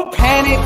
Panic.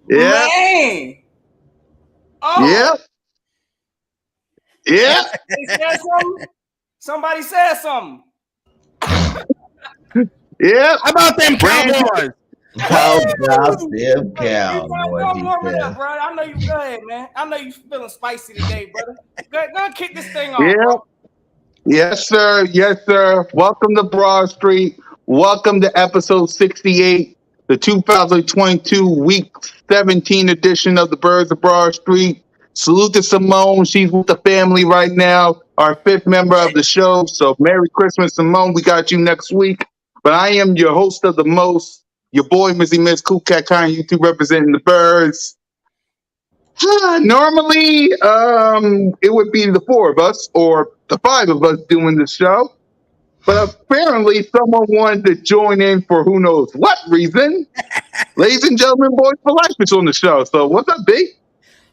Yeah. Man. Oh. Yeah. Yeah. They said something. Somebody said something. Yeah. How about them Cowboys? How about them Don't Cowboys? warm it up, bro. I know you go ahead, man. I know you feeling spicy today, brother. Go kick this thing off, Yeah. bro. Yes, sir. Yes, sir. Welcome to Broad Street. Welcome to episode 68, the 2022 week 17 edition of the Birds of Broad Street. Salute to Simone. She's with the family right now, our fifth member of the show. So Merry Christmas, Simone. We got you next week. But I am your host of the most, your boy, Mizzy Miss Cool Cat Kind, YouTube representing the Birds. Normally, it would be the four of us or the five of us doing the show. But apparently, someone wanted to join in for who knows what reason. Ladies and gentlemen, boys for life is on the show. So what's up, B?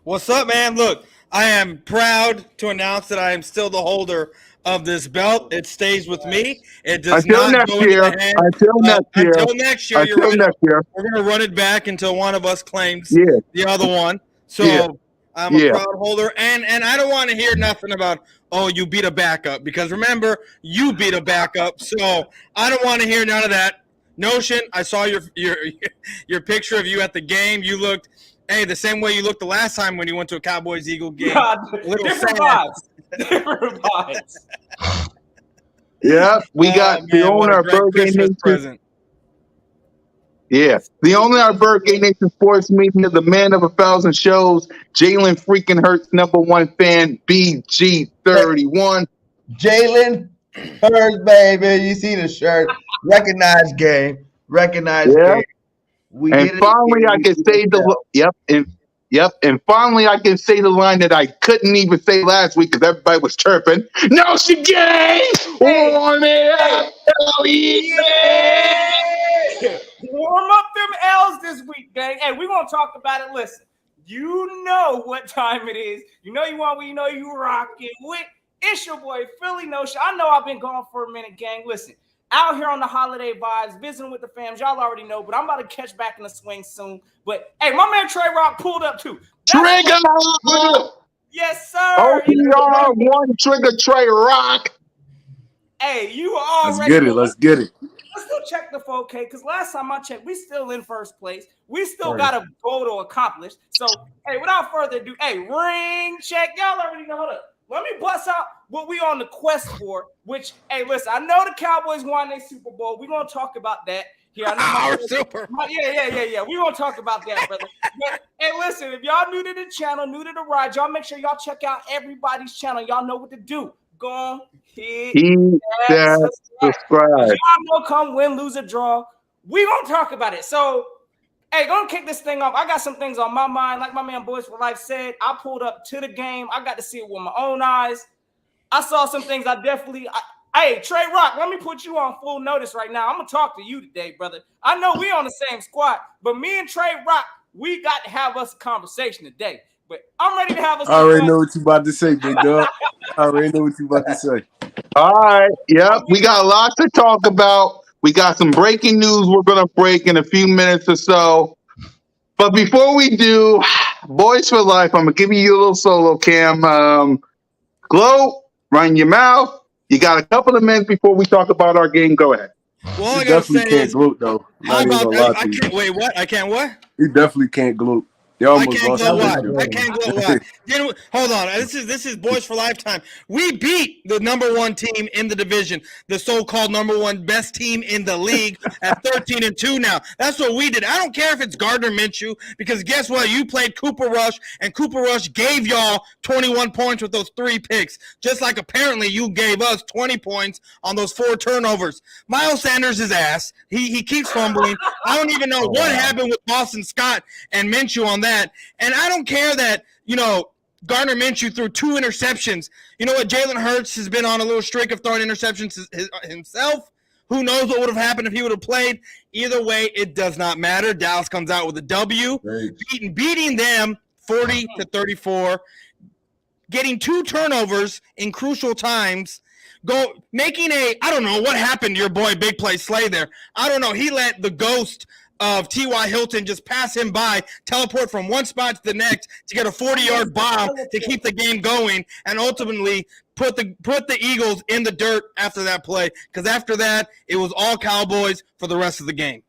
What's up, man? Look, I am proud to announce that I am still the holder of this belt. It stays with me. It does Until not next go into year. the hand. Until next year. Until next year. You're Until right. next year. We're going to run it back until one of us claims Yeah. the other one. So Yeah. I'm a Yeah. proud holder. And I don't want to hear nothing about, oh, you beat a backup. Because remember, you beat a backup. So I don't want to hear none of that. Notion, I saw your picture of you at the game. You looked, hey, the same way you looked the last time when you went to a Cowboys-Eagle game. God, A little different sad. vibes. Different vibes. Yeah. We got the man, what owner a of great Bird Game Christmas Nation. present. Yeah. The owner of Bird Game Nation Sports Media, the man of 1,000 shows, Jalen freaking Hurts, number one fan, BG31. Jalen Hurts, baby. You see the shirt. Recognized game. Recognized Yeah. game. We And did it finally, again. I We can did say it the now. and finally, I can say the line that I couldn't even say last week because everybody was chirping. No, she gay. Warm it up, hell yeah. Warm up them L's this week, gang. Hey, we're gonna talk about it. Listen, you know what time it is. You know you want, you know you rocking with. It's your boy Philly Notion. I know I've been gone for a minute, gang. Listen, out here on the holiday vibes, visiting with the fams. Y'all already know, but I'm about to catch back in the swing soon. But hey, my man Trey Rock pulled up too. Trigger. Yes, sir. OPR one trigger Trey Rock. Hey, you already. Let's get it. Let's get it. Let's go check the 4K because last time I checked, we still in first place. We still got a goal to accomplish. So, hey, without further ado, hey, ring check. Y'all already know. Hold up. Let me bust out what we on the quest for, which, hey, listen, I know the Cowboys won their Super Bowl. We're going to talk about that here. I know Our Super Bowl. Yeah. We're going to talk about that, brother. But, hey, listen, if y'all new to the channel, new to the ride, y'all make sure y'all check out everybody's channel. Y'all know what to do. Go on, hit that subscribe. Y'all know come win, lose, or draw. We gonna talk about it. So, hey, gonna kick this thing off. I got some things on my mind. Like my man Boys for Life said, I pulled up to the game. I got to see it with my own eyes. I saw some things hey, Trey Rock, let me put you on full notice right now. I'm gonna talk to you today, brother. I know we on the same squad, but me and Trey Rock, we got to have us a conversation today. But I'm ready to have us. I already know what you about to say, big dog. I already know what you about to say. All right. Yep. We got a lot to talk about. We got some breaking news we're going to break in a few minutes or so. But before we do, Boys for Life, I'm going to give you a little solo cam. Glow, run your mouth. You got a couple of minutes before we talk about our game. Go ahead. Well, all I He gotta definitely say can't is, gloat, though. how Not even about gonna lie I to you. can't wait. What? I can't what? He definitely can't gloat. They I almost can't lost gloat the what? issue. I can't gloat what? Hold on. This is Boys for Lifetime. We beat the number one team in the division, the so-called number one best team in the league at 13-2 now. That's what we did. I don't care if it's Gardner Minshew, because guess what? You played Cooper Rush, and Cooper Rush gave y'all 21 points with those 3 picks, just like apparently you gave us 20 points on those 4 turnovers. Miles Sanders is ass. He keeps fumbling. I don't even know what happened with Boston Scott and Minshew on that. And I don't care that, Gardner Minshew threw 2 interceptions. You know what? Jalen Hurts has been on a little streak of throwing interceptions himself. Who knows what would have happened if he would have played? Either way, it does not matter. Dallas comes out with a W, beating them 40-34, getting 2 turnovers in crucial times. I don't know what happened to your boy Big Play Slay there. I don't know. He let the ghost of T.Y. Hilton just pass him by, teleport from one spot to the next to get a 40-yard bomb to keep the game going, and ultimately put the Eagles in the dirt after that play, because after that, it was all Cowboys for the rest of the game.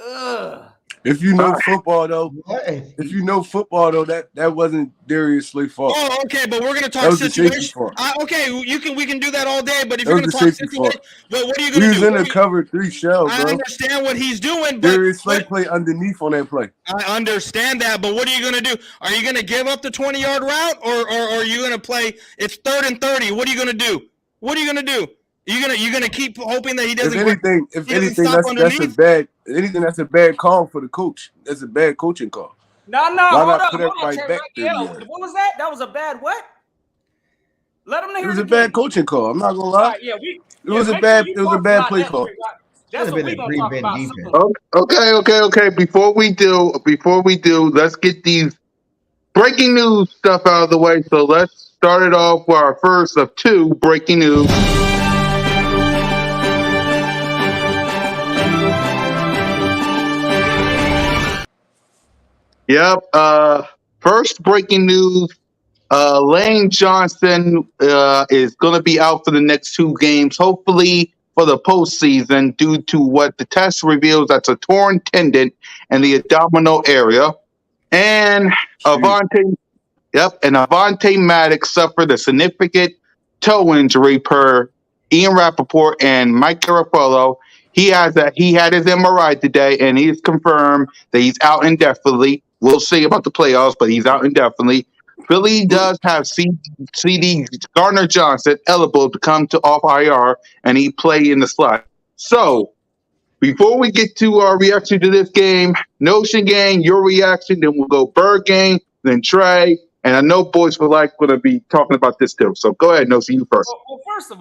Ugh. If you know football, though, that wasn't Darius Slay's fault. Oh, okay, but we're gonna talk situation. Okay, we can do that all day. But if you're gonna talk situation, but what are you gonna do? He was in a cover 3 shell, bro. I understand what he's doing, but Darius Slay played underneath on that play. I understand that, but what are you gonna do? Are you gonna give up the 20-yard route, or are you gonna play? It's 3rd and 30. What are you gonna do? What are you gonna do? You gonna keep hoping that he doesn't? If anything, that's a bad call for the coach. That's a bad coaching call. No, hold up. What was that? That was a bad what? Let him hear it. It was a bad coaching call. I'm not gonna lie. Right, it was a bad play call. That's what we're gonna talk about soon. Okay. Before we do, let's get these breaking news stuff out of the way. So let's start it off with our first of 2 breaking news. Yep. First breaking news. Lane Johnson is going to be out for the next 2 games, hopefully for the postseason, due to what the test reveals. That's a torn tendon in the abdominal area. And Avonte Maddox suffered a significant toe injury per Ian Rappaport and Mike Garafolo. He had his MRI today, and he's confirmed that he's out indefinitely. We'll see about the playoffs, but he's out indefinitely. Philly does have CD Gardner Johnson eligible to come off IR, and he play in the slot. So, before we get to our reaction to this game, Notion Gang, your reaction, then we'll go Bird Gang, then Trey, and I know Boys for Life going to be talking about this too. So go ahead, Notion, you first. Well, first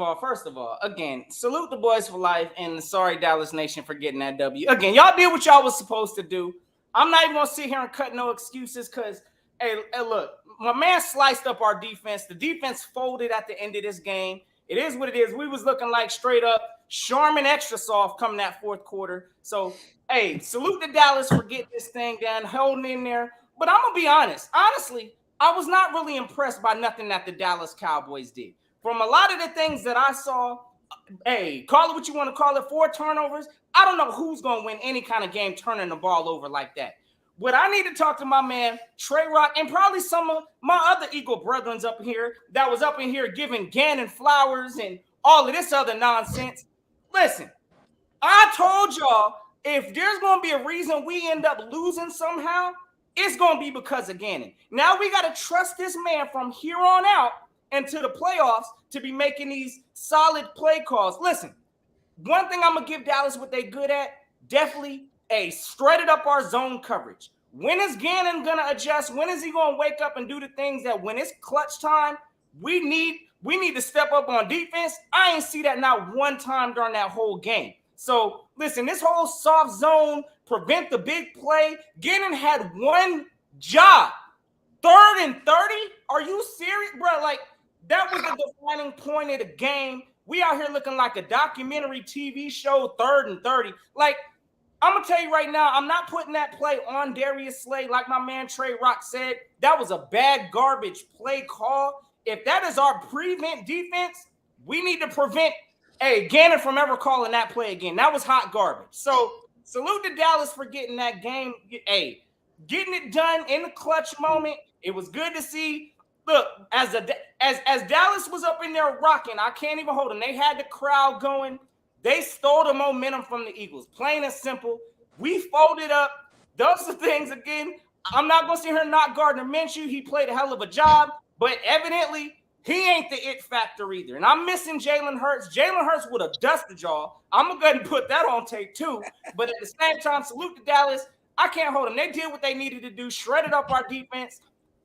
of all, again, salute the Boys for Life, and sorry, Dallas Nation, for getting that W. Again, y'all did what y'all was supposed to do. I'm not even going to sit here and cut no excuses, because, hey, look, my man sliced up our defense. The defense folded at the end of this game. It is what it is. We was looking like straight up Charmin extra soft coming that 4th quarter. So, hey, salute to Dallas for getting this thing down, holding in there. But I'm going to be honest. Honestly, I was not really impressed by nothing that the Dallas Cowboys did. From a lot of the things that I saw, hey, call it what you want to call it, 4 turnovers. I don't know who's going to win any kind of game turning the ball over like that. What I need to talk to my man, Trey Rock, and probably some of my other Eagle brethren up here that was up in here giving Gannon flowers and all of this other nonsense. Listen, I told y'all, if there's going to be a reason we end up losing somehow, it's going to be because of Gannon. Now we got to trust this man from here on out into the playoffs to be making these solid play calls. Listen, one thing I'm going to give Dallas what they good at, definitely strutted up our zone coverage. When is Gannon going to adjust? When is he going to wake up and do the things that when it's clutch time, we need to step up on defense? I ain't see that not one time during that whole game. So, listen, this whole soft zone, prevent the big play, Gannon had one job, 3rd and 30? Are you serious, bro? Like, that was the defining point of the game. We out here looking like a documentary TV show, 3rd and 30. Like, I'm going to tell you right now, I'm not putting that play on Darius Slay. Like my man Trey Rock said, that was a bad garbage play call. If that is our prevent defense, we need to prevent Gannon from ever calling that play again. That was hot garbage. So salute to Dallas for getting that game. Getting it done in the clutch moment. It was good to see. Look, as Dallas was up in there rocking, I can't even hold them. They had the crowd going. They stole the momentum from the Eagles. Plain and simple. We folded up. Those are things, again, I'm not going to sit here and knock Gardner Minshew. He played a hell of a job, but evidently he ain't the it factor either. And I'm missing Jalen Hurts. Jalen Hurts would have dusted y'all. I'm going to go ahead and put that on tape too. But at the same time, salute to Dallas. I can't hold them. They did what they needed to do, shredded up our defense.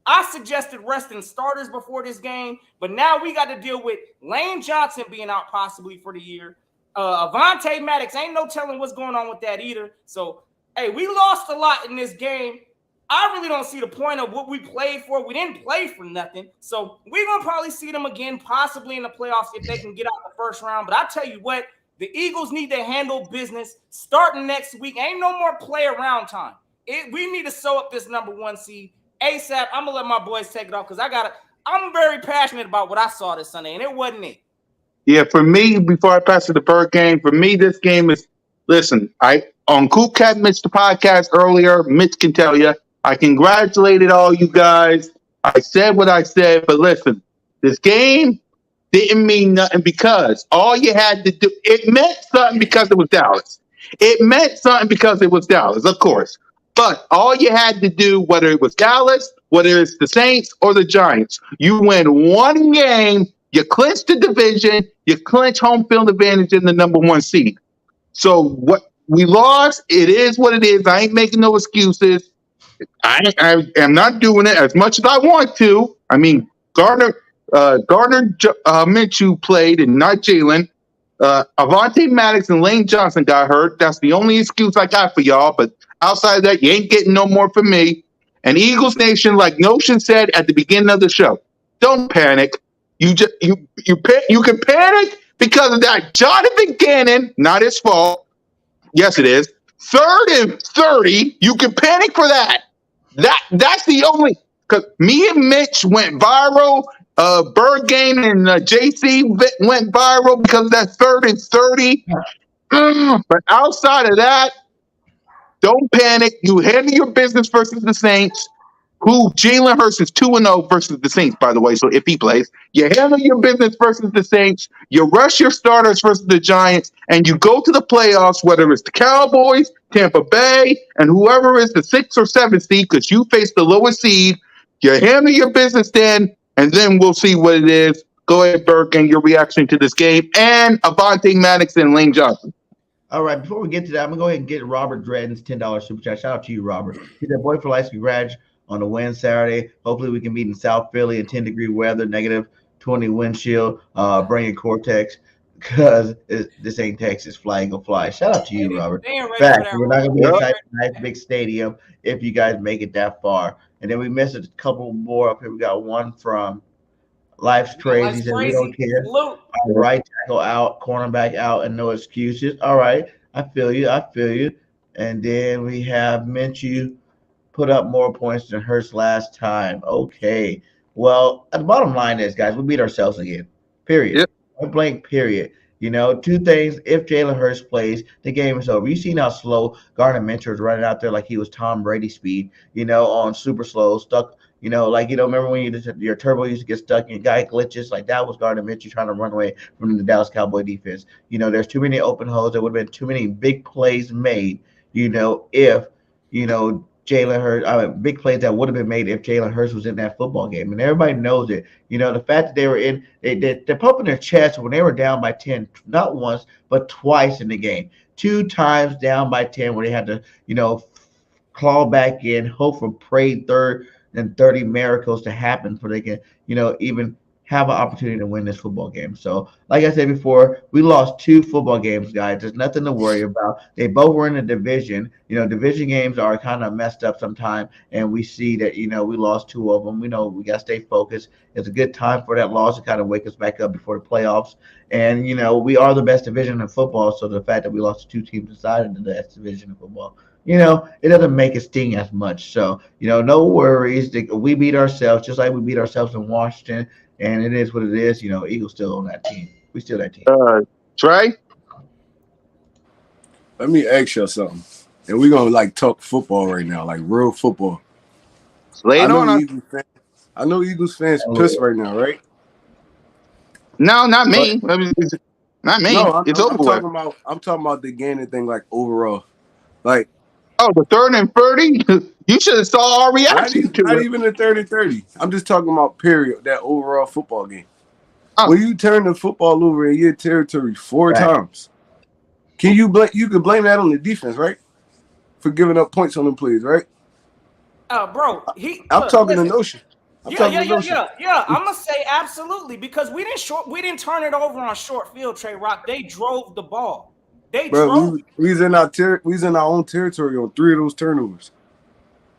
I suggested resting starters before this game, but now we got to deal with Lane Johnson being out possibly for the year. Avonte Maddox, ain't no telling what's going on with that either. So, hey, we lost a lot in this game. I really don't see the point of what we played for. We didn't play for nothing. So we're going to probably see them again, possibly in the playoffs if they can get out the first round. But I tell you what, the Eagles need to handle business starting next week. Ain't no more play around time. We need to sew up this number 1 seed ASAP. I'm going to let my boys take it off because I'm very passionate about what I saw this Sunday, and it wasn't it. Yeah, for me, before I pass to the Bird game, for me, this game is, listen, on Cool Cat Mitch, the podcast earlier, Mitch can tell you, I congratulated all you guys. I said what I said, but listen, this game didn't mean nothing because all you had to do, it meant something because it was Dallas. It meant something because it was Dallas, of course. But all you had to do, whether it was Dallas, whether it's the Saints or the Giants, you win one game, you clinch the division, you clinch home field advantage in the number 1 seed. So what we lost, it is what it is. I ain't making no excuses. I am not doing it as much as I want to. I mean, Gardner Minshew played and not Jalen. Avonte Maddox and Lane Johnson got hurt. That's the only excuse I got for y'all. But outside of that, you ain't getting no more from me. And Eagles Nation, like Notion said at the beginning of the show, don't panic. You can panic because of that Jonathan Gannon, not his fault. Yes, it is. 3rd and 30, you can panic for that. That's the only, because me and Mitch went viral. Bird Game and JC went viral because of that 3rd and 30. But outside of that, don't panic. You handle your business versus the Saints, who Jalen Hurts is 2-0 versus the Saints, by the way. So if he plays, you handle your business versus the Saints, you rush your starters versus the Giants, and you go to the playoffs, whether it's the Cowboys, Tampa Bay, and whoever is the 6th or 7th seed, because you face the lowest seed. You handle your business then, and then we'll see what it is. Go ahead, Burke, and your reaction to this game, and Avonte Maddox and Lane Johnson. All right, before we get to that, I'm going to go ahead and get Robert Dredden's $10 super chat. Shout out to you, Robert. He's a boy for life. Congrats on the win Saturday. Hopefully we can meet in South Philly in 10-degree weather, negative 20 windshill, bringing Cortex, because this ain't Texas. Flying go fly. Shout out to you, Robert. Fact, we're not going to be in a nice big stadium if you guys make it that far. And then we missed a couple more up here. We got one from Life's Crazy. Said, we don't care. Right tackle out, cornerback out, and no excuses. All right. I feel you. And then we have Minshew put up more points than Hurts last time. Okay. Well, the bottom line is, guys, we beat ourselves again. Period. Yep. Point blank, period. You know, 2 things. If Jalen Hurts plays, the game is over. You seen how slow Gardner Minshew was running out there like he was Tom Brady speed, on super slow, stuck, remember when your turbo used to get stuck and guy glitches? Like that was Gardner Minshew trying to run away from the Dallas Cowboy defense. There's too many open holes. There would have been too many big plays made, if, Jalen Hurts, big plays that would have been made if Jalen Hurts was in that football game. And everybody knows it. The fact that they were they're pumping their chest when they were down by 10, not once, but twice in the game. 2 times down by 10 where they had to, claw back in, hope for pray 3rd and 30 miracles to happen for they can, even have an opportunity to win this football game. So, like I said before, we lost 2 football games, guys. There's nothing to worry about. They both were in a division. Division games are kind of messed up sometimes, and we see that, we lost 2 of them. We know we got to stay focused. It's a good time for that loss to kind of wake us back up before the playoffs. And, we are the best division in football. So the fact that we lost 2 teams inside of the best division in football, it doesn't make it sting as much. So, no worries. We beat ourselves just like we beat ourselves in Washington. And it is what it is. Eagles still on that team. We still that team. Trey? Let me ask you something. And we're going to talk football right now, like real football. Lay it on us. I know Eagles fans pissed right now, right? No, not me. Not me. No, it's over with. I'm talking about the Gannon thing, like overall. Like, oh, the 3rd and 30? You should have saw our reaction to it. Not even the 3rd and 30. I'm just talking about period, that overall football game. When you turn the football over in your territory 4 times, you could blame that on the defense, right? For giving up points on them plays, right? Bro, I'm talking to Notion. Yeah. I'm gonna say absolutely, because we didn't turn it over on short field, Trey Rock. They drove the ball. We was in our own territory on 3 of those turnovers.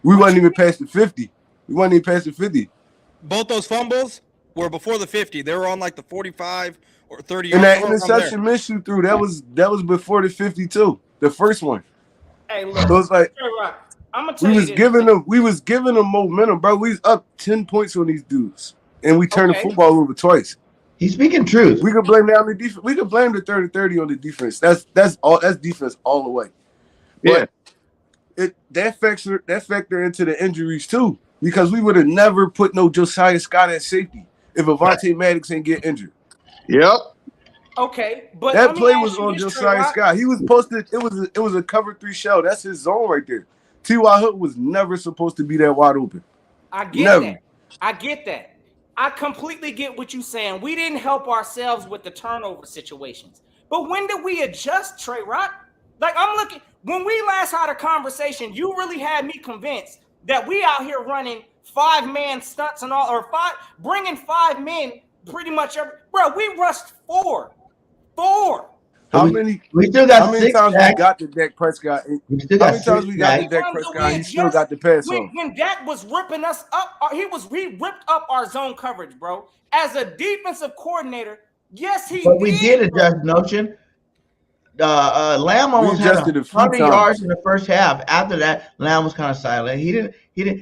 We wasn't even past the 50. Both those fumbles were before the 50. They were on like the 45 or 30. And that interception Minshew threw, that was before the 52. The first one. Hey, look. So it's like, Trey Rock, I'm gonna tell you we was giving them momentum, bro. We was up 10 points on these dudes, and we turned the football over twice. He's speaking truth. We could blame that on the defense. We could blame the 30-30 on the defense. That's defense all the way. But that factor into the injuries too, because we would have never put no Josiah Scott at safety if Avonte Maddox ain't get injured. Yep. Okay, but that play was on Josiah Scott. He was posted. It was a cover 3 shell. That's his zone right there. T.Y. Hook was never supposed to be that wide open. I get that. I completely get what you're saying. We didn't help ourselves with the turnover situations. But when did we adjust, Trey Rock? Like, I'm looking, when we last had a conversation, you really had me convinced that we out here running 5-man stunts and all, or bringing 5 men pretty much every, bro, we rushed 4. How many times we got to Dak Prescott? He still got the pass on. When Dak was ripping us up, he ripped up our zone coverage, bro. As a defensive coordinator, yes, he did. But we did adjust, Notion. Lamb almost had 100 yards in the first half. After that, Lamb was kind of silent. He didn't.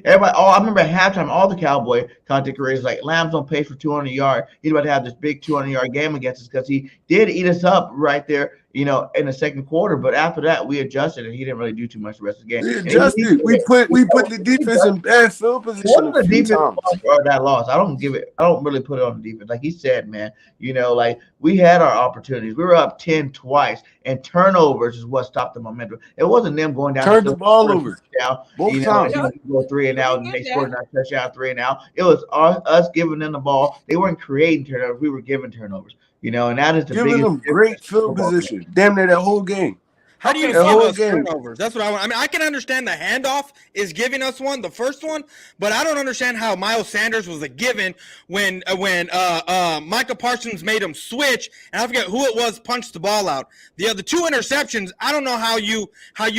Everybody. Oh, I remember at halftime, all the Cowboy content creators like Lamb's on pace for 200 yards. He's about to have this big 200-yard game against us because he did eat us up right there, in the second quarter. But after that, we adjusted, and he didn't really do too much the rest of the game. We adjusted. We put the defense in bad field position. The defense or that loss, I don't really put it on the defense. Like he said, man, like we had our opportunities. We were up 10 twice, and turnovers is what stopped the momentum. It wasn't them going down. Turned the ball over. Both times. Go 3 and out, and they scored a touchdown 3 and out. It was us giving them the ball. They weren't creating turnovers. We were giving turnovers. And that is the giving them great field position. Damn near that whole game. How do you give us turnovers? That's what I want. I mean, I can understand the handoff is giving us one, the first one, but I don't understand how Miles Sanders was a given when Micah Parsons made him switch, and I forget who it was, punched the ball out. The other 2 interceptions, I don't know how you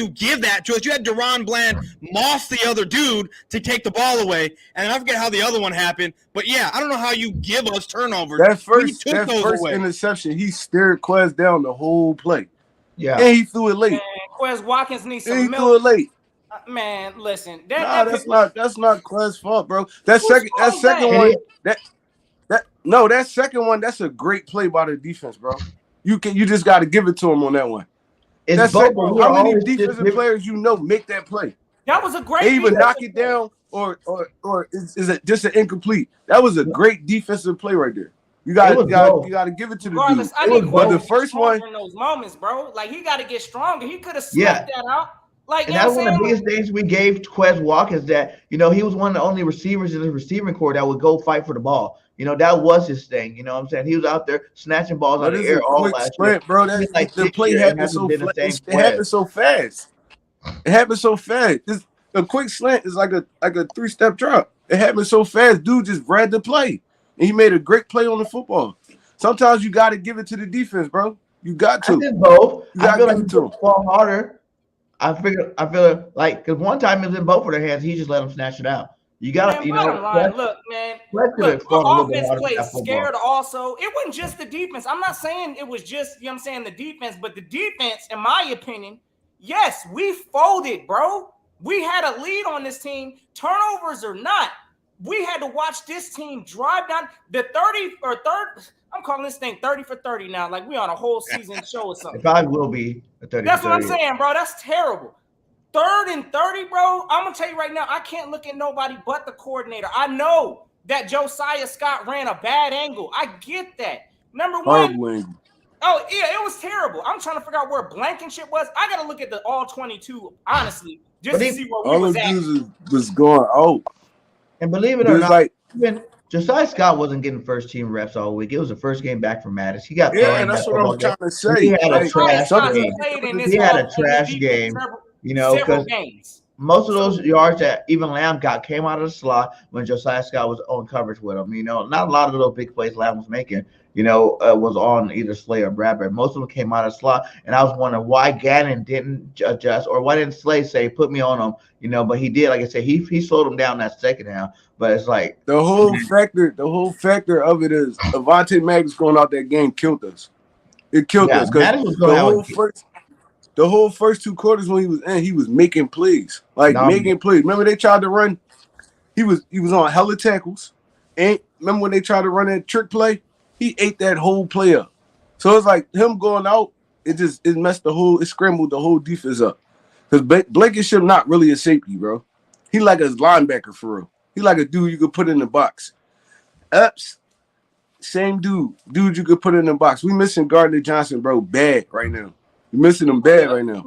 give that to us. You had Deron Bland moss the other dude to take the ball away, and I forget how the other one happened. But yeah, I don't know how you give us turnovers. That first interception, he stared Quez down the whole play. Yeah, and he threw it late. Man, Quez Watkins needs some milk. He threw it late. Man, listen. That's not Quez's fault, bro. That second one, that's a great play by the defense, bro. You just got to give it to him on that one. How many defensive players make that play? That was a great. They even knock it down, or is it just an incomplete? That was a great defensive play right there. You got to give it to the dude. But the first one in those moments, bro, like he got to get stronger. He could have snapped that out. Like, and that's one of the biggest things we gave Quez Watkins, that he was one of the only receivers in the receiving corps that would go fight for the ball. That was his thing. You know what I'm saying? He was out there snatching balls out of the air all last year. Bro, the play happened so fast. It happened so fast. It happened so fast. A quick slant is like a 3-step drop. It happened so fast. Dude just read the play. and he made a great play on the football. Sometimes you got to give it to the defense, bro. You got to. I did both. You I feel like give he it to him. fall harder. I feel like because one time it was in both of their hands, he just let them snatch it out. You got to, Bottom line, look, man. Look, our our offense played scared also. It wasn't just the defense. I'm not saying it was just, you know what I'm saying, the defense, but the defense, in my opinion, yes, we folded, bro. We had a lead on this team, turnovers or not. We had to watch this team drive down the 30 or third. I'm calling this thing 30 for 30 now. Like we on a whole season show or something. It probably will be a 30. That's what I'm saying, bro. That's terrible. 3rd and 30, bro. I'm gonna tell you right now, I can't look at nobody but the coordinator. I know that Josiah Scott ran a bad angle. I get that. Number one. Oh, yeah, it was terrible. I'm trying to figure out where Blankenship was. I gotta look at the all 22, honestly, just to see where we was at. Was going out. And believe it or not, like even Josiah Scott wasn't getting first team reps all week. It was the first game back from Mattis. He got that's what I'm trying to say. He had a trash game. He had a trash game. You know, because most of those yards that even Lamb got came out of the slot when Josiah Scott was on coverage with him. You know, not a lot of those big plays Lamb was making, you know, was on either Slay or Bradbury. Most of them came out of the slot. And I was wondering why Gannon didn't adjust or why didn't Slay say, put me on him, you know, but he did. Like I said, he slowed him down that second half. But it's like the whole factor of it is Avonte Maddox going out that game killed us. It killed us because the whole first 2 quarters when he was in, he was making plays. Making plays. Remember they tried to run, he was on hella tackles. And remember when they tried to run that trick play? He ate that whole play up. So it's like him going out, it scrambled the whole defense up. Because Blankenship not really a safety, bro. He like a linebacker for real. He like a dude you could put in the box. Epps, same dude you could put in the box. We missing Gardner Johnson, bro, bad right now. We're missing him bad right now.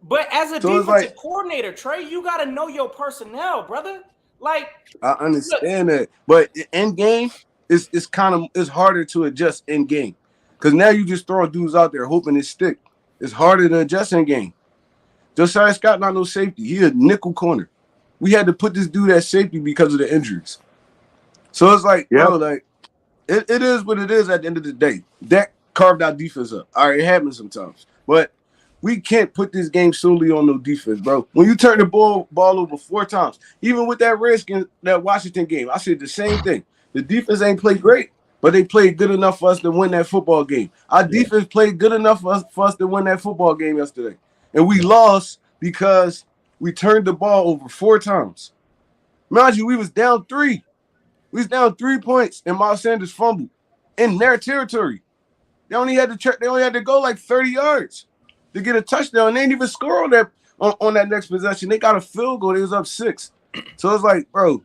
But as a defensive coordinator, Trey, you got to know your personnel, brother. Like I understand that, but in game, it's harder to adjust in game because now you just throwing dudes out there hoping it stick. It's harder to adjust in game. Josiah Scott not no safety. He a nickel corner. We had to put this dude at safety because of the injuries. So it's like, bro, like it is what it is at the end of the day. Dak carved our defense up. All right, it happens sometimes. But we can't put this game solely on no defense, bro. When you turn the ball over 4 times, even with that that Washington game, I said the same thing. The defense ain't played great, but they played good enough for us to win that football game. Our defense played good enough for us to win that football game yesterday. And we lost because we turned the ball over 4 times. Mind you, we was down 3. We was down 3 points, and Miles Sanders fumbled in their territory. They only had to go like 30 yards to get a touchdown. They didn't even score on that next possession. They got a field goal. They was up 6. So it's like, bro,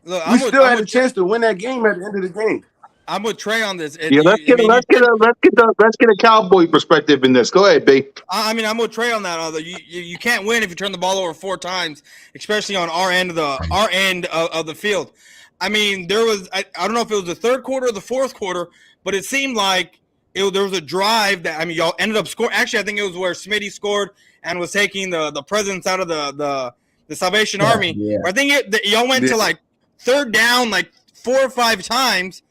we still had a chance to win that game at the end of the game. I'm with Trey on this. Let's get a Cowboy perspective in this. Go ahead, B. I mean, I'm with Trey on that. Although you can't win if you turn the ball over 4 times, especially on our end of the field. I mean, there was I don't know if it was the 3rd quarter or the 4th quarter, but it seemed like there was a drive that y'all ended up scoring. Actually, I think it was where Smitty scored and was taking the presence out of the Salvation Army. Yeah. I think y'all went to like 3rd down like 4 or 5 times.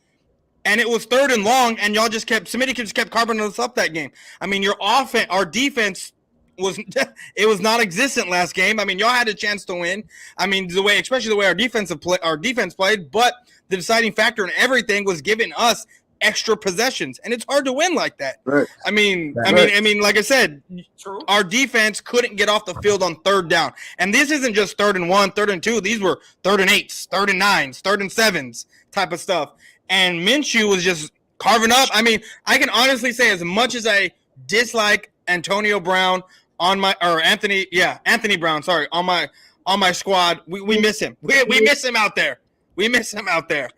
And it was 3rd and long, and y'all Smitty just kept carving us up that game. I mean, our defense was non-existent last game. I mean, y'all had a chance to win. I mean, especially the way our defense played, but the deciding factor in everything was giving us extra possessions, and it's hard to win like that. Right. I mean, like I said, our defense couldn't get off the field on 3rd down, and this isn't just 3rd and 1, 3rd and 2. These were 3rd and 8s, 3rd and 9s, 3rd and 7s type of stuff. And Minshew was just carving up. I mean, I can honestly say as much as I dislike Antonio Brown Anthony Brown, sorry, on my squad, we miss him. We miss him out there. We miss him out there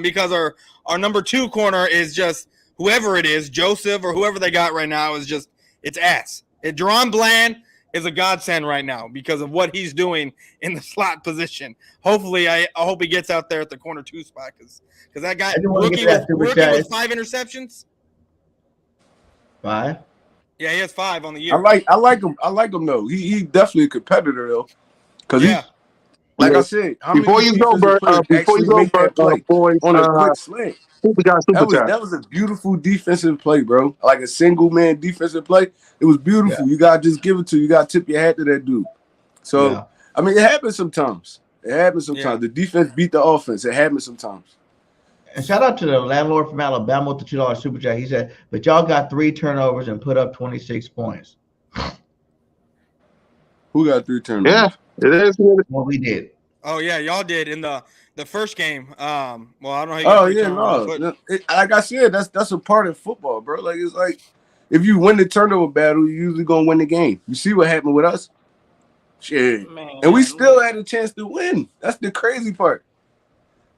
because our number 2 corner is just whoever it is, Joseph or whoever they got right now is just it's ass. Deron Bland is a godsend right now because of what he's doing in the slot position. Hopefully, I hope he gets out there at the corner 2 spot because that guy rookie with 5 interceptions. 5? Yeah, he has 5 on the year. I like him. I like him though. He definitely a competitor though. Because Like I said, how Before many you go, defensive Bert, players actually make that play boys, on a quick slant? we got super chat. That was a beautiful defensive play, bro. Like a single man defensive play. It was beautiful. Yeah. You gotta just give it to. You gotta tip your hat to that dude. So Yeah. I mean, it happens sometimes. It happens sometimes. Yeah. The defense beat the offense. It happens sometimes. And shout out to the landlord from Alabama with the $2 super chat. He said, but y'all got 3 turnovers and put up 26 points. Who got 3 turnovers? Yeah, it is. What we did. Oh yeah, y'all did in the first game. Well, I don't know how you Oh got 3 yeah, turnovers, no. but Like I said, that's a part of football, bro. Like it's like if you win the turnover battle, you usually gonna win the game. You see what happened with us? Shit. Man, And we still had a chance to win. That's the crazy part.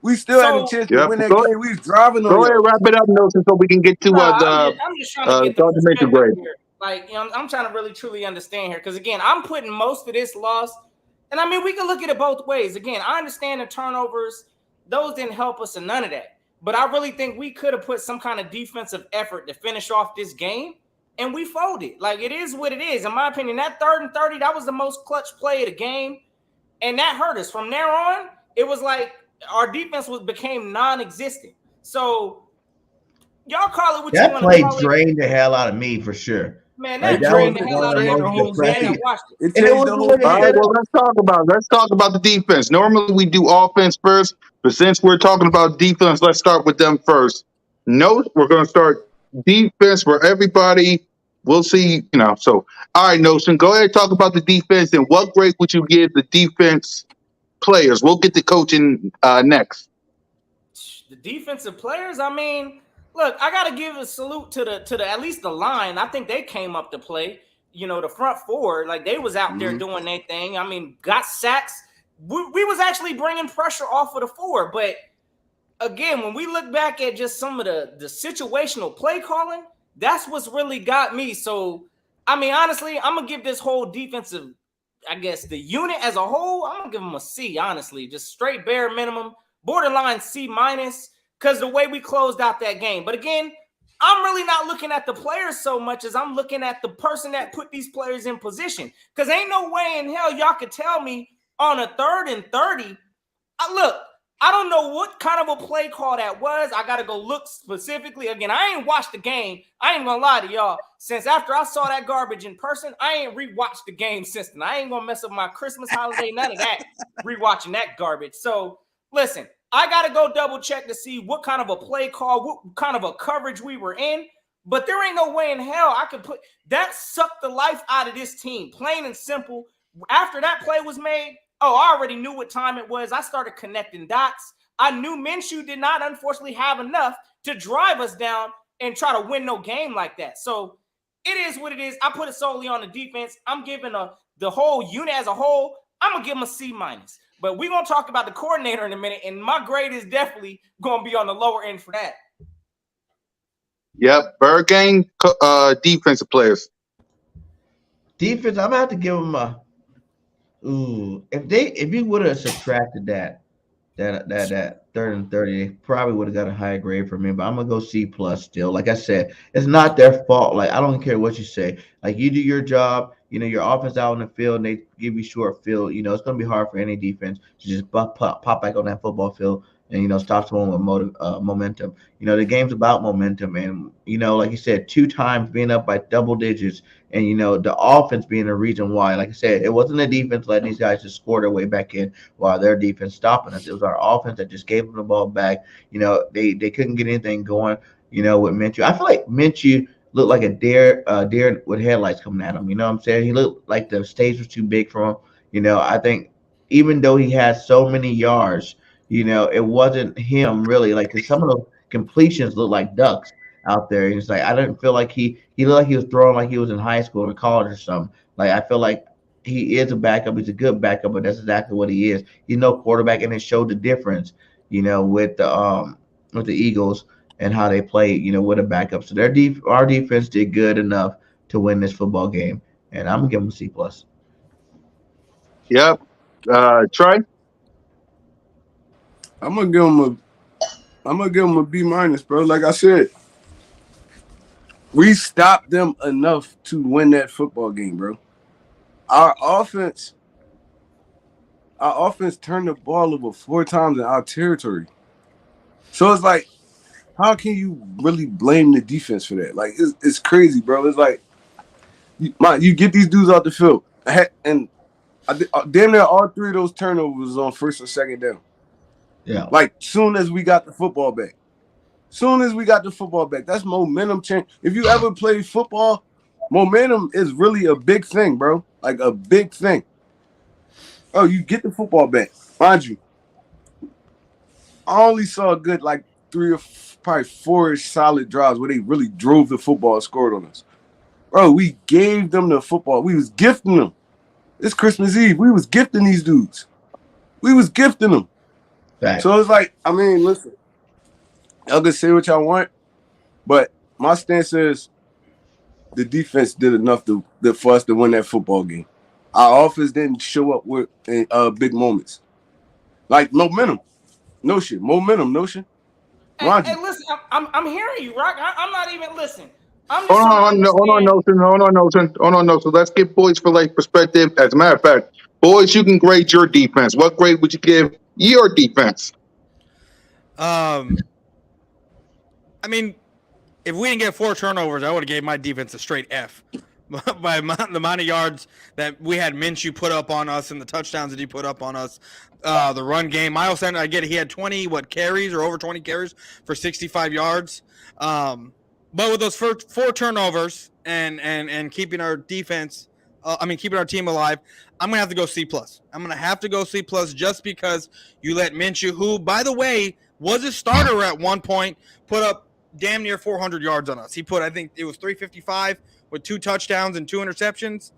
We still had a chance to win that game. We was driving on Go ahead, y'all. wrap it up, Nelson, so we can get to I'm just trying to get the documentary perspective grade. here. Like, you know, I'm trying to really truly understand here because again, I'm putting most of this loss, and I mean we can look at it both ways. Again, I understand the turnovers; those didn't help us, and none of that. But I really think we could have put some kind of defensive effort to finish off this game, and we folded. Like it is what it is. In my opinion, that 3rd and 30, that was the most clutch play of the game, and that hurt us. From there on, it was like our defense became non-existent. So y'all call it what you That want to play call it. drained the hell out of me for sure. Man, Like, that that drained the was hell one out of of the me. most Man, I depressing. watched it. It And it changed was the whole what it All game. right, well, let's talk about the defense. Normally we do offense first, but since we're talking about defense, let's start with them first. No, we're going to start defense for everybody. We'll see, you know. So, all right, Notion, go ahead and talk about the defense and what grade would you give the defense players? We'll get to coaching next. The defensive players, I mean, look, I gotta give a salute to the at least the line. I think they came up to play. You know, the front four, like they was out there doing their thing. I mean, got sacks. We was actually bringing pressure off of the four. But again, when we look back at just some of the situational play calling, that's what's really got me. So, I mean, honestly, I'm gonna give this whole defensive, I guess, the unit as a whole, I'm gonna give them a C. Honestly, just straight bare minimum, borderline C minus, because the way we closed out that game. But again, I'm really not looking at the players so much as I'm looking at the person that put these players in position. Because ain't no way in hell y'all could tell me on a 3rd and 30. Look, I don't know what kind of a play call that was. I got to go look specifically. Again, I ain't watched the game. I ain't going to lie to y'all. Since after I saw that garbage in person, I ain't rewatched the game since then. I ain't going to mess up my Christmas holiday, none of that, rewatching that garbage. So, listen, I got to go double check to see what kind of a play call, what kind of a coverage we were in. But there ain't no way in hell I could put that sucked the life out of this team, plain and simple. After that play was made, oh, I already knew what time it was. I started connecting dots. I knew Minshew did not, unfortunately, have enough to drive us down and try to win no game like that. So it is what it is. I put it solely on the defense. I'm giving the whole unit as a whole, I'm going to give them a C minus. But we're going to talk about the coordinator in a minute, and my grade is definitely going to be on the lower end for that. Yep, Bird Gang, defensive players. Defense, I'm going to have to give them a if you would have subtracted that 3rd and 30, they probably would have got a higher grade from me. But I'm gonna go C plus still. Like I said, it's not their fault. Like I don't care what you say. Like you do your job. You know your offense out on the field, and they give you short field. You know it's gonna be hard for any defense to just pop back on that football field and stop someone with momentum. You know the game's about momentum, and like you said, 2 times being up by double digits. And the offense being the reason why, like I said, it wasn't the defense letting these guys just score their way back in while their defense stopping us. It was our offense that just gave them the ball back. They couldn't get anything going. With Minshew, I feel like Minshew looked like a deer with headlights coming at him. You know what I'm saying? He looked like the stage was too big for him. I think even though he had so many yards, it wasn't him really. Like 'cause some of those completions look like ducks out there. And it's like I didn't feel like he looked like he was throwing like he was in high school or college or something. Like I feel like he is a backup. He's a good backup, but that's exactly what he is. He's no quarterback, and it showed the difference, with the Eagles and how they play, with a backup. So our defense did good enough to win this football game, and I'm gonna give them a C plus. Yep. Trey? I'm gonna give him a B minus, bro. Like I said, we stopped them enough to win that football game, bro. Our offense our offense turned the ball over 4 times in our territory. So it's like, how can you really blame the defense for that? Like, it's crazy, bro. It's like, you get these dudes out the field, and damn near all 3 of those turnovers was on first or second down. Yeah. Like, soon as we got the football back. That's momentum change. If you ever play football, momentum is really a big thing, bro. Like, a big thing. Oh, you get the football back. Mind you, I only saw a good, like, 3 or probably 4-ish solid drives where they really drove the football and scored on us. Bro, we gave them the football. We was gifting them. It's Christmas Eve. We was gifting these dudes. Fact. So it's like, I mean, listen, y'all can say what y'all want, but my stance is the defense did enough for us to win that football game. Our offense didn't show up with big moments. Like momentum. No shit. Hey, listen, I'm hearing you, Rock. I'm not even listening. I'm just Hold on, Nelson. Let's get Boys for Life perspective. As a matter of fact, boys, you can grade your defense. What grade would you give your defense? I mean, if we didn't get 4 turnovers, I would have gave my defense a straight F. By the amount of yards that we had Minshew put up on us and the touchdowns that he put up on us, the run game. Miles Sanders, he had 20 carries or over 20 carries for 65 yards. But with those 4 turnovers and keeping our defense, keeping our team alive, I'm gonna have to go C+. I'm gonna have to go C+ just because you let Minshew, who by the way was a starter at one point, put up damn near 400 yards on us. He put, I think it was 355 with 2 touchdowns and 2 interceptions.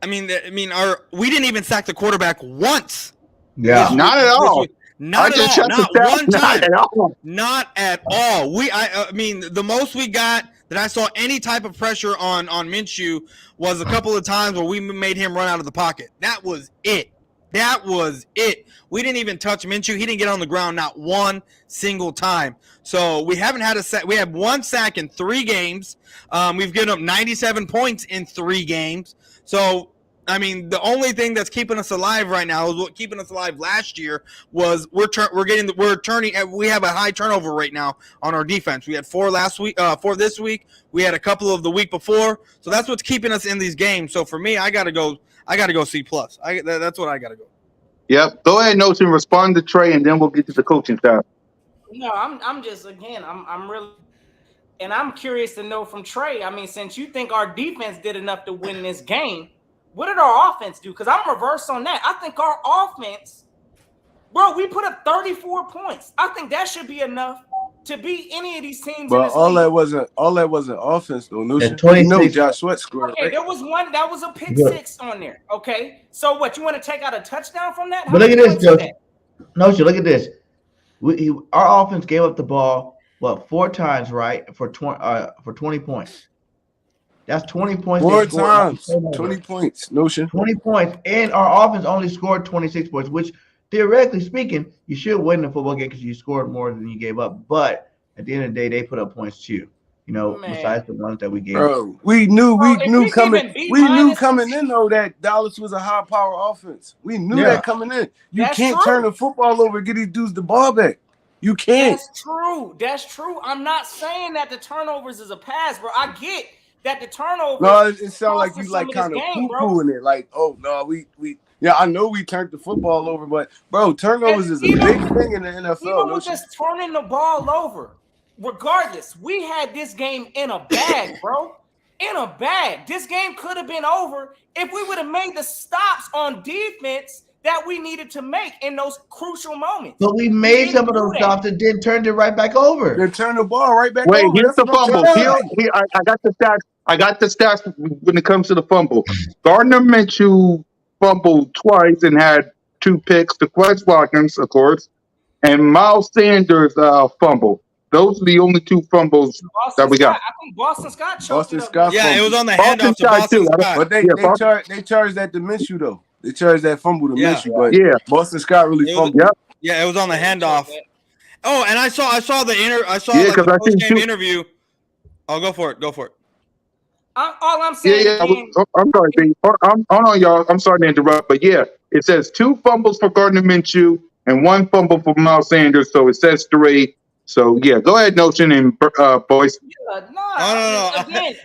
We didn't even sack the quarterback once. Yeah. Not at all. Not at all. Not one time. Not at all. The most we got that I saw any type of pressure on Minshew was a couple of times where we made him run out of the pocket. That was it. We didn't even touch Minshew. He didn't get on the ground not one single time. So we haven't had a sack. We have 1 sack in 3 games. We've given up 97 points in 3 games. So, the only thing that's keeping us alive right now is what keeping us alive last year was we have a high turnover rate now on our defense. We had 4 this week. We had a couple of the week before. So that's what's keeping us in these games. So for me, I got to go C+. That's what I got to go. Yep. Go ahead, Nelson. Respond to Trey, and then we'll get to the coaching staff. No, I'm just, again, I'm really, and I'm curious to know from Trey. Since you think our defense did enough to win this game, what did our offense do? Because I'm reverse on that. I think our offense, bro, we put up 34 points. I think that should be enough to beat any of these teams. But in this all league. that wasn't offense though. No, Josh Sweat scored. Okay, right? there was one that was a pick 6 on there. Okay, so what, you want to take out a touchdown from that? But look at this, Joe. No, look at this. Our offense gave up the ball 4 times, right? For 20 points. That's 20 points. 4 times, 20 points. Notion. 20 points, and our offense only scored 26 points, which theoretically speaking, you should win the football game because you scored more than you gave up. But at the end of the day, they put up points too. Besides the ones that we gave. Bro, we knew coming in though that Dallas was a high power offense. We knew that coming in. You can't turn the football over and get these dudes the ball back. You can't. That's true. I'm not saying that the turnovers is a pass, bro. I get that the turnovers. No, it sounds like you kind of poo-pooing it. Like, oh no, we I know we turned the football over, but bro, turnovers is a big thing in the NFL. Even with just turning the ball over, regardless, we had this game in a bag, bro. In a bag. This game could have been over if we would have made the stops on defense that we needed to make in those crucial moments. But we made some of those stops and then turned it right back over. Then turned the ball right back over. Wait, here's the fumble. I got the stats. I got the stats when it comes to the fumble. Gardner Minshew fumbled twice and had 2 picks. The Quest Watkins, of course, and Miles Sanders fumbled. Those are the only 2 fumbles that we got. I think Boston Scott Yeah, it was on the handoff to Boston Scott. But they charged that to Minshew though. They charged that fumble to Minshew, but Boston Scott really fumbled. Yeah, it was on the handoff. Oh, and I saw the post-game interview. Oh, go for it. All I'm saying again. I'm sorry, B. Hold on, y'all. I'm sorry to interrupt, but yeah, it says 2 fumbles for Gardner Minshew and 1 fumble for Miles Sanders, so it says 3. So yeah, go ahead, Notion and boys. Yeah, No. Again,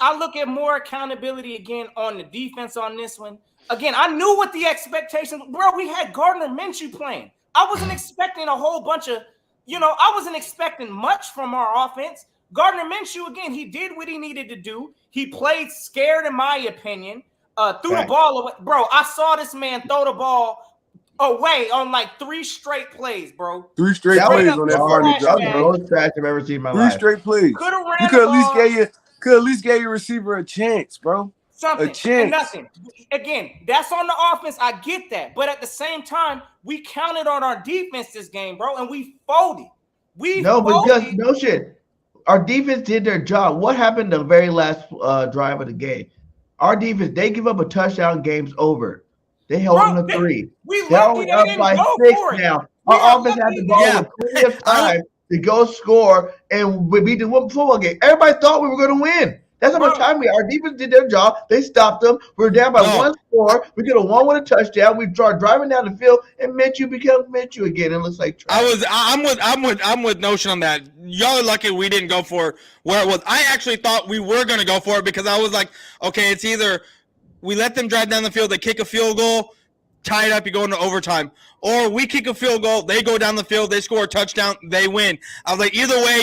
I look at more accountability again on the defense on this one. Again, I knew what the expectations, bro. We had Gardner Minshew playing. I wasn't expecting a whole bunch of, I wasn't expecting much from our offense. Gardner Minshew, again, he did what he needed to do. He played scared, in my opinion. Threw the ball away. Bro, I saw this man throw the ball away on like 3 straight plays, bro. 3 straight plays on that Friday. That was the lowest trash I've ever seen in my life. 3 straight plays. You could at least gave your receiver a chance, bro. Something. A chance. And nothing. Again, that's on the offense. I get that. But at the same time, we counted on our defense this game, bro, and we folded. No shit. Our defense did their job. What happened the very last drive of the game? Our defense, they give up a touchdown, game's over. They held them to 3. They're only up by 6 now. Our offense had the ball with plenty of time to go score and we beat the football game. Everybody thought we were going to win. That's how much time we had. Our defense did their job. They stopped them. We were down by 1 score. We could have won with a touchdown. We started driving down the field, and Minshew becomes Minshew again. It looks like trash. I'm with Notion on that. Y'all are lucky we didn't go for where it was. I actually thought we were going to go for it because I was like, okay, it's either we let them drive down the field, they kick a field goal, tie it up, you go into overtime. Or we kick a field goal, they go down the field, they score a touchdown, they win. I was like, either way,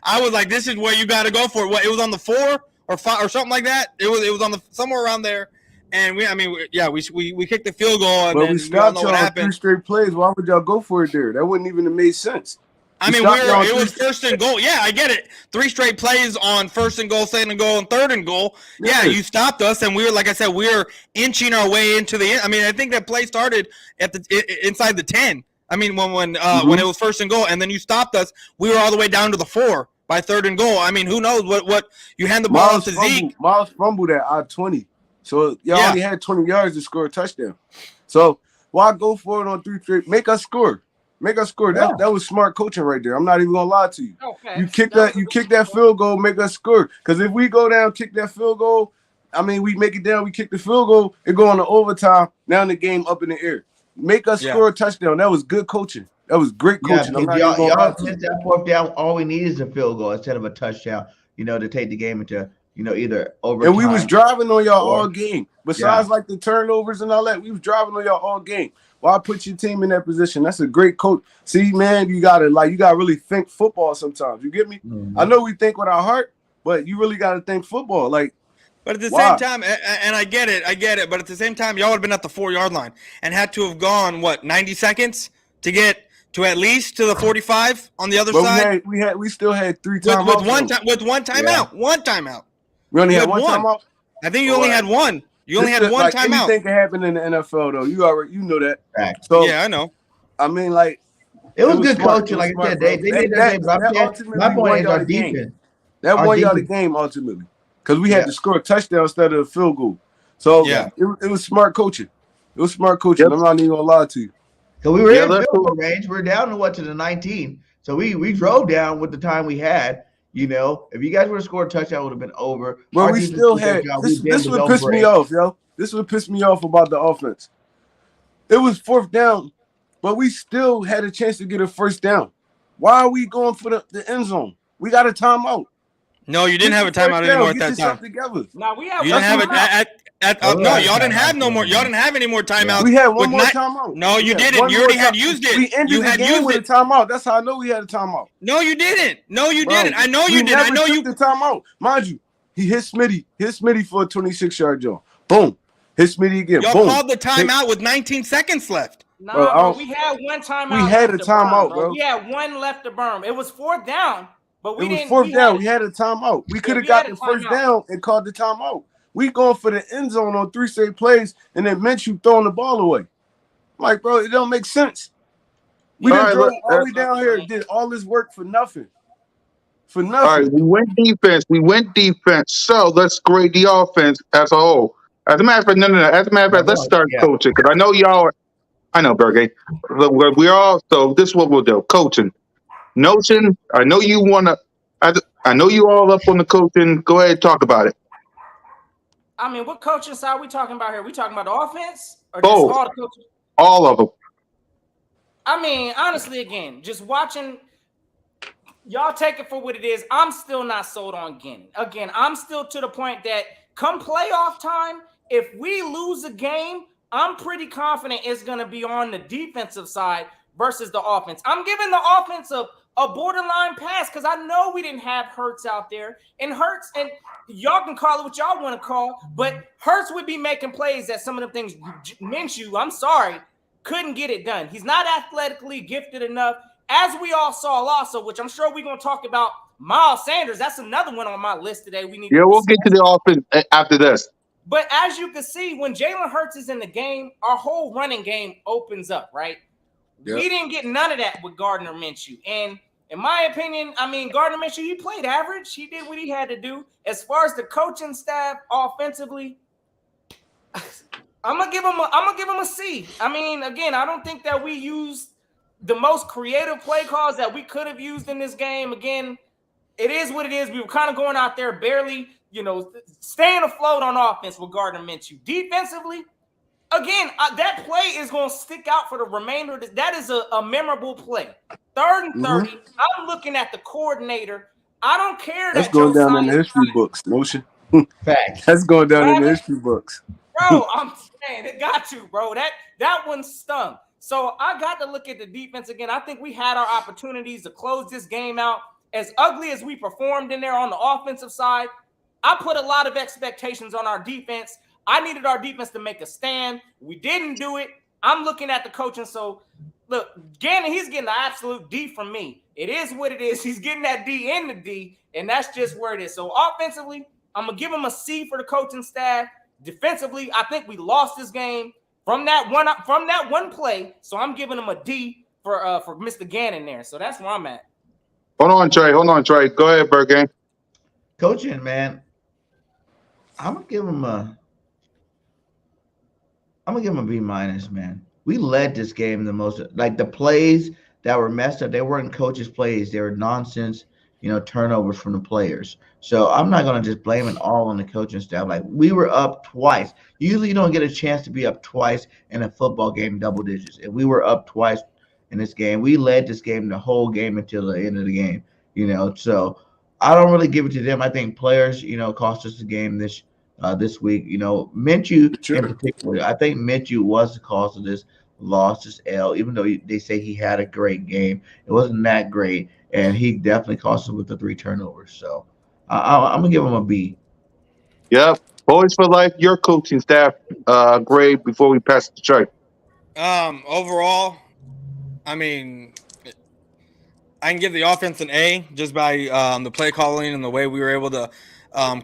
I was like, this is where you got to go for it. What, it was on the 4 or 5 or something like that. It was on the somewhere around there. And we kicked the field goal, and then we stopped y'all know what happened. 3 straight plays. Why would y'all go for it there? That wouldn't even have made sense. I mean, it was 1st and goal. Yeah, I get it. 3 straight plays on 1st and goal, 2nd and goal, and 3rd and goal. Yeah, you stopped us, and we were, like I said, we were inching our way into the end. I mean, I think that play started at inside the 10. I mean, when it was 1st and goal, and then you stopped us, we were all the way down to the 4 by 3rd and goal. I mean, who knows what you hand the ball to Zeke. Miles fumbled at odd 20, so y'all only had 20 yards to score a touchdown. So why go for it on 3 straight? Make us score. Make us score. Yeah. That was smart coaching right there. I'm not even gonna lie to you. Okay. You kick that field goal, make us score. Because if we go down, kick that field goal, I mean, we make it down, we kick the field goal, it go on to overtime. Now the game up in the air. Make us score a touchdown. That was good coaching. That was great coaching. Y'all missed that 4th down. All we need is a field goal instead of a touchdown. To take the game into either overtime. And we was driving on y'all all game. Besides like the turnovers and all that, we was driving on y'all all game. Why put your team in that position? That's a great coach. See, man, you gotta really think football sometimes. You get me? Mm-hmm. I know we think with our heart, but you really gotta think football. But at the same time, and I get it. But at the same time, y'all would have been at the 4-yard line and had to have gone 90 seconds to get to at least to the 45 on the other side. We still had 3 timeouts with one timeout. One timeout. We only had one timeout. I think you only had one. You only had one timeout. Anything can happen in the NFL, though. You know that. Right. So yeah, I know. I mean, it was good coaching. Like I said, they did their thing. My point is our defense. That won y'all the game ultimately because we had to score a touchdown instead of a field goal. So it was smart coaching. It was smart coaching. Yep. I'm not even gonna lie to you. So we were in field goal range. We're down to the 19. So we drove down with the time we had. If you guys would have scored a touchdown, it would have been over. But we still had this would piss me off, yo. This would piss me off about the offense. It was 4th down, but we still had a chance to get a 1st down. Why are we going for the end zone? We got a timeout. No, you didn't have a timeout anymore at that time. Now we have. You didn't have it no, y'all didn't have no more. Y'all didn't have any more timeouts. We had one more timeout. No, you didn't. You already had used it. We ended the game with a timeout. That's how I know we had a timeout. No, you didn't. No, you didn't. I know you did. I know you. The timeout, mind you. He hit Smitty for a 26-yard jump. Boom. Hit Smitty again. Y'all called the timeout with 19 seconds left. No, we had one timeout. We had a timeout, bro. We had one left to burn. It was 4th down, but we didn't. It was 4th down. We had a timeout. We could have got the 1st down and called the timeout. We going for the end zone on 3 straight plays, and then Minshew throwing the ball away. Like, bro, it don't make sense. We didn't drove all the way down here, did all this work for nothing. For nothing. All right, we went defense. So let's grade the offense as a whole. As a matter of fact, no. As a matter of fact, let's start coaching because I know y'all. I know, Berge. We're all. So this is what we'll do: coaching. Notion. I know you want to I know you all up on the coaching. Go ahead and talk about it. I mean, what coaching side are we talking about here? We talking about the offense or just Both. all the coaches? All of them. I mean, honestly, again, just watching, y'all take it for what it is. I'm still not sold on Gannon. Again, I'm still to the point that come playoff time, if we lose a game, I'm pretty confident it's going to be on the defensive side versus the offense. I'm giving the offense a borderline pass because I know we didn't have Hurts out there. And Hurts, and y'all can call it what y'all want to call, but Hurts would be making plays that some of the things Minshew, I'm sorry, couldn't get it done. He's not athletically gifted enough. As we all saw also, which I'm sure we're going to talk about, Miles Sanders. That's another one on my list today. We'll get to the offense after this. But as you can see, when Jalen Hurts is in the game, our whole running game opens up, right? Yep. We didn't get none of that with Gardner Minshew. And in my opinion, I mean, Gardner Minshew, he played average. He did what he had to do. As far as the coaching staff offensively, I'm gonna give him a C. I mean, again, I don't think that we used the most creative play calls that we could have used in this game. Again, it is what it is. We were kind of going out there barely, staying afloat on offense with Gardner Minshew. Defensively, again, that play is going to stick out for the remainder of this. That is a memorable play. 3rd and 30. I'm looking at the coordinator. I don't care. That's going down in the history books. Motion. Facts. That's going down in the history books. Bro, I'm saying it got to, bro. That one stung. So I got to look at the defense again. I think we had our opportunities to close this game out. As ugly as we performed in there on the offensive side, I put a lot of expectations on our defense. I needed our defense to make a stand. We didn't do it. I'm looking at the coaching. So, look, Gannon, he's getting the absolute D from me. It is what it is. He's getting that D in the D, and that's just where it is. So, offensively, I'm going to give him a C for the coaching staff. Defensively, I think we lost this game from that one play. So, I'm giving him a D for Mr. Gannon there. So, that's where I'm at. Hold on, Trey. Go ahead, Bergame. Coaching, man. I'm gonna give him a B-, man. We led this game the most. Like the plays that were messed up, they weren't coaches' plays. They were nonsense, turnovers from the players. So I'm not gonna just blame it all on the coaching staff. Like we were up twice. Usually you don't get a chance to be up twice in a football game double digits. If we were up twice in this game, we led this game the whole game until the end of the game. So I don't really give it to them. I think players, cost us the game this week. Minshew in particular, I think Minshew was the cause of this loss, this L. Even though they say he had a great game, it wasn't that great, and he definitely cost us with the 3 turnovers. So I'm gonna give him a B. Yep, Boys for Life. Your coaching staff grade before we pass it to Trey. Overall, I mean, I can give the offense an A just by the play calling and the way we were able to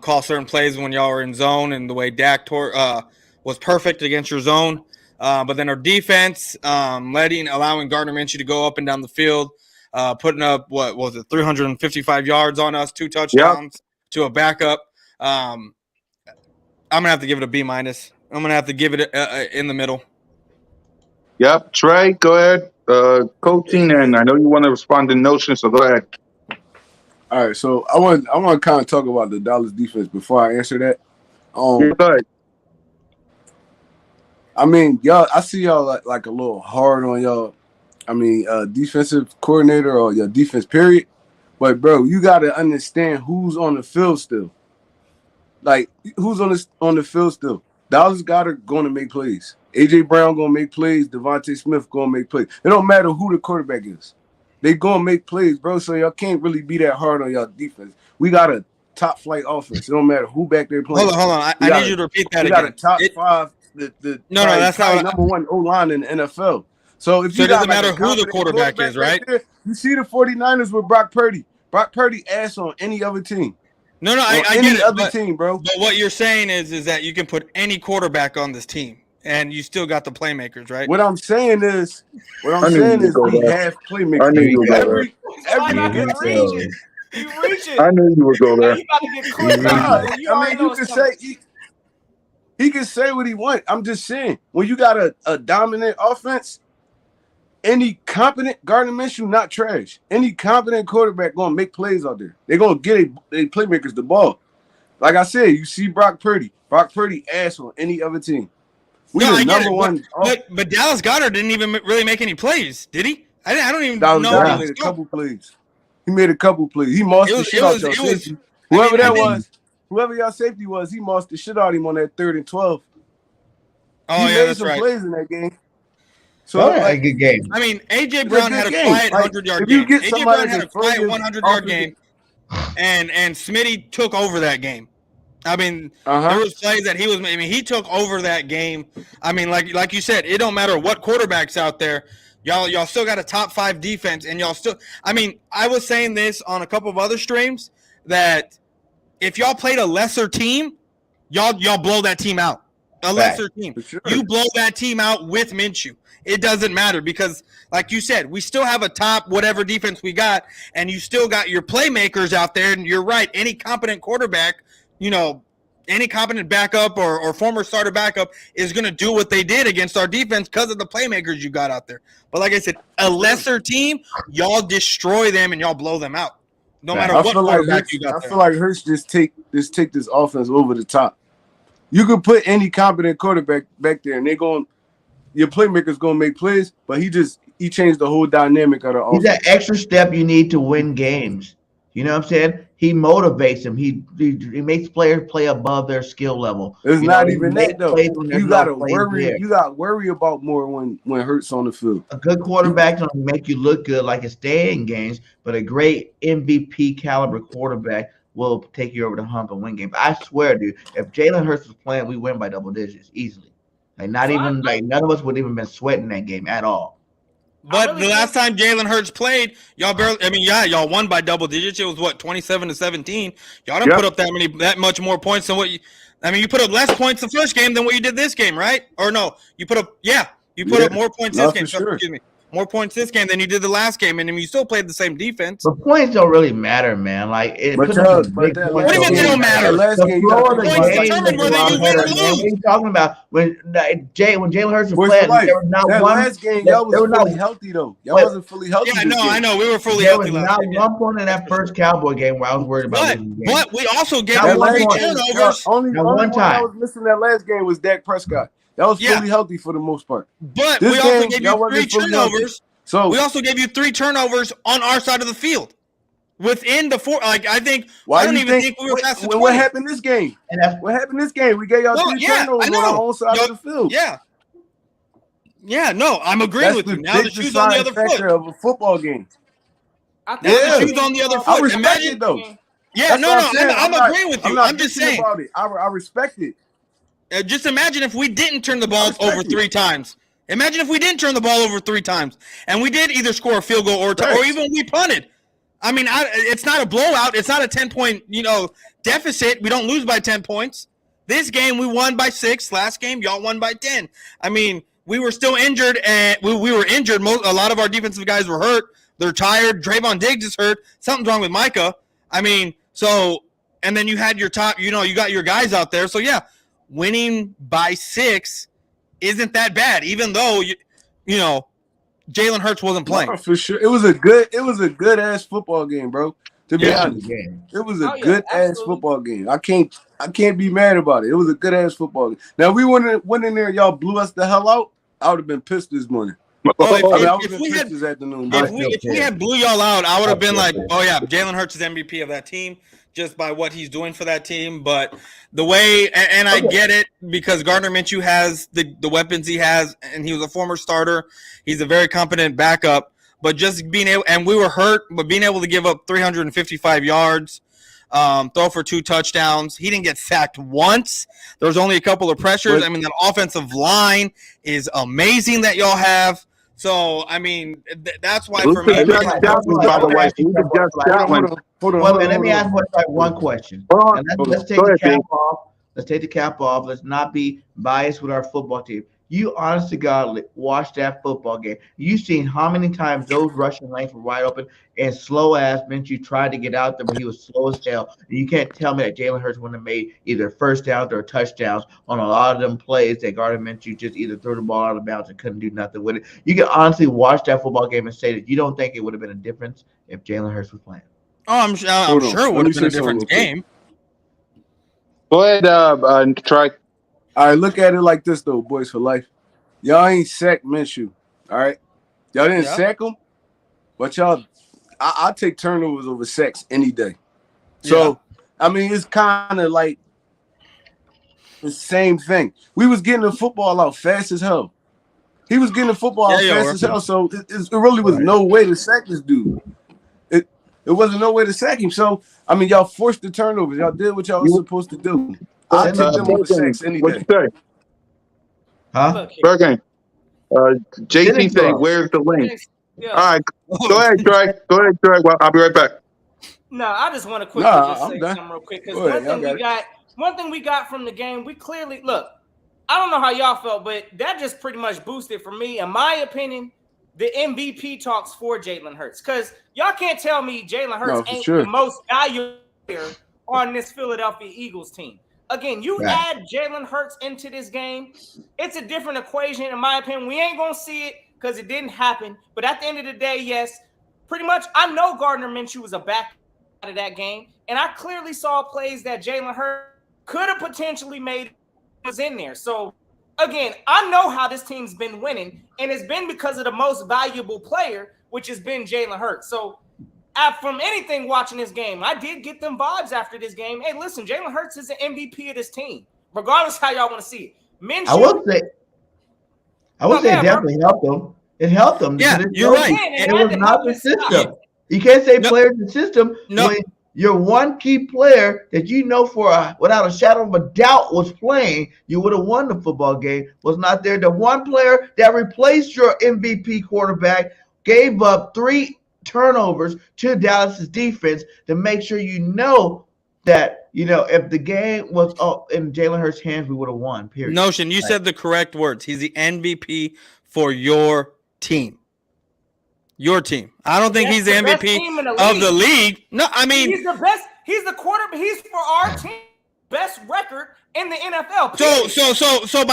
call certain plays when y'all were in zone, and the way Dak was perfect against your zone. But then our defense, allowing Gardner Minshew to go up and down the field, putting up, 355 yards on us, 2 touchdowns to a backup. I'm going to have to give it a B-. I'm going to have to give it in the middle. Yep. Trey, go ahead. Coaching, and I know you want to respond to Notion, so go ahead. All right, so I want to kind of talk about the Dallas defense before I answer that. Go ahead. I mean, y'all, I see y'all like a little hard on y'all. I mean, defensive coordinator or your defense period. But bro, you got to understand who's on the field still. Like who's on the field still. Dallas Goedert going to make plays. AJ Brown going to make plays. Devontae Smith going to make plays. It don't matter who the quarterback is. They going to make plays, bro. So y'all can't really be that hard on y'all defense. We got a top flight offense. It don't matter who back there playing. Hold on. I need you to repeat that again. We got a top 5. That's not number 1 O-line in the NFL. So if it doesn't matter who the quarterback is, right? There, you see the 49ers with Brock Purdy. Brock Purdy ass on any other team. No, I get it. Other team, bro. But what you're saying is that you can put any quarterback on this team, and you still got the playmakers, right? What I'm saying is we have playmakers. I knew you would go there. Every good team. You reach it. I knew you would go there. You can say he can say what he wants. I'm just saying, when you got a dominant offense, any competent Gardner Minshew, not trash. Any competent quarterback gonna make plays out there. They're gonna get a playmakers the ball. Like I said, you see Brock Purdy. Brock Purdy ass on any other team. I get it. But Dallas Goedert didn't even really make any plays, did he? I don't even know. He made a couple plays. He made a couple plays. He mossed the shit out your safety. Whoever y'all safety was, he mossed the shit out of him on that 3rd and 12. Oh, he made some plays in that game. So a good game. I mean, AJ Brown had a quiet 100-yard game. AJ Brown had a quiet 100-yard game, and Smitty took over that game. I mean, there was plays that he was. I mean, he took over that game. I mean, like you said, it don't matter what quarterback's out there. Y'all still got a top 5 defense, and y'all still. I mean, I was saying this on a couple of other streams that if y'all played a lesser team, y'all blow that team out. A lesser team, you blow that team out with Minshew. It doesn't matter because, like you said, we still have a top whatever defense we got, and you still got your playmakers out there. And you're right, any competent quarterback. Any competent backup or former starter backup is going to do what they did against our defense because of the playmakers you got out there. But like I said, a lesser team, y'all destroy them and y'all blow them out. No matter what quarterback you got there. I feel like Hurts just take this offense over the top. You could put any competent quarterback back there, and your playmaker's going to make plays, but he changed the whole dynamic of the offense. He's that extra step you need to win games. You know what I'm saying? He motivates them. He makes players play above their skill level. It's not even that though. You got to worry. You got to worry about more when Hurts on the field. A good quarterback going to make you look good, like a stay in games. But a great MVP caliber quarterback will take you over the hump and win games. I swear, dude, if Jalen Hurts was playing, we win by double digits easily. None of us would even been sweating that game at all. But the last time Jalen Hurts played, y'all barely. I mean, y'all won by double digits. It was 27-17. Y'all didn't put up that much more points than what you. I mean, you put up less points the first game than what you did this game, right? Or no, you put up up more points this game. Sure. Excuse me, more points this game than you did the last game, and you still played the same defense. But points don't really matter, man. Like what do you mean they don't matter? Last game, points determine whether you win or lose. What are you talking about? When Jalen Hurts was playing, there was not one. Last game, y'all was fully healthy though. Y'all wasn't fully healthy. Yeah, I know. We were fully healthy. There was not one point in that first Cowboy game where I was worried about losing games. But we also gave them 3 turnovers. Only one time I was missing that last game was Dak Prescott. That was fully healthy for the most part. But we also gave you 3 turnovers. So we also gave you 3 turnovers on our side of the field. Within the 4, I think. I don't even think we were past the 20. What happened this game? What happened this game? We gave y'all 3 turnovers on our own side of the field. Yeah, no, I'm agreeing with you. Now the shoe's on the other foot of a football game. I think the shoe's on the other foot. I respect it though. Yeah, I'm agreeing with you. I'm just saying. About it. I respect it. Just imagine if we didn't turn the ball over 3 times. Imagine if we didn't turn the ball over 3 times, and we did either score a field goal or even we punted. I mean, it's not a blowout. It's not a 10-point, deficit. We don't lose by 10 points. This game we won by 6. Last game y'all won by 10. I mean, we were still injured, and we were injured. A lot of our defensive guys were hurt. They're tired. Trayvon Diggs is hurt. Something's wrong with Micah. I mean, and then you had your top. You got your guys out there. So yeah, winning by 6 isn't that bad, even though Jalen Hurts wasn't playing. No, for sure, it was a good ass football game, bro. To be honest, it was a good ass football game. I can't be mad about it. It was a good ass football game. Now we went in there, y'all blew us the hell out. I would have been pissed this morning. If we had blew y'all out, I would have been like, oh yeah, Jalen Hurts is MVP of that team just by what he's doing for that team. But the way, and I get it because Gardner Minshew has the weapons he has, and he was a former starter. He's a very competent backup. But just being able, and we were hurt, but being able to give up 355 yards, throw for 2 touchdowns. He didn't get sacked once. There was only a couple of pressures. I mean, the offensive line is amazing that y'all have. So, I mean, that's why for me. Let me ask one question. Let's take the cap off. Let's take the cap off. Let's not be biased with our football team. You honest to God watch that football game. You seen how many times those rushing lanes were wide open and slow ass Minshew tried to get out there, but he was slow as hell. And you can't tell me that Jalen Hurts wouldn't have made either first downs or touchdowns on a lot of them plays that Gardner Minshew just either threw the ball out of bounds and couldn't do nothing with it. You can honestly watch that football game and say that you don't think it would have been a difference if Jalen Hurts was playing. Oh, I'm sure it would have been a different game. Go ahead, try. All right, look at it like this though, boys for life. Y'all ain't sacked Minshew. All right, y'all didn't sack him, but I'll take turnovers over sacks any day. So I mean, it's kind of like the same thing. We was getting the football out fast as hell. He was getting the football out fast as hell. So it really was no way to sack this dude. It wasn't no way to sack him. So I mean, y'all forced the turnovers. Y'all did what y'all was supposed to do. I'll take them over sacks any day. Huh? Bergen. JT say, where's the link? Yeah. All right. Go ahead, Trey. Well, I'll be right back. No, I just want to quickly say something real quick. Because one thing we got from the game, we clearly look. I don't know how y'all felt, but that just pretty much boosted for me, in my opinion, the MVP talks for Jalen Hurts. Because y'all can't tell me Jalen Hurts ain't the most valuable player on this Philadelphia Eagles team. Again, you add Jalen Hurts into this game, it's a different equation, in my opinion. We ain't going to see it because it didn't happen. But at the end of the day, yes, pretty much I know Gardner Minshew was a back out of that game. And I clearly saw plays that Jalen Hurts could have potentially made was in there. So, again, I know how this team's been winning, and it's been because of the most valuable player, which has been Jalen Hurts. So, from anything watching this game, I did get them vibes after this game. Hey, listen, Jalen Hurts is the MVP of this team, regardless how y'all want to see it. Minshew, I would say it definitely helped them. It helped them. Yeah, you're right. It was not the system. You can't say players in the system when your one key player that you know without a shadow of a doubt was playing, you would have won the football game, was not there. The one player that replaced your MVP quarterback gave up 3 turnovers to Dallas's defense to make sure that if the game was in Jalen Hurts' hands, we would have won. Period. Notion, you said the correct words. He's the MVP for your team. Your team. I don't think he's the MVP of the league. No, I mean he's the best. He's the quarterback. He's for our team best record in the NFL. So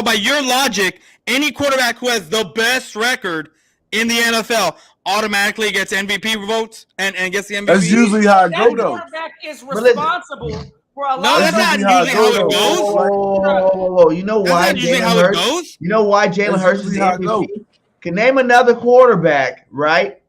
by your logic, any quarterback who has the best record in the NFL automatically gets MVP votes and gets the MVP. That's usually how it goes. That quarterback is responsible for a lot. No, that's not usually how it goes. Whoa. You know why Jalen Hurts? You know why Jalen Hurts is the MVP? Can name another quarterback, right?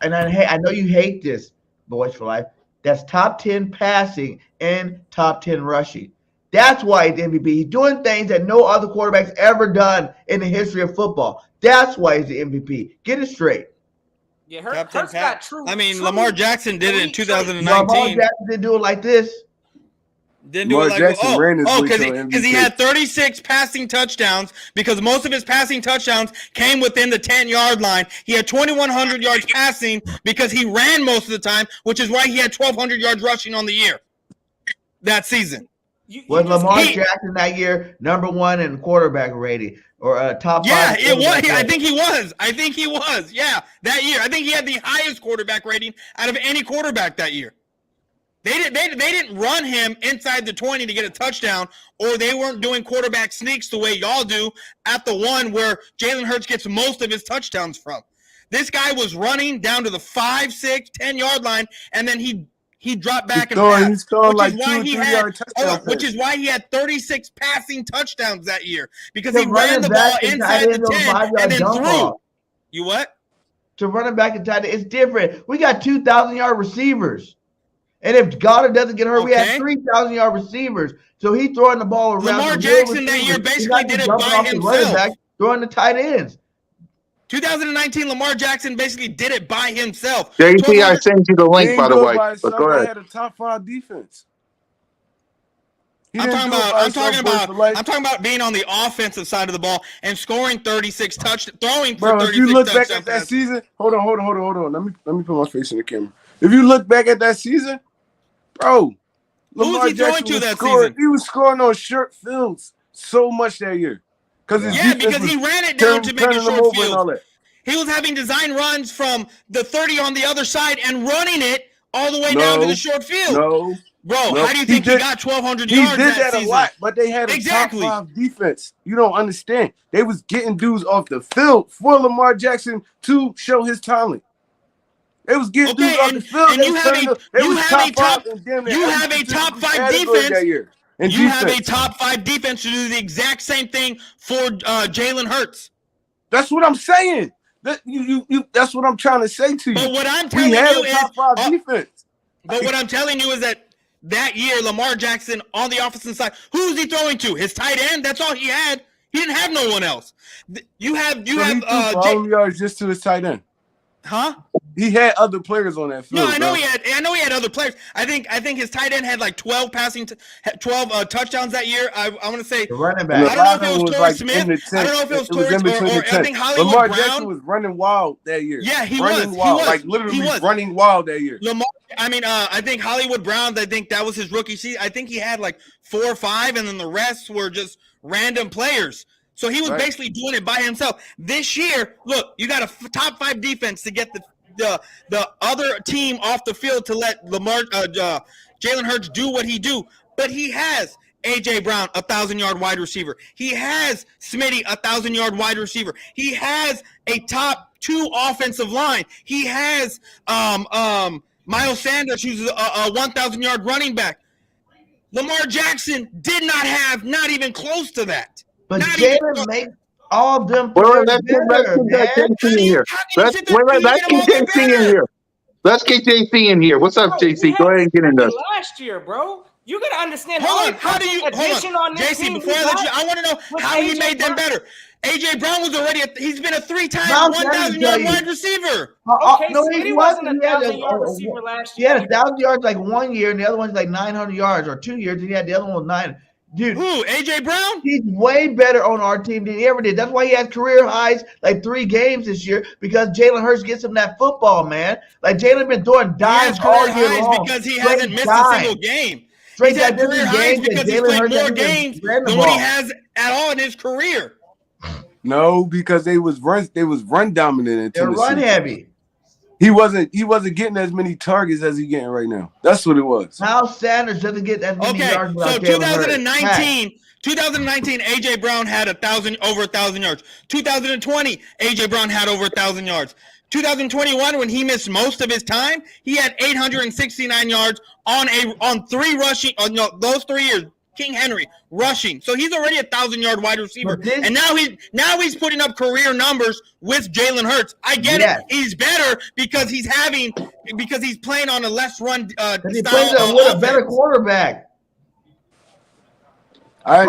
And I know you hate this, boys for life. That's top 10 passing and top 10 rushing. That's why he's MVP. He's doing things that no other quarterback's ever done in the history of football. That's why he's the MVP. Get it straight. Yeah, Hurts got true. I mean, Lamar Jackson did it in 2019. Lamar Jackson didn't do it like this. Didn't do it like because he had 36 passing touchdowns because most of his passing touchdowns came within the 10-yard line. He had 2,100 yards passing because he ran most of the time, which is why he had 1,200 yards rushing on the year that season. Was Lamar Jackson that year #1 in quarterback rating or top 5? Yeah, it was. I think he was. Yeah, that year. I think he had the highest quarterback rating out of any quarterback that year. They didn't run him inside the 20 to get a touchdown, or they weren't doing quarterback sneaks the way y'all do at the one where Jalen Hurts gets most of his touchdowns from. This guy was running down to the 5, 6, 10-yard line, and then he dropped back and passed, which is why he had 36 passing touchdowns that year, because he ran the ball inside the 10 and then threw. You what? To running back inside, it's different. We got 2,000-yard receivers. And if Goddard doesn't get hurt, we have 3,000-yard receivers. So he's throwing the ball around. Lamar Jackson that year basically did it by himself. Throwing the tight ends. 2019, Lamar Jackson basically did it by himself. JT, I sent you the link, by the way. But go ahead. Had a top 5 defense. I'm talking about being on the offensive side of the ball and scoring 36 touchdowns, throwing for 36 touchdowns. If you look back at that season, hold on. Let me put my face in the camera. If you look back at that season, bro, Lamar Jackson was scoring. He was scoring on short films so much that year. Because his Yeah, defense because was he ran it down to make it turning them short over and all field. that. He was having design runs from the 30 on the other side and running it all the way down to the short field. Bro, how do you think he got 1,200 yards He did that season? a lot, but they had a Exactly. top 5 defense. You don't understand. They was getting dudes off the field for Lamar Jackson to show his talent. They was getting dudes off the field. And you have a top 5 defense. That year. You have a top 5 defense to do the exact same thing for Jalen Hurts. That's what I'm saying. That's what I'm trying to say to you. But what I'm telling you is top 5 defense. But what I'm telling you is that year, Lamar Jackson on the offensive side, who's he throwing to? His tight end. That's all he had. He didn't have no one else. You have yards just to his tight end. Huh? He had other players on that field. No, I know he had other players. I think his tight end had like 12 touchdowns that year. I want to say running back. I don't know if it was Torrey Smith. I don't know if it was Torrey or I think Hollywood Lamar Brown. Jackson was running wild that year. Yeah, he was. Like literally running wild that year. Lamar, I think Hollywood Brown, I think that was his rookie season. I think he had like 4 or 5, and then the rest were just random players. So he was basically doing it by himself. This year, look, you got a top 5 defense to get the other team off the field to let Jalen Hurts do what he do. But he has A.J. Brown, 1,000-yard wide receiver. He has Smitty, 1,000-yard wide receiver. He has a top 2 offensive line. He has Miles Sanders, who's a 1,000-yard running back. Lamar Jackson did not have not even close to that. But Jalen makes all them players better, Let's keep JC in here. Let's get JC in here. What's up, JC? Go ahead and get in there. Last year, bro. You gotta understand. Hold on, JC, before I let you, I want to know how he made them better. AJ Brown was already he's been a 3-time 1,000-yard wide receiver. No, he wasn't a 1,000-yard receiver last year. He had 1,000 yards like 1 year, and the other one's like 900 yards, or 2 years, and he had the other one with 9. Dude, who? AJ Brown? He's way better on our team than he ever did. That's why he had career highs like 3 games this year, because Jalen Hurts gets him that football, man. Like Jalen been throwing dimes all year long because he hasn't missed a single game. Straight he's had career highs because he's played more games than what he has at all in his career. No, because they was run dominant. They're run heavy. He wasn't getting as many targets as he's getting right now. That's what it was. Miles Sanders doesn't get as many yards. So 2019, AJ Brown had over 1,000 yards. 2020, AJ Brown had over 1,000 yards. 2021, when he missed most of his time, he had 869 yards on 3 rushing. Those 3 years. King Henry rushing, so he's already a 1,000-yard wide receiver, and now he's putting up career numbers with Jalen Hurts. I get it; he's better because he's playing on a less run style. He plays with a better quarterback. Look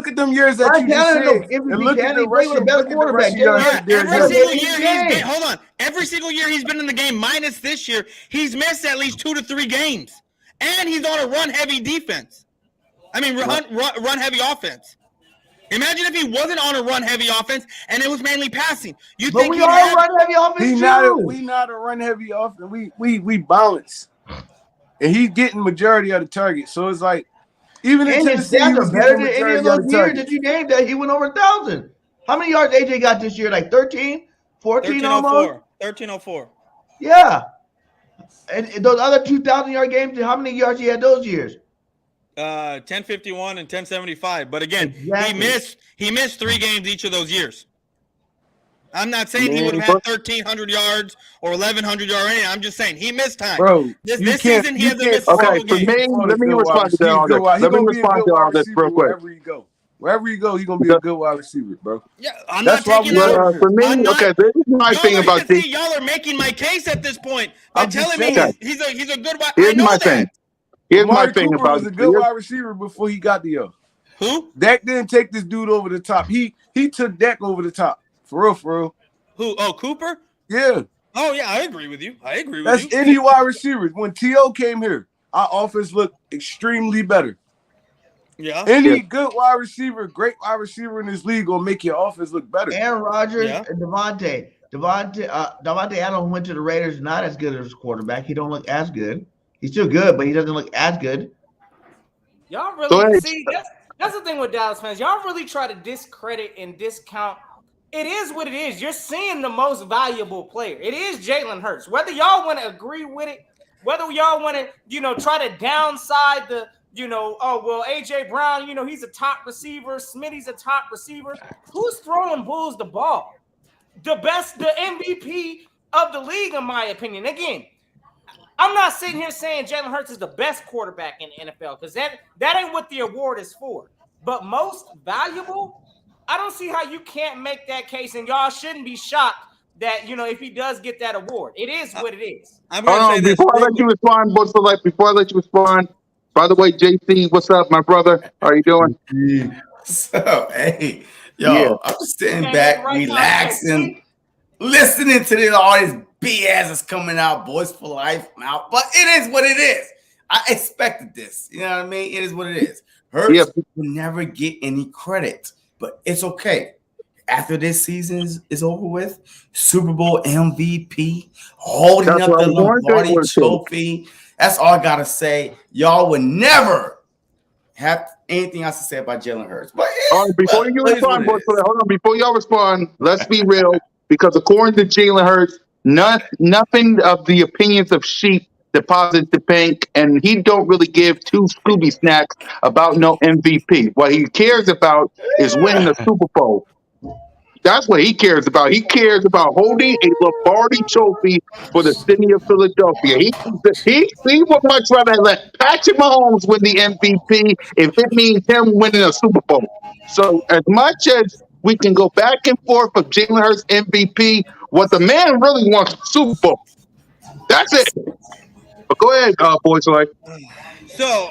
at them years that you just said. And look at the Russian quarterback. Every single year he's been in the game, minus this year, he's missed at least 2 to 3 games. And he's on a run-heavy defense. Run-heavy offense. Imagine if he wasn't on a run-heavy offense and it was mainly passing. We are a run-heavy offense too. We not a run-heavy offense. We balance, and he's getting majority of the target. So it's like even in Tennessee, he was better than any of those years that you named that he went over 1,000. How many yards AJ got this year? Like 13, 14 almost. 1304. Yeah. And those other 2,000-yard games, how many yards he had those years? 1051 and 1075. But again, he missed 3 games each of those years. I'm not saying he would have had 1,300 yards or 1,100 yards or anything. I'm just saying he missed time. Bro, this season he hasn't missed a single game. Let me respond to all this real quick. Wherever you go, he's gonna be a good wide receiver, bro. Yeah, that's why for me. This is my thing about this. Y'all are making my case at this point by telling me he's a good wide. Here's my thing. Here's my thing about was a good wide receiver before he got the Who? Dak didn't take this dude over the top. He took Dak over the top. For real. Who? Oh, Cooper? Yeah. Oh yeah, I agree with you. That's any wide receiver. When T.O. came here, our offense looked extremely better. Yeah. Any good wide receiver, great wide receiver in this league will make your offense look better. Aaron Rodgers and Devontae Adams went to the Raiders, not as good as quarterback. He don't look as good. He's still good, but he doesn't look as good. Y'all really see That's the thing with Dallas fans. Y'all really try to discredit and discount. It is what it is. You're seeing the most valuable player. It is Jalen Hurts. Whether y'all want to agree with it, whether y'all want to, try to downside the, A.J. Brown, he's a top receiver. Smitty's a top receiver. Who's throwing Bulls the ball? The MVP of the league, in my opinion. Again, I'm not sitting here saying Jalen Hurts is the best quarterback in the NFL because that ain't what the award is for. But most valuable, I don't see how you can't make that case, and y'all shouldn't be shocked that, if he does get that award. It is what it is. I'm going to say this. Before I let you respond, before I let you respond, by the way, JC, what's up, my brother? How are you doing? So, hey, yo, I'm just sitting back, relaxing, listening to all this BS is coming out, Boys for Life out. But it is what it is. I expected this. You know what I mean? It is what it is. Hurts will never get any credit, but it's okay. After this season is over with, Super Bowl MVP, holding up the Lombardi trophy. That's all I got to say. Y'all would never have anything else to say about Jalen Hurts. But before you respond, hold on. Before y'all respond, let's be real. Because according to Jalen Hurts, nothing of the opinions of sheep deposits the bank, and he don't really give two Scooby snacks about no MVP. What he cares about is winning the Super Bowl. That's what he cares about. He cares about holding a Lombardi trophy for the city of Philadelphia. He would much rather let Patrick Mahomes win the MVP if it means him winning a Super Bowl. So as much as we can go back and forth of Jalen Hurts MVP, what the man really wants is Super Bowl. That's it. But go ahead, boys. So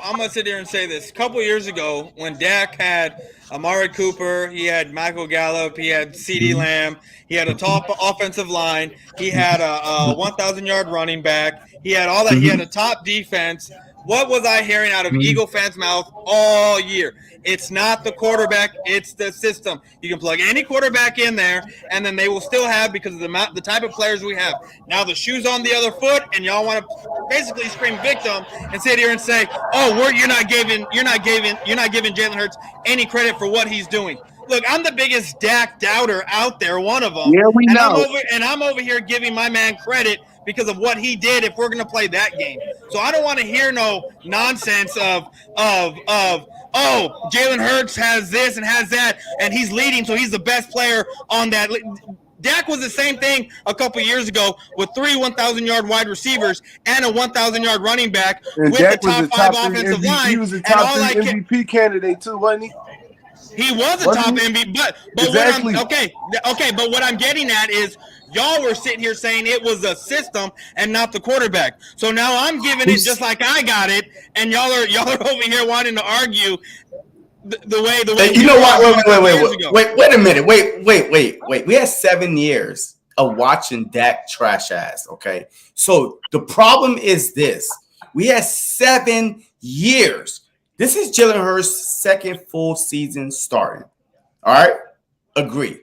I'm going to sit there and say this. A couple years ago, when Dak had Amari Cooper, he had Michael Gallup, he had CeeDee Lamb, he had a top offensive line, he had a 1,000-yard running back, he had all that, he had a top defense. What was I hearing out of Eagle fans' mouth all year? It's not the quarterback, it's the system. You can plug any quarterback in there, and then they will still have, because of the type of players we have. Now the shoe's on the other foot, and y'all want to basically scream victim and sit here and say, "Oh, you're not giving Jalen Hurts any credit for what he's doing." Look, I'm the biggest Dak doubter out there, one of them. Yeah, we know. I'm over here giving my man credit because of what he did if we're going to play that game. So I don't want to hear no nonsense of Jalen Hurts has this and has that, and he's leading, so he's the best player on that. Dak was the same thing a couple years ago with 3 1,000-yard wide receivers and a 1,000-yard running back and with Dak the top 5 offensive line. He was a top 3 MVP candidate too, wasn't he? He was a top MVP, but exactly. But what I'm getting at is y'all were sitting here saying it was a system and not the quarterback. So now I'm giving it just like I got it, and y'all are over here wanting to argue the way. You know what? Wait a minute. Wait. We had 7 years of watching Dak trash ass. Okay, so the problem is this: we had 7 years. This is Jalen Hurts' second full season starting. All right, agree.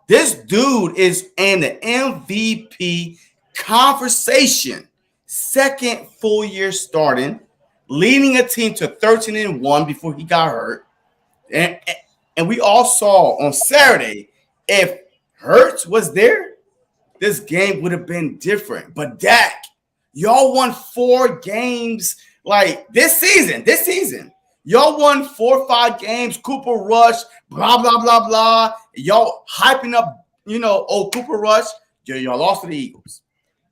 This dude is in the MVP conversation. Second full year starting, leading a team to 13-1 before he got hurt. And we all saw on Saturday, if Hurts was there, this game would have been different. But Dak, y'all won 4 games like this season. Y'all won 4 or 5 games. Cooper Rush, blah, blah, blah, blah. Y'all hyping up, Cooper Rush. Y'all lost to the Eagles.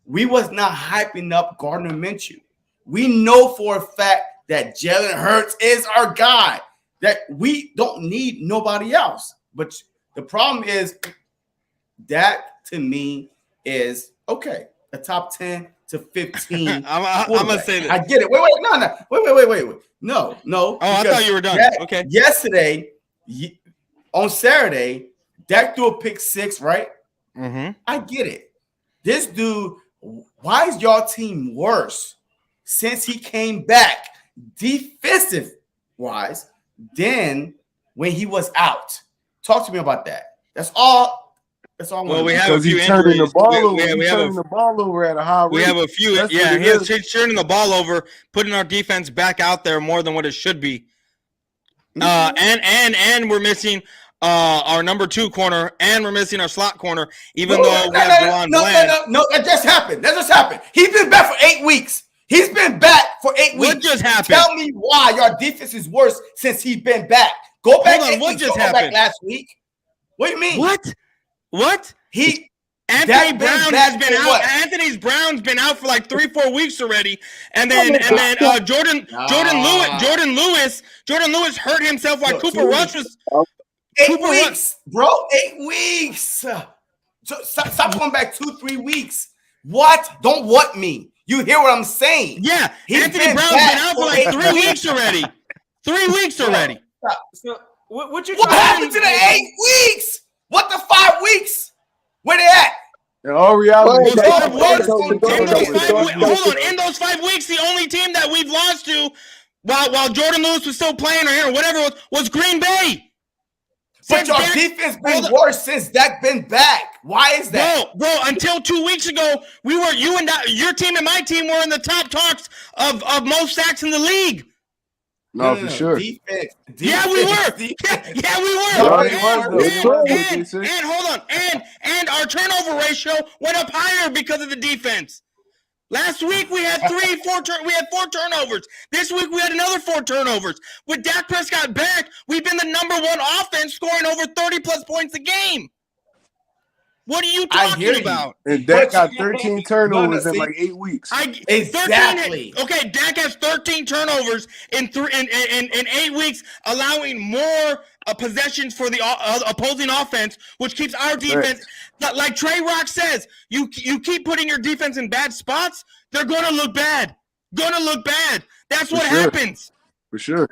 We was not hyping up Gardner Minshew. We know for a fact that Jalen Hurts is our guy, that we don't need nobody else. But the problem is that, to me, is, okay, a top 10 to 15. I'm going to say this. I get it. Wait. No. Oh, I thought you were done. Okay. Yesterday, on Saturday, Dak threw a pick 6, right? Mm-hmm. I get it. This dude, why is y'all team worse since he came back defensive-wise than when he was out? Talk to me about that. That's all. Well, we have a few turning injuries. the ball over at a high rate. We have a few. He's turning the ball over, putting our defense back out there more than what it should be. And we're missing our number 2 corner, and we're missing our slot corner, even though we have Delon Bland. No, that just happened. That just happened. He's been back for 8 weeks. He's been back for 8 weeks. What just happened? Tell me why your defense is worse since he's been back. Go back. Hold on, what just happened? Back last week. What do you mean? What? Anthony Brown's been out for like 3-4 weeks already, and then Jordan Lewis hurt himself while Cooper Rush was 8 weeks, bro. 8 weeks. So stop going back 2-3 weeks. What? Don't what me. You hear what I'm saying? Yeah, Anthony Brown's been out for like 3 weeks already. 3 weeks already. So what happened to the 8 weeks? What the 5 weeks? Where they at? In all reality, in those 5 weeks, the only team that we've lost to while Jordan Lewis was still playing or whatever was Green Bay. But your defense been worse since Dak been back. Why is that? Bro, until 2 weeks ago, your team and my team were in the top talks of most sacks in the league. No, for sure. Defense. Yeah, we were. Yeah, we were. And hold on. And our turnover ratio went up higher because of the defense. Last week we had 4 turnovers. This week we had another 4 turnovers. With Dak Prescott back, we've been the number 1 offense, scoring over 30+ points a game. What are you talking about? And Dak got 13 turnovers in like 8 weeks. Exactly. Okay, Dak has 13 turnovers in 8 weeks, allowing more possessions for the opposing offense, which keeps our defense. Like Trey Rock says, you keep putting your defense in bad spots, they're going to look bad. That's what happens. For sure.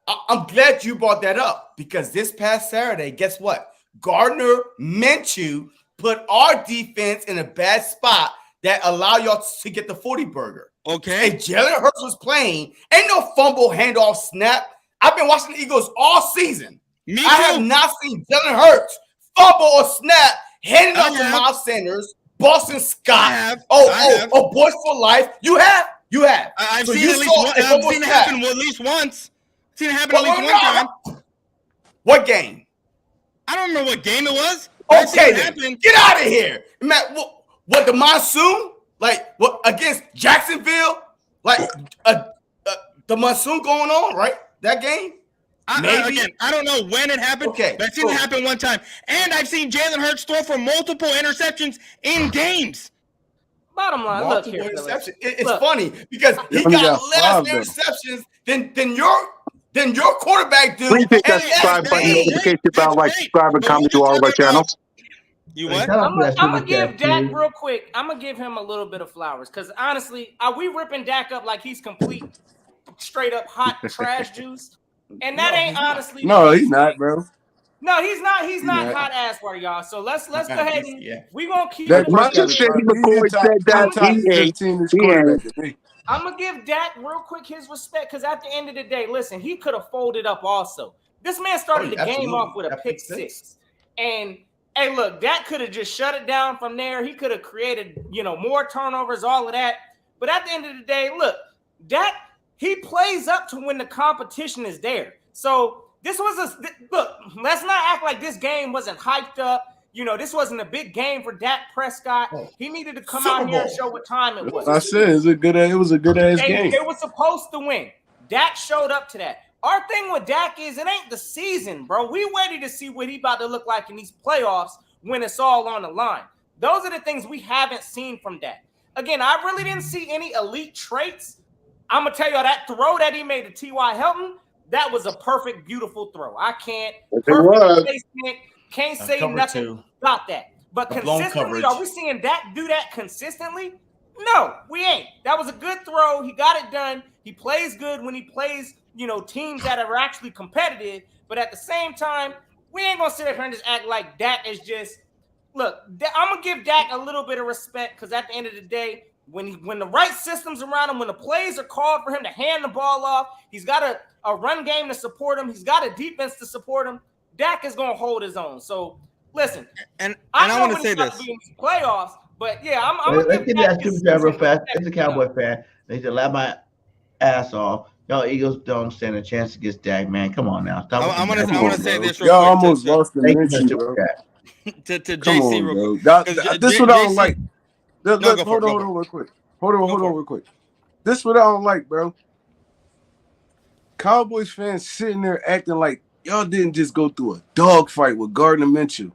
I'm glad you brought that up because this past Saturday, guess what? Gardner Minshew put our defense in a bad spot that allow y'all to get the 40 burger. Okay. And Jalen Hurts was playing. Ain't no fumble handoff snap. I've been watching the Eagles all season. Me too. I have not seen Jalen Hurts fumble or snap, handing off to Miles Sanders, Boston Scott. Oh, Boys for Life. You have. I've seen it happen at least once. Seen it happen at least one time. What game? I don't remember what game it was. Okay, then. Get out of here. Matt, what the monsoon? Like, what, against Jacksonville? Like, the monsoon going on, right? That game? Again, I don't know when it happened, but I've seen it happen one time. And I've seen Jalen Hurts throw for multiple interceptions in games. Bottom line, look here. It's funny because he got less interceptions than your quarterback do. Please hit that subscribe button, notification bell, subscribe and comment to all of our channels. You what? I'm gonna give Dak real quick. I'm gonna give him a little bit of flowers because honestly, are we ripping Dak up like he's complete, straight up hot trash juice? And that ain't honestly. No, he's not, bro. No, he's not. He's not hot ass for y'all. So let's go ahead and we gonna keep. That much of Shady McCoy said that I'm gonna give Dak real quick his respect because at the end of the day, listen, he could have folded up also. This man started the game off with a pick six. And hey, look, Dak could have just shut it down from there. He could have created, more turnovers, all of that. But at the end of the day, look, Dak, he plays up to when the competition is there. So this was look, let's not act like this game wasn't hyped up. This wasn't a big game for Dak Prescott. He needed to come out here and show what time it was. I said it was a good ass game. They were supposed to win. Dak showed up to that. Our thing with Dak is it ain't the season, bro. We ready to see what he about to look like in these playoffs when it's all on the line. Those are the things we haven't seen from Dak. Again, I really didn't see any elite traits. I'm gonna tell you that throw that he made to T.Y. Hilton, that was a perfect, beautiful throw. I can't. Perfect placement. Can't say nothing about that. But consistently, are we seeing Dak do that consistently? No, we ain't. That was a good throw. He got it done. He plays good when he plays, teams that are actually competitive. But at the same time, we ain't going to sit up here and just act like Dak is just – look, I'm going to give Dak a little bit of respect because at the end of the day, when the right system's around him, when the plays are called for him to hand the ball off, he's got a run game to support him. He's got a defense to support him. Dak is going to hold his own. So, listen. And I want to say this. Playoffs, but yeah, I'm going to give that super chat real fast. It's a Cowboy fan. They said, laugh my ass off. Y'all Eagles don't stand a chance against Dak, man. Come on now. I'm gonna say this real Y'all quick. almost lost the Thank you, mention, Mr. bro. Cat. to Come JC on, real bro. quick. This is what I don't JC like. Look, No, go for hold it, on, go for it. real quick. Hold on, real quick. This is what I don't like, bro. Cowboys fans sitting there acting like y'all didn't just go through a dogfight with Gardner Minshew.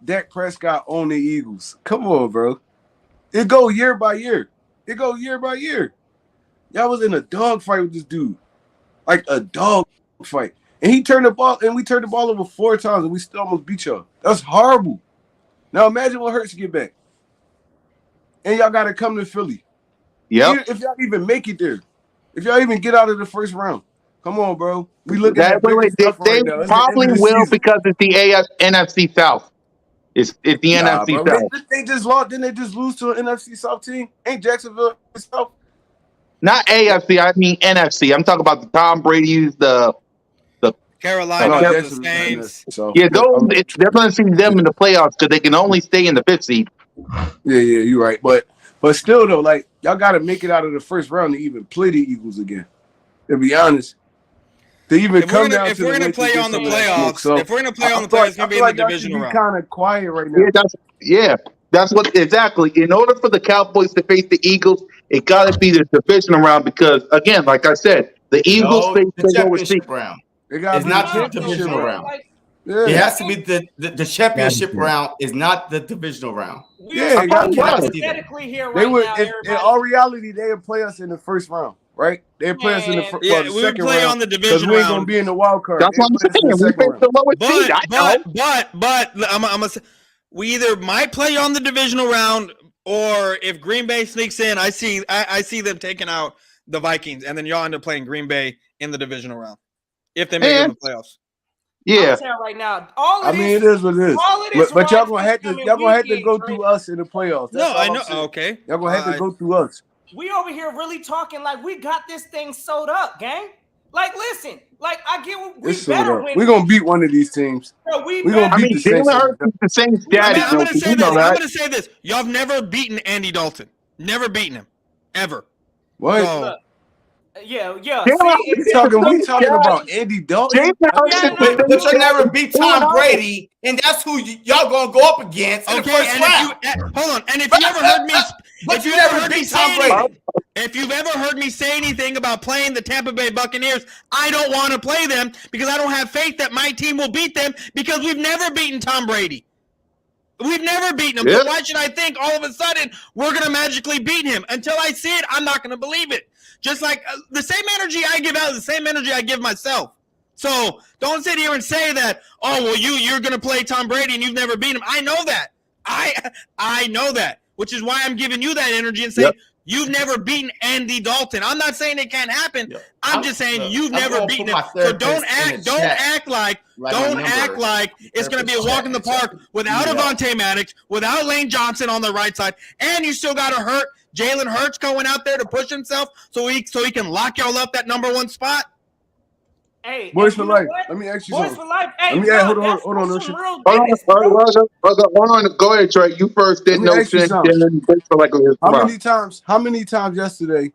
Dak Prescott on the Eagles. Come on, bro. It go year by year. Y'all was in a dogfight with this dude. Like a dog fight. And he turned the ball, and we turned the ball over 4 times, and we still almost beat y'all. That's horrible. Now imagine what Hurts get back. And y'all got to come to Philly. Yep. If y'all even make it there. If y'all even get out of the first round. Come on, bro. We looking They at bigger stuff right now. It's the probably end of the will season. because it's the NFC South. It's the NFC bro. South. They just lost. Didn't they just lose to an NFC South team? Ain't Jacksonville South? Not AFC, I mean NFC. I'm talking about the Tom Brady's, the Carolina, the Saints. So, they're going to see them in the playoffs because they can only stay in the 5th seed. Yeah, you're right. But still, though, like, y'all got to make it out of the first round to even play the Eagles again. To be honest. To even If we're gonna play on the playoffs, so if we're gonna play on the playoffs, it's gonna be in the divisional round. Kind of quiet right now. That's what exactly. In order for the Cowboys to face the Eagles, it got to be the divisional round because, again, like I said, the Eagles face the championship round. It's not the divisional round. Yeah. It has to be the championship round. Is not the divisional round. We're hypothetically here right now. In all reality, they would play us in the first round, right? They play us in the the second we would play round, on the division we ain't round. gonna be in the wild card. That's what I'm saying. We face the lowest seed. But I'm gonna say we either might play on the divisional round, or if Green Bay sneaks in, I see them taking out the Vikings, and then y'all end up playing Green Bay in the divisional round if they make it in the playoffs. Yeah, right now. It is what it is. But y'all gonna have to go through us in the playoffs. That's I know. Okay, y'all gonna have to go through us. We over here really talking like we got this thing sewed up, gang. Like, listen, like I get what we better win. We're gonna beat one of these teams. Bro, we're gonna beat the Saints. The Saints daddy. I'm gonna say this. Y'all have never beaten Andy Dalton. Never beaten him. Ever. What? So, yeah. We talking about Andy Dalton. But you never beat Tom Brady, and that's who y'all gonna go up against in the first round. Hold on, and if you ever heard me, but you never beat Tom Brady. If you've ever heard me say anything about playing the Tampa Bay Buccaneers, I don't want to play them because I don't have faith that my team will beat them because we've never beaten Tom Brady. We've never beaten him. So why should I think all of a sudden we're going to magically beat him? Until I see it, I'm not going to believe it. Just like the same energy I give out is the same energy I give myself. So don't sit here and say that, oh, well, you're going to play Tom Brady and you've never beat him. I know that. I know that, which is why I'm giving you that energy and saying you've never beaten Andy Dalton. I'm not saying it can't happen. I'm just saying you've never beaten him. So don't act like it's going to be a walk in the park without Avonte Maddox, without Lane Johnson on the right side, and you still got to hurt Jalen Hurts going out there to push himself so he can lock y'all up that number 1 spot. Hey, Boys for life. Let me ask you something. Boys for life. Hey, hold on. Hold on. Go ahead, Trey. You first. Then no shit. How many times yesterday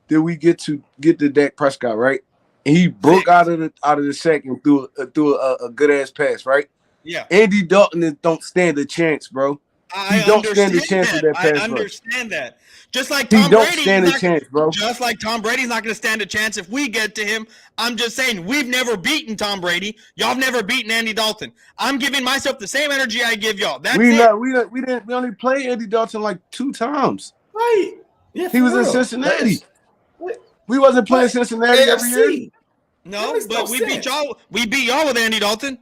did we get to Dak Prescott, right? And he broke out of the sack and threw a good ass pass, right? Yeah. Andy Dalton don't stand a chance, bro. He don't stand a chance with that pass. I understand that. Just like Tom Brady's not going to stand a chance if we get to him. I'm just saying we've never beaten Tom Brady. Y'all have never beaten Andy Dalton. I'm giving myself the same energy I give y'all. That's it. We only played Andy Dalton like 2 times. Right. Yeah, he was in Cincinnati. We wasn't playing Cincinnati every year. No, but we beat y'all. We beat y'all with Andy Dalton.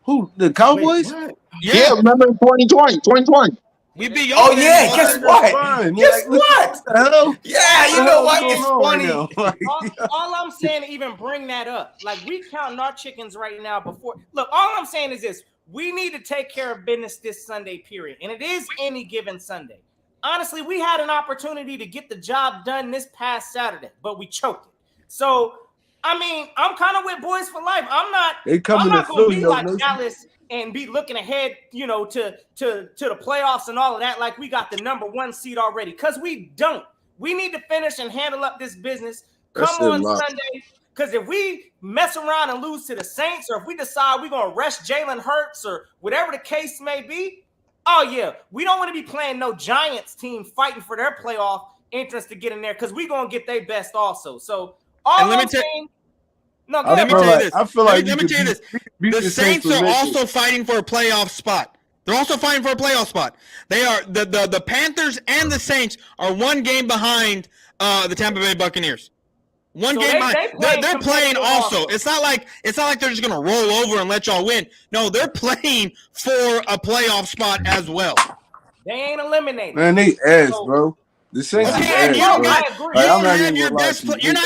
Who? The Cowboys? Yeah, remember in 2020. We beat y'all. Oh yeah, guess what? Guess what? Yeah, you know what? It's funny. All I'm saying, even bring that up. Like, we counting our chickens right now before. Look, all I'm saying is this. We need to take care of business this Sunday, period. And it is any given Sunday. Honestly, we had an opportunity to get the job done this past Saturday, but we choked it. So, I mean, I'm kind of with Boys for Life. I'm not going to be like Dallas and be looking ahead, to the playoffs and all of that like we got the number 1 seed already, because we don't. We need to finish and handle up this business. Come on Sunday, because if we mess around and lose to the Saints, or if we decide we're going to rest Jalen Hurts or whatever the case may be, oh, yeah, we don't want to be playing no Giants team fighting for their playoff entrance to get in there because we're going to get their best also. So all I'm saying – no, go ahead. I feel like let me tell you this. The Saints are also fighting for a playoff spot. They're also fighting for a playoff spot. They are the Panthers and the Saints are one game behind the Tampa Bay Buccaneers. One game behind. They're playing also. It's not like they're just gonna roll over and let y'all win. No, they're playing for a playoff spot as well. They ain't eliminated. Man, they ass, bro. The Saints is ass, you're not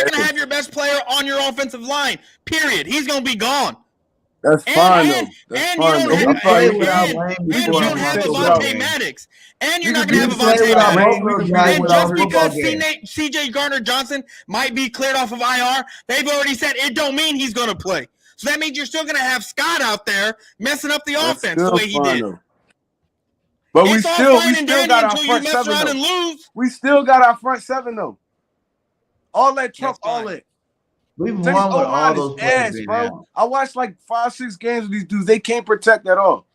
gonna have your best player on your offensive line. Period. He's gonna be gone. That's fine, though. And you don't have Avonte Maddox. And you're not going to have Avonte Maddox. And just because C.J. Gardner-Johnson might be cleared off of IR, they've already said it don't mean he's going to play. So that means you're still going to have Scott out there messing up the offense the way he did. But we still got our front seven, though. We still got our front seven, though. All that Trump, all that. We've won with all those ass, bro. I watched like 5-6 games with these dudes. They can't protect at all.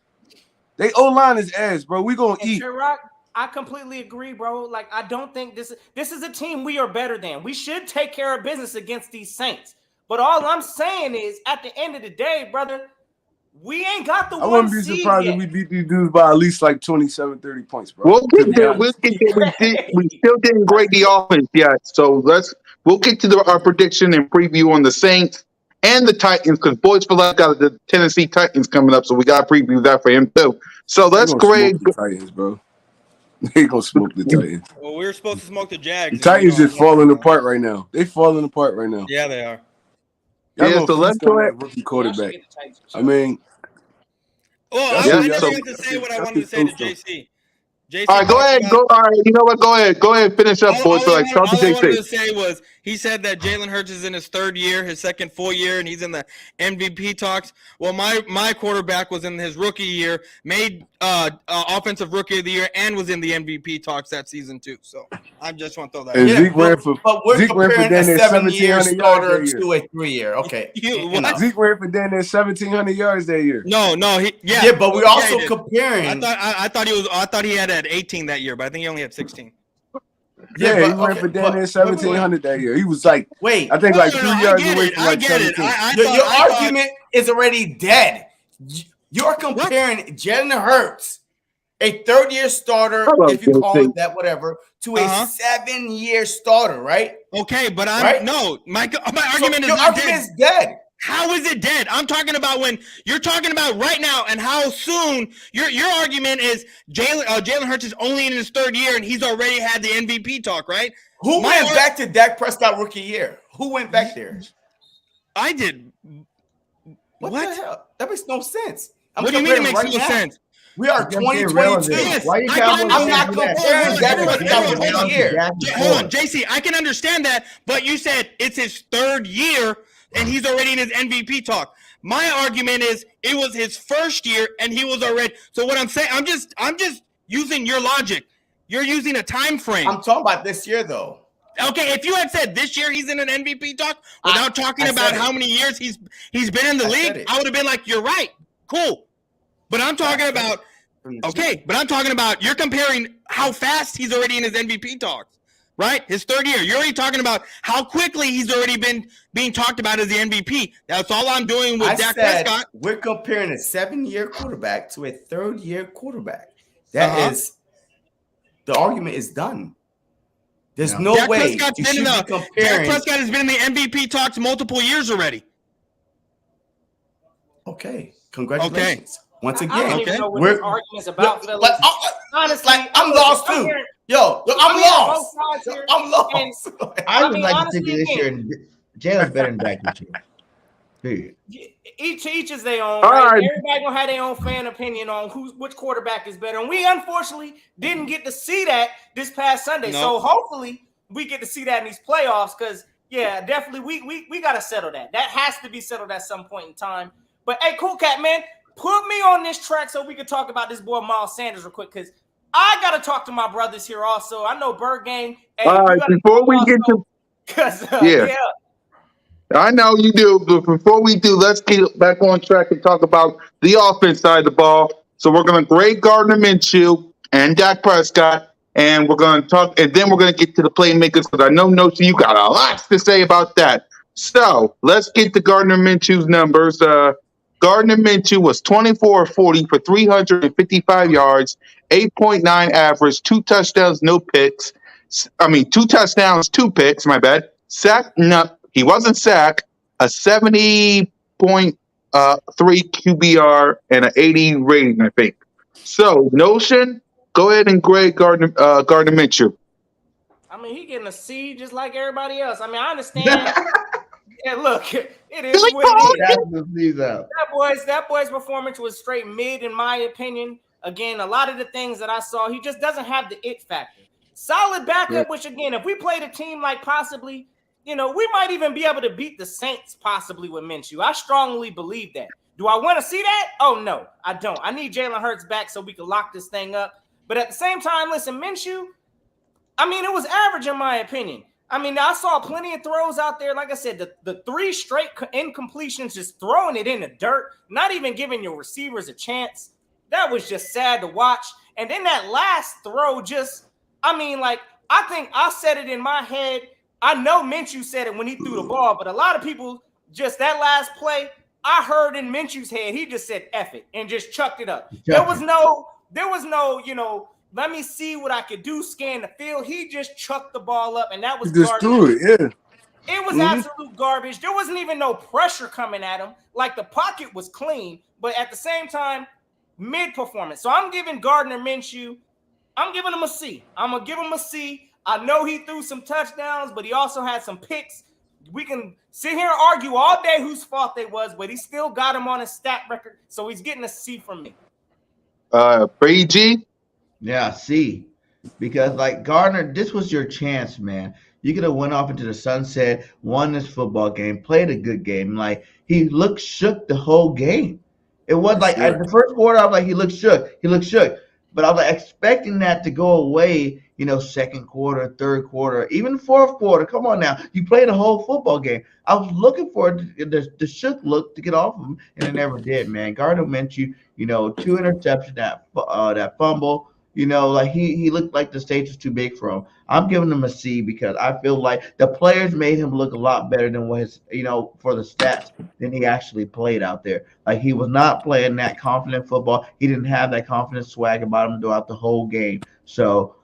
They O-line is ass, bro. We gonna eat. Rock, I completely agree, bro. Like, I don't think this is a team we are better than. We should take care of business against these Saints. But all I'm saying is, at the end of the day, brother, we ain't got the one seed. I wouldn't be surprised if we beat these dudes by at least like 27, 30 points, bro. We'll get there. We still didn't grade the offense yet, so we'll get to our prediction and preview on the Saints and the Titans, because Boys for Life got the Tennessee Titans coming up, so we got to preview that for him too. So let's grade the Titans, bro. They gonna smoke the Titans. Well, we were supposed to smoke the Jags. The Titans just falling apart right now. They falling apart right now. Yeah, they are. Yeah, so let's go ahead. Rookie quarterback. I mean, I never got to say what I wanted to say to JC. All right, go ahead. All right, you know what? Go ahead. Finish up, boys. All I wanted to say was he said that Jalen Hurts is in his third year, his second full year, and he's in the MVP talks. Well, my quarterback was in his rookie year, made offensive rookie of the year, and was in the MVP talks that season too. So I just want to throw that. And Zeke ran for comparing a 7-year starter to a 3-year. Okay, Zeke ran for down there 1,700 yards that year. No, but we're also comparing. I thought he had 18 that year, but I think he only had 16. Yeah, he ran for down there 1,700 that year. He was like, I think like 3 yards away from like 17. Your argument is already dead. You're comparing Jalen Hurts, a third-year starter, if you call it that, whatever, to a 7-year starter, right? Okay, but my argument is dead. How is it dead? I'm talking about when you're talking about right now and how soon your argument is Jalen Hurts is only in his third year and he's already had the MVP talk, right? Who went back to Dak Prescott rookie year? Who went back there? I did. What the hell? That makes no sense. What do you mean it makes no sense? We are 2022. Yes, I'm not comparing Dak Prescott rookie year. Hold on, JC, I can understand that, but you said it's his third year and he's already in his MVP talk. My argument is it was his first year and he was already. So what I'm saying, I'm just using your logic. You're using a time frame. I'm talking about this year though. Okay, if you had said this year he's in an MVP talk without talking about how many years he's been in the league, I would have been like, you're right. Cool. But I'm talking about you're comparing how fast he's already in his MVP talks. Right? His third year. You're already talking about how quickly he's already been being talked about as the MVP. That's all I'm doing with Dak Prescott. We're comparing a 7-year quarterback to a third-year quarterback. That is, the argument is done. There's no way Dak Prescott has been in the MVP talks multiple years already. Okay. Congratulations. Once again. I don't even know what this argument's about. Honestly, I'm lost too. I'm lost. I'm lost. I would like to see this year. Jalen's better than Dak this year. Period. Each is their own. Right? Everybody gonna have their own fan opinion on which quarterback is better, and we unfortunately didn't get to see that this past Sunday. No. So hopefully we get to see that in these playoffs. Because definitely we gotta settle that. That has to be settled at some point in time. But hey, Cool Cat man, put me on this track so we can talk about this boy Miles Sanders real quick. Because I gotta talk to my brothers here also. I know Bird Gang. Hey, All right, before we get to yeah. I know you do, but before we do, let's get back on track and talk about the offense side of the ball. So we're going to grade Gardner Minshew and Dak Prescott, and we're going to talk, and then we're going to get to the playmakers because I know, Notion, you got a lot to say about that. So let's get to Gardner Minshew's numbers. Gardner Minshew was 24-40 for 355 yards, 8.9 average, 2 touchdowns, no picks. 2 touchdowns, 2 picks, my bad. No, he wasn't sacked. A 70.3 QBR and an 80 rating, I think. So, Notion, go ahead and grade Gardner Minshew. I mean, he getting a C just like everybody else. I mean, I understand. Yeah, look, it is what it is. That boy's performance was straight mid, in my opinion. Again, a lot of the things that I saw, he just doesn't have the it factor. Solid backup, which again, if we played a team like possibly, we might even be able to beat the Saints possibly with Minshew. I strongly believe that. Do I want to see that? Oh, no, I don't. I need Jalen Hurts back so we can lock this thing up. But at the same time, listen, Minshew, I mean, it was average in my opinion. I mean, I saw plenty of throws out there. Like I said, the 3 straight incompletions, just throwing it in the dirt, not even giving your receivers a chance. That was just sad to watch. And then that last throw I think I said it in my head. I know Minshew said it when he threw the ball, but a lot of people, just that last play, I heard in Minshew's head, he just said F it and just chucked it up. There was no, let me see what I could do, scan the field. He just chucked the ball up, and that was just threw it, yeah. It was absolute garbage. There wasn't even no pressure coming at him. Like, the pocket was clean, but at the same time, mid-performance. So I'm giving Gardner Minshew, I'm giving him a C. I'm going to give him a C. I know he threw some touchdowns, but he also had some picks. We can sit here and argue all day whose fault they was, but he still got him on his stat record, so he's getting a C from me. Brady G? Yeah, C. Because, like, Gardner, this was your chance, man. You could have went off into the sunset, won this football game, played a good game. Like, he looked shook the whole game. It was like, at the first quarter, I was like, he looked shook. He looked shook. But I was like, expecting that to go away, second quarter, third quarter, even fourth quarter. Come on now. You played a whole football game. I was looking for the shook look to get off of him, and it never did, man. Gardner Minshew, 2 interceptions, that fumble. Like he looked like the stage was too big for him. I'm giving him a C because I feel like the players made him look a lot better than what his, for the stats than he actually played out there. Like, he was not playing that confident football. He didn't have that confident swag about him throughout the whole game. So,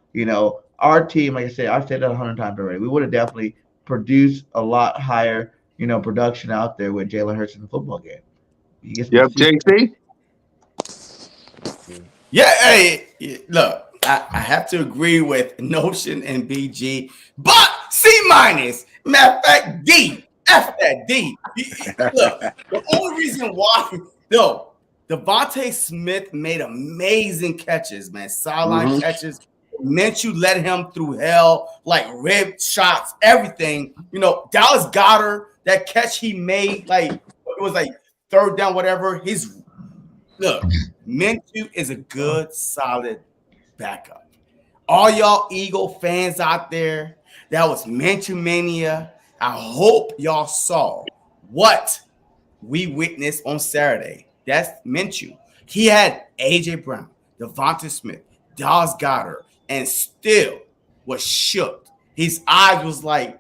our team, like I said, I've said that 100 times already. We would have definitely produced a lot higher, production out there with Jalen Hurts in the football game. Yep, JC. Yeah, hey, look, I have to agree with Notion and BG, but C-. Matter of fact, D. F that D. Look, the only reason why, Devontae Smith made amazing catches, man. Sideline catches. Minshew led him through hell, like rib shots, everything. Dallas Goedert, that catch he made, like, it was like third down, whatever. Look, Minshew is a good, solid backup. All y'all Eagle fans out there, that was Minshew mania. I hope y'all saw what we witnessed on Saturday. That's Minshew. He had A.J. Brown, Devonta Smith, Dallas Goedert, and still was shook. His eyes was like,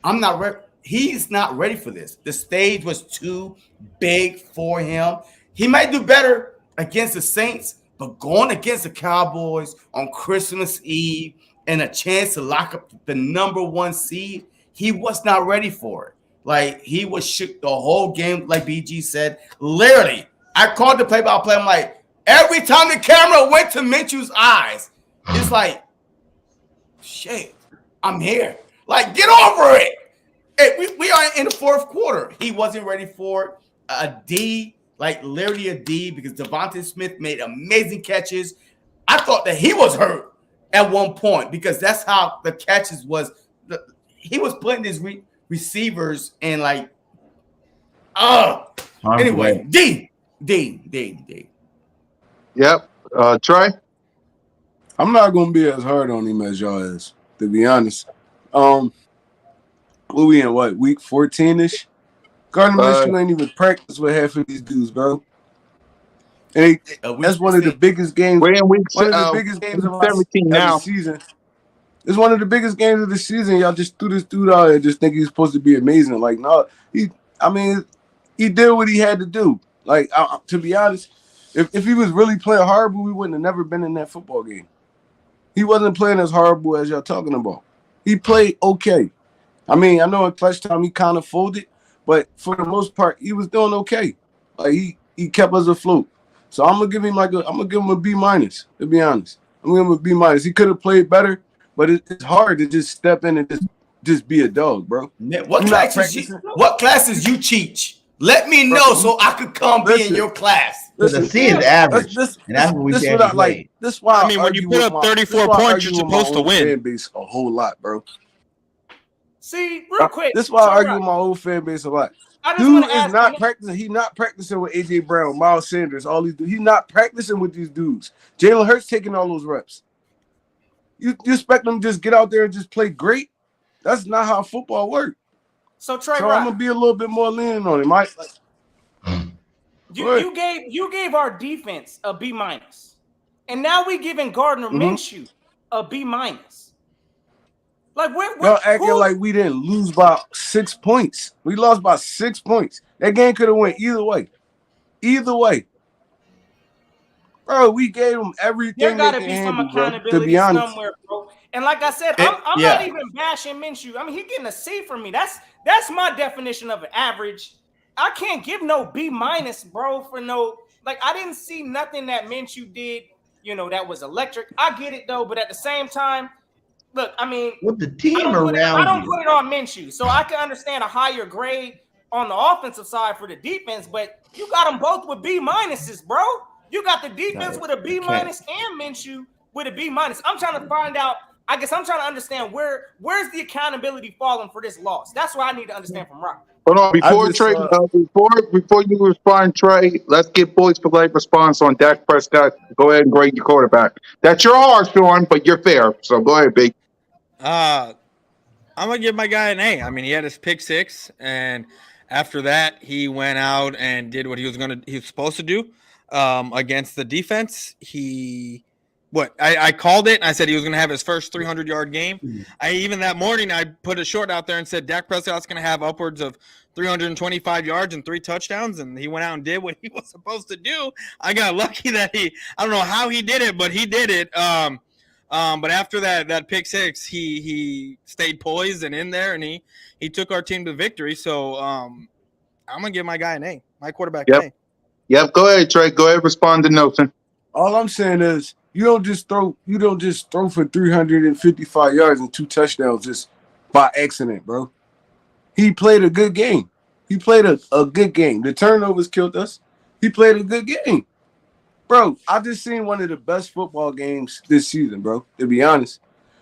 I'm not ready. He's not ready for this. The stage was too big for him. He might do better against the Saints, but going against the Cowboys on Christmas Eve and a chance to lock up the number 1 seed, he was not ready for it. Like, he was shook the whole game, like BG said. Literally, I called the play-by-play. I'm like, every time the camera went to Minshew's eyes, it's like, shit, I'm here. Like, get over it. Hey, we are in the fourth quarter. He wasn't ready for it. A D. Like, literally a D, because Devonta Smith made amazing catches. I thought that he was hurt at one point because that's how the catches was. He was putting his receivers in, like, anyway, D. Yep. Troy? I'm not gonna be as hard on him as y'all is, to be honest. We in what, week 14-ish? Gardner Minshew ain't even practice with half of these dudes, bro. And that's one of the biggest games. We're in week One of the biggest games of 17 now. the season. It's one of the biggest games of the season. Y'all just threw this dude out and just think he's supposed to be amazing. Like, no, he did what he had to do. Like, to be honest, if he was really playing horrible, we wouldn't have never been in that football game. He wasn't playing as horrible as y'all talking about. He played okay. I mean, I know in clutch time he kind of folded, but for the most part, he was doing okay. Like he kept us afloat. So I'm gonna give him a B-, to be honest. I'm gonna give him a B-. He could have played better, but it's hard to just step in and just be a dog, bro. What classes you teach? Let me know so I could come be in your class. The C is average. And that's what we said. Like, this why I mean, when you put up 34 points, you're supposed to win. Fan base a whole lot, bro. See, real quick. This is why I argue with my old fan base a lot. Dude is not practicing. He's not practicing with AJ Brown, Miles Sanders, all these dudes. He's not practicing with these dudes. Jalen Hurts taking all those reps. You expect them to just get out there and just play great? That's not how football works. So Trey, I'm gonna be a little bit more lenient on him. You gave our defense a B-, and now we giving Gardner Minshew a B-. Like y'all acting like we didn't lose by 6 points. We lost by 6 points. That game could have went either way. Either way. Bro, we gave them everything. There gotta be some accountability somewhere, bro. And like I said, I'm not even bashing Minshew. I mean, he's getting a C from me. That's my definition of an average. I can't give no B-, bro, for no, like, I didn't see nothing that Minshew did, that was electric. I get it though, but at the same time, look, I mean, with the team I don't put it on Minshew, so I can understand a higher grade on the offensive side for the defense, but you got them both with B-, bro. You got the defense with a B- and Minshew with a B-. I'm trying to find out. I guess I'm trying to understand where's the accountability falling for this loss. That's what I need to understand from Rock. Hold on, before you respond, Trey, let's get Boys for Life response on Dak Prescott. Go ahead and grade your quarterback. That's your harsh one, but you're fair. So go ahead, Big. I'm gonna give my guy an A. I mean, he had his pick 6, and after that, he went out and did what he was supposed to do against the defense. I called it, and I said he was going to have his first 300-yard game. Even that morning, I put a short out there and said Dak Prescott's going to have upwards of 325 yards and 3 touchdowns, and he went out and did what he was supposed to do. I got lucky that I don't know how he did it, but he did it. But after that pick 6, he stayed poised and in there, and he took our team to victory. So I'm going to give my guy an A, my quarterback an A. Yep, go ahead, Trey. Go ahead, respond to Nelson. All I'm saying is you don't just throw for 355 yards and 2 touchdowns just by accident, bro. He played a good game. He played a good game. The turnovers killed us. He played a good game. Bro, I just seen one of the best football games this season, bro, to be honest.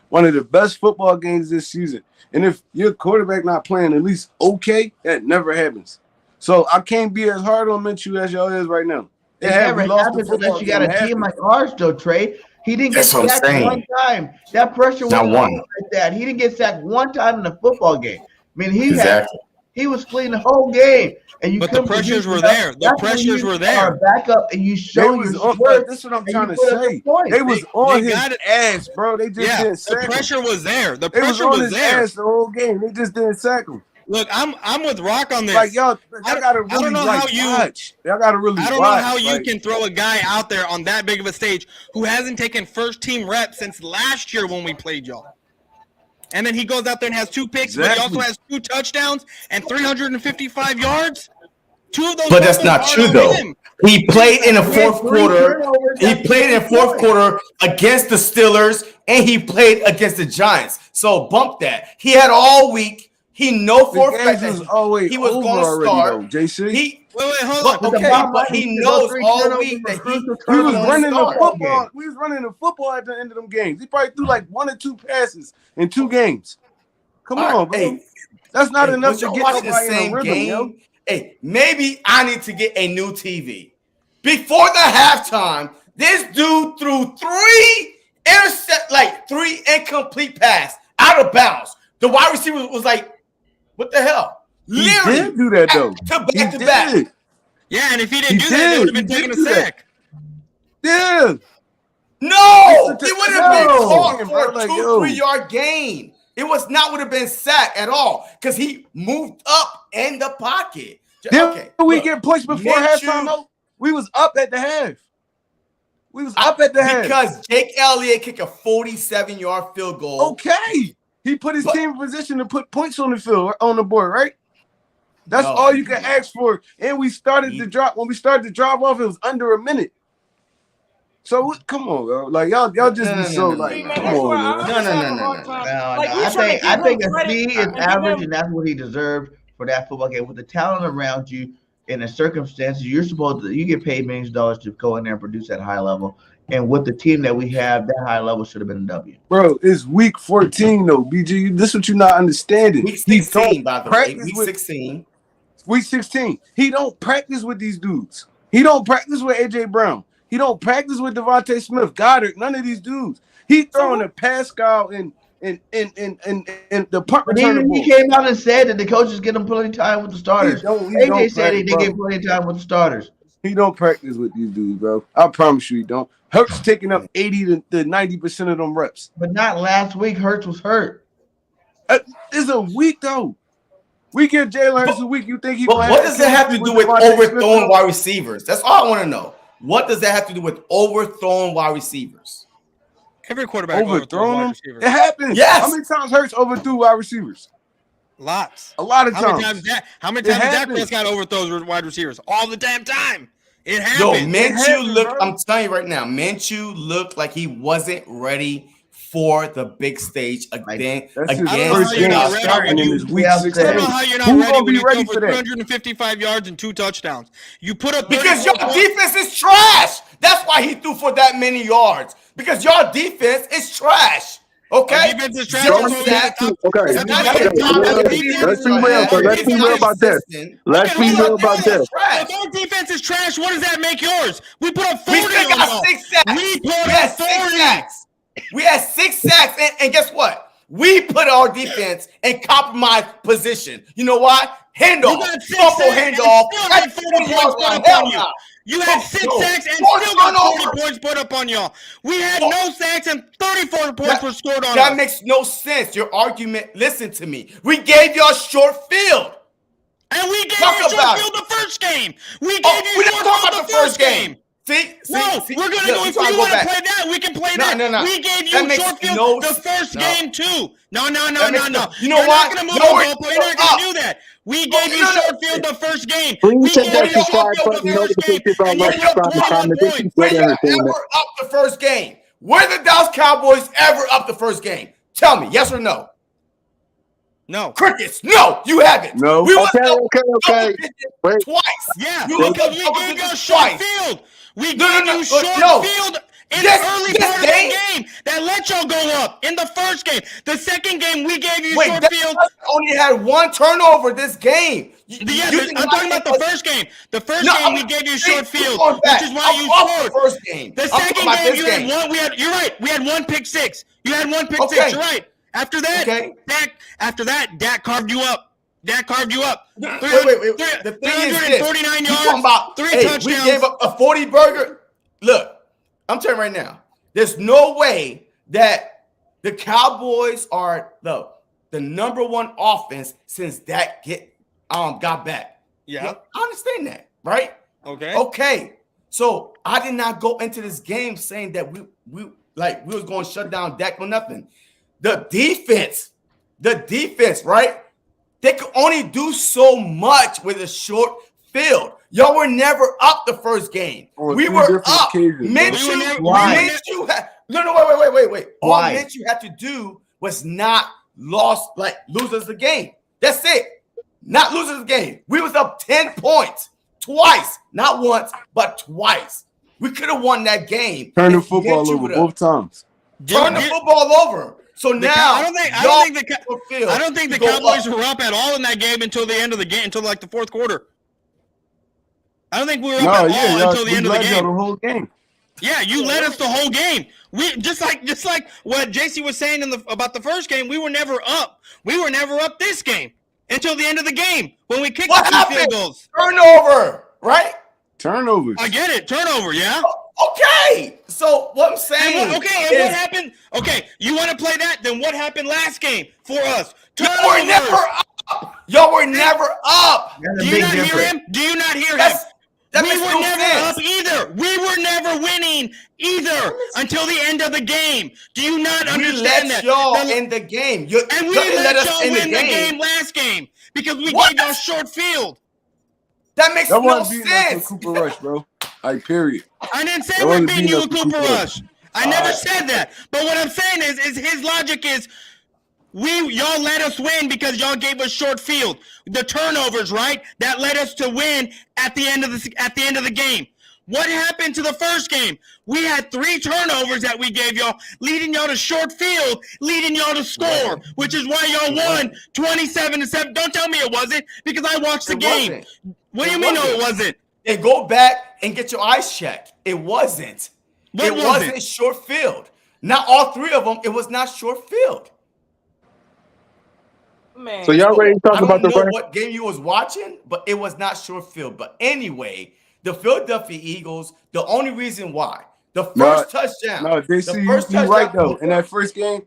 One of the best football games this season. And if your quarterback not playing at least okay, that never happens. So I can't be as hard on Minshew as y'all is right now. It never happens unless you got a team like ours, though, Trey. He didn't get sacked one time. That pressure wasn't like that. He didn't get sacked one time in the football game. I mean, he was clean the whole game. But the pressures were there. The pressures were there. Back up, and you show your worth. That's what I'm trying to say. They was on his ass, bro. They just didn't sack him. The pressure was there. The pressure was there. Ass the whole game. They just didn't sack him. Look, I'm with Rock on this. Like y'all gotta really watch. Y'all gotta really. I don't know how you can throw a guy out there on that big of a stage who hasn't taken first team reps since last year when we played y'all. And then he goes out there and has 2 picks, but he also has 2 touchdowns and 355 yards. 2 of those. But that's not true, though. He played in the fourth quarter. He played in the fourth quarter against the Steelers, and he played against the Giants. So bump that. He had all week. He know for a fact that he was going to start. Though, JC. Wait, hold on. But he knows all week that he was running the football. We was running the football at the end of them games. He probably threw like 1 or 2 passes in 2 games. Come on, bro. Hey, that's not enough to get watching the same rhythm, game. Yo. Hey, maybe I need to get a new TV. Before the halftime, this dude threw 3 intercept like 3 incomplete pass out of bounds. The wide receiver was like, "What the hell?" Literally, he did do that though. Back to back. Yeah, and if he didn't do that, they would have been taking a sack. Yeah. No, it would have been caught for a like, 2-3 yard gain. It was not would have been sacked at all because he moved up in the pocket. Then we get pushed before halftime though. We was up at the half. We was up at the half. Because Jake Elliott kicked a 47-yard field goal. Okay. He put his team in position to put points on the field, on the board, right? That's all you can ask for. And we started to drop. When we started to drop off, it was under a minute. So come on, bro. Like y'all just be so like, come on, no. I think a C is average, and that's what he deserved for that football game. With the talent around you in the circumstances, you get paid millions of dollars to go in there and produce at a high level. And with the team that we have, that high level should have been a W. Bro, it's week 14 though, BG. This is what you're not understanding. Week 16, by the way. Week 16. Week 16. He don't practice with these dudes. He don't practice with AJ Brown. He don't practice with Devontae Smith, Goddard, none of these dudes. He throwing a Pascal and the punt returner. He came out and said that the coaches get him plenty of time with the starters. AJ said they get plenty of time with the starters. He don't practice with these dudes, bro. I promise you he don't. Hurts taking up 80 to 90% of them reps. But not last week. Hurts was hurt. It's a week though. We give Jalen Hurts a week. You think he? But what does that have to do with overthrowing wide receivers? That's all I want to know. What does that have to do with overthrowing wide receivers? Every quarterback overthrows wide receivers. It happens. Yes. How many times Hurts overthrew wide receivers? Lots. A lot of times. How many times Dak Prescott overthrows wide receivers? All the damn time. It happens. Yo, Minshew looked. I'm telling you right now, Minshew looked like he wasn't ready for the big stage again. I don't know how you're not ready when you throw for 355 yards and 2 touchdowns. You put up because your defense is trash. That's why he threw for that many yards. Because your defense is trash. Okay. Let's be real about this. Let's be real about this. If our defense is trash, what does that make yours? We put up 40 on y'all. We had 6 sacks. We had 6 sacks, and guess what? We put our defense in compromised position. You know why? Handoff, fumble handoff. You had 6 sacks and still got 40 points put up on y'all. We had no sacks and 34 points were scored on us. That makes no sense. Your argument, listen to me. We gave y'all short field. And we gave you short field the first game. We gave you short field the first game. See, we're gonna go. If you want to play that, we can play that. No. We gave you short field the first game too. No. You know what? You're not gonna move the ball. You're not gonna do that. We gave you short field the first game. We gave you short field the first game. And you put up 21 points. Were you ever up the first game? Were the Dallas Cowboys ever up the first game? Tell me, yes or no? No. Crickets. No, you haven't. No. We Okay. Wait. Twice. Yeah. Because we gave you short field. We gave you short field in the early part of the game that let y'all go up in the first game. The second game, we gave you short field. Only had 1 turnover this game. I'm talking about the first game. The first game, we gave you short field, which is why you scored. The first game. The second game, you had 1. You're right. We had 1 pick six. You had 1 pick six. You're right. After that, Dak carved you up. Dak carved you up. Wait. The thing is this. 349 yards, talking about, 3 touchdowns. We gave up a 40 burger. Look, I'm telling you right now, there's no way that the Cowboys are the number 1 offense since Dak got back. Yeah. I understand that, right? Okay. So I did not go into this game saying that we was going to shut down Dak or nothing. The defense, right? They could only do so much with a short field. Y'all were never up the first game. We were up. Minshew had wait. All Minshew had to do was not lose us the game. That's it. Not lose us the game. We was up 10 points twice, not once, but twice. We could have won that game. Turn the football over both times. Turn the football over. So now I don't think the Cowboys were up at all in that game until the end of the game, until like the fourth quarter. I don't think we were up at all until the end of the game. The whole game. Yeah, you led us the whole game. We just like what JC was saying about the first game. We were never up. We were never up this game until the end of the game when we kicked the 2 field goals. Turnover, right? Turnovers. I get it. Turnover, yeah. Okay. So what I'm saying. What happened? Okay, you want to play that? Then what happened last game for us? Turnovers. Y'all were never up. Y'all were never up. Do you not hear him? Do you not hear him? We were never up either. We were never winning either until the end of the game. Do you not understand that? We let y'all in the game. And we let y'all win the game last game because we gave y'all short field. That makes no sense. Cooper Rush, bro. Like, period. I didn't say we're beating you with Cooper Rush. I never said that. But what I'm saying is his logic is y'all let us win because y'all gave us short field. The turnovers, right? That led us to win at the end of the game. What happened to the first game? We had 3 turnovers that we gave y'all, leading y'all to short field, leading y'all to score, which is why y'all won 27-7. Don't tell me it wasn't because I watched the game. What do you mean no, it wasn't? Then go back and get your eyes checked. It wasn't. It wasn't short field. Not all 3 of them. It was not short field. Man. So y'all ready to talk about the run? What game you was watching, but it was not short field. But anyway, the Philadelphia Eagles, the only reason why, the first touchdown. No, they see you right though. In that first game,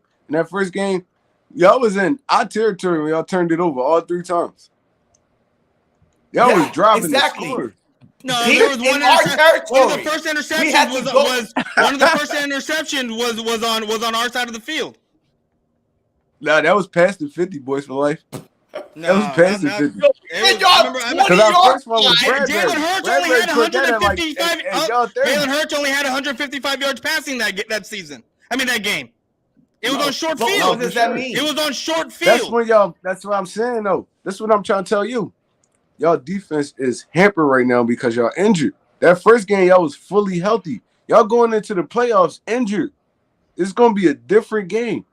y'all was in our territory when y'all turned it over all 3 times. Y'all was driving the score. No, there was one of the first interceptions was on our side of the field. Nah, that was past the 50, boys for life. That was past the 50. Because our first one was Jalen Hurts only had 155. Jalen Hurts only had 155 yards passing that season. I mean that game. It was on short field. What does that mean? It was on short field. That's what I'm saying though. That's what I'm trying to tell you. Y'all defense is hampered right now because y'all injured. That first game, y'all was fully healthy. Y'all going into the playoffs injured. It's going to be a different game.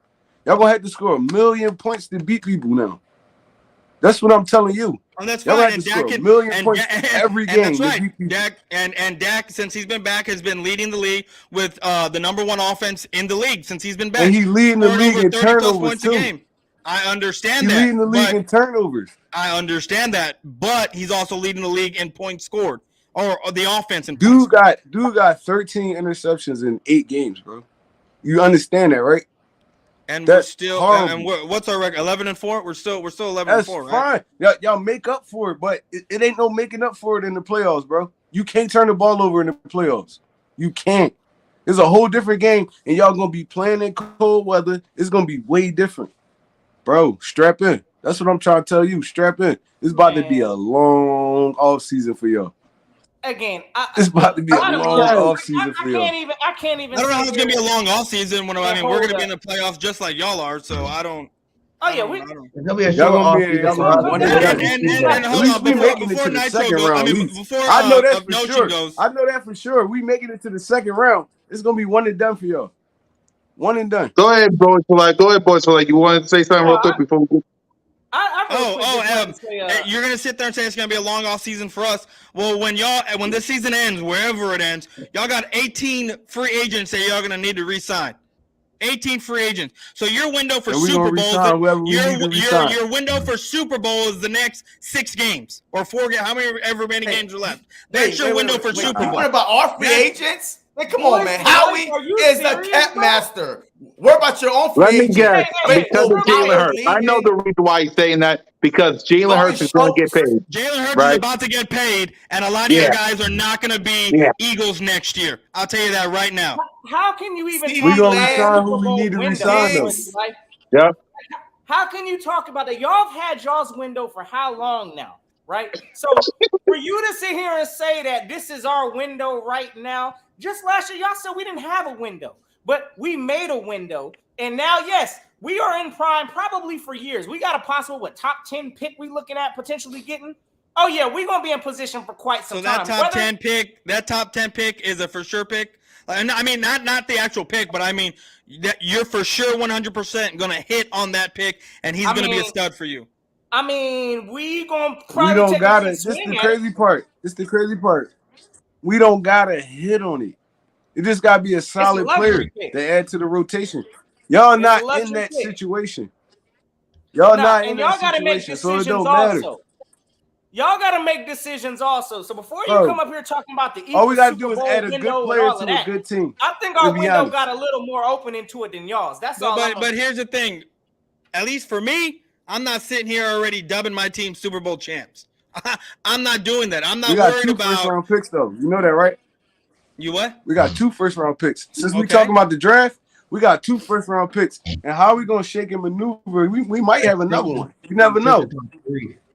Y'all going to have to score 1 million points to beat people now. That's what I'm telling you. And that's y'all fine. Have to score 1 million points every game. That's right. Dak, since he's been back, has been leading the league with the #1 offense in the league since he's been back. And he's leading the league in turnovers too. Game. I understand that. He's leading the league in turnovers. I understand that, but he's also leading the league in points scored or the offense. Dude got 13 interceptions in 8 games, bro. You understand that, right? And that's what's our record? 11-4. We're still 11-4, right? Fine. Y'all make up for it, but it ain't no making up for it in the playoffs, bro. You can't turn the ball over in the playoffs. You can't. It's a whole different game, and y'all gonna be playing in cold weather. It's gonna be way different. Bro, strap in. That's what I'm trying to tell you. Strap in. It's about to be a long off season for y'all. Again, it's about to be a long off season for y'all. I can't even. I don't know how it's gonna be a long off season when we're gonna be in the playoffs just like y'all are. So I don't. Oh yeah, it's gonna be a short off season. And hold on, before Nitro goes, before I know that for sure. I know that for sure. We making it to the second round. It's gonna be one and done for y'all. One and done. Go ahead, boys. Go ahead, boys. You want to say something real quick before we go? You're gonna sit there and say it's gonna be a long off season for us. Well, when this season ends, wherever it ends, y'all got 18 free agents that y'all gonna need to re-sign. 18 free agents. So your window for Super Bowl, your window for Super Bowl is the next 6 games or 4 games. How many games are left? That's your window for Super Bowl. What about our free agents? Hey, come on, man. Howie is a cap master. What about your own free agent? Let me guess. Because of Jalen Hurts. I know the reason why he's saying that. Because Jalen Hurts is going to get paid. Jalen Hurts is about to get paid, and a lot of you guys are not going to be Eagles next year. I'll tell you that right now. How can you even? We're going to resign who we need to resign them. Yep. How can you talk about that? Y'all have had y'all's window for how long now? Right? So for you to sit here and say that this is our window right now, just last year, y'all said we didn't have a window, but we made a window. And now, yes, we are in prime probably for years. We got a possible, top 10 pick we looking at potentially getting. Oh, yeah, we're going to be in position for quite some time. So that top 10 pick is a for sure pick? I mean, not the actual pick, but I mean, that you're for sure 100% going to hit on that pick, and he's going to be a stud for you. I mean, we going to probably we don't got it. This is the crazy part. We don't got to hit on it. It just gotta be a solid player to add to the rotation. Y'all not in that situation. Y'all not in that situation, so it don't matter. Y'all got to make decisions also. So before you come up here talking about the Eagles, all we got to do is add a good player to a good team. I think our window got a little more open into it than y'all's. That's all. But here's the thing. At least for me, I'm not sitting here already dubbing my team Super Bowl champs. I'm not doing that. I'm not worried about. We got 2 first-round picks, though. You know that, right? You what? We got 2 first-round picks. Since we talking about the draft, we got 2 first-round picks. And how are we going to shake and maneuver? We might have another one. You never know.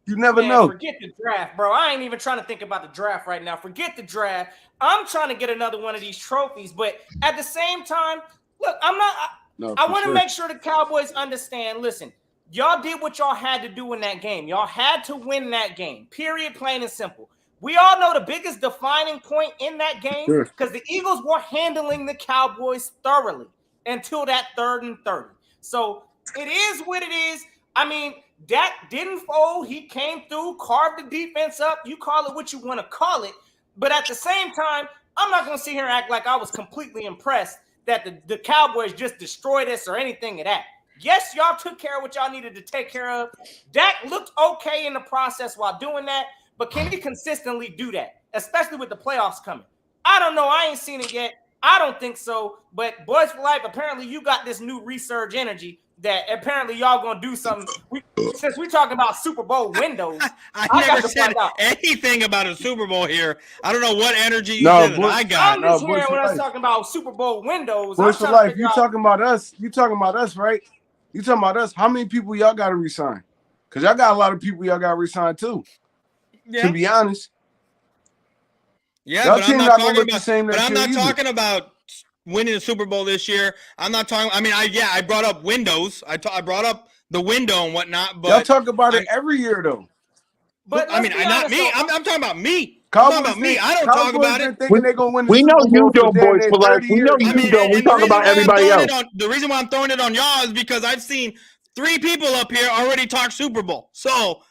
You never know. Forget the draft, bro. I ain't even trying to think about the draft right now. Forget the draft. I'm trying to get another one of these trophies. But at the same time, look, I'm not. I want to make sure the Cowboys understand. Listen, y'all did what y'all had to do in that game. Y'all had to win that game. Period. Plain and simple. We all know the biggest defining point in that game because the Eagles were handling the Cowboys thoroughly until that 3rd and 30. So it is what it is. I mean, Dak didn't fold. He came through, carved the defense up. You call it what you want to call it. But at the same time, I'm not going to sit here and act like I was completely impressed that the Cowboys just destroyed us or anything of that. Yes, y'all took care of what y'all needed to take care of. Dak looked okay in the process while doing that, but can he consistently do that, especially with the playoffs coming? I don't know. I ain't seen it yet. I don't think so. But Boys for Life, apparently you got this new resurge energy that apparently y'all gonna do something. Since we talking about Super Bowl windows, I never said anything about a Super Bowl here. I don't know what energy you said that I got. I'm just hearing when I was talking about Super Bowl windows. Boys for Life, you talking about us? You talking about us, right? You talking about us? How many people y'all got to resign? Because y'all got a lot of people y'all got to resign too. Yeah. To be honest. Yeah, but I'm not talking about. But I'm not talking about winning the Super Bowl this year. I'm not talking. I mean, I brought up windows. I brought up the window and whatnot. But y'all talk about it every year though. But I mean, not me. I'm talking about me. I'm talking about me. I don't talk about it. We know you don't, Boys for Life. We know you don't. We talk about everybody else. The reason why I'm throwing it on y'all is because I've seen 3 people up here already talk Super Bowl. So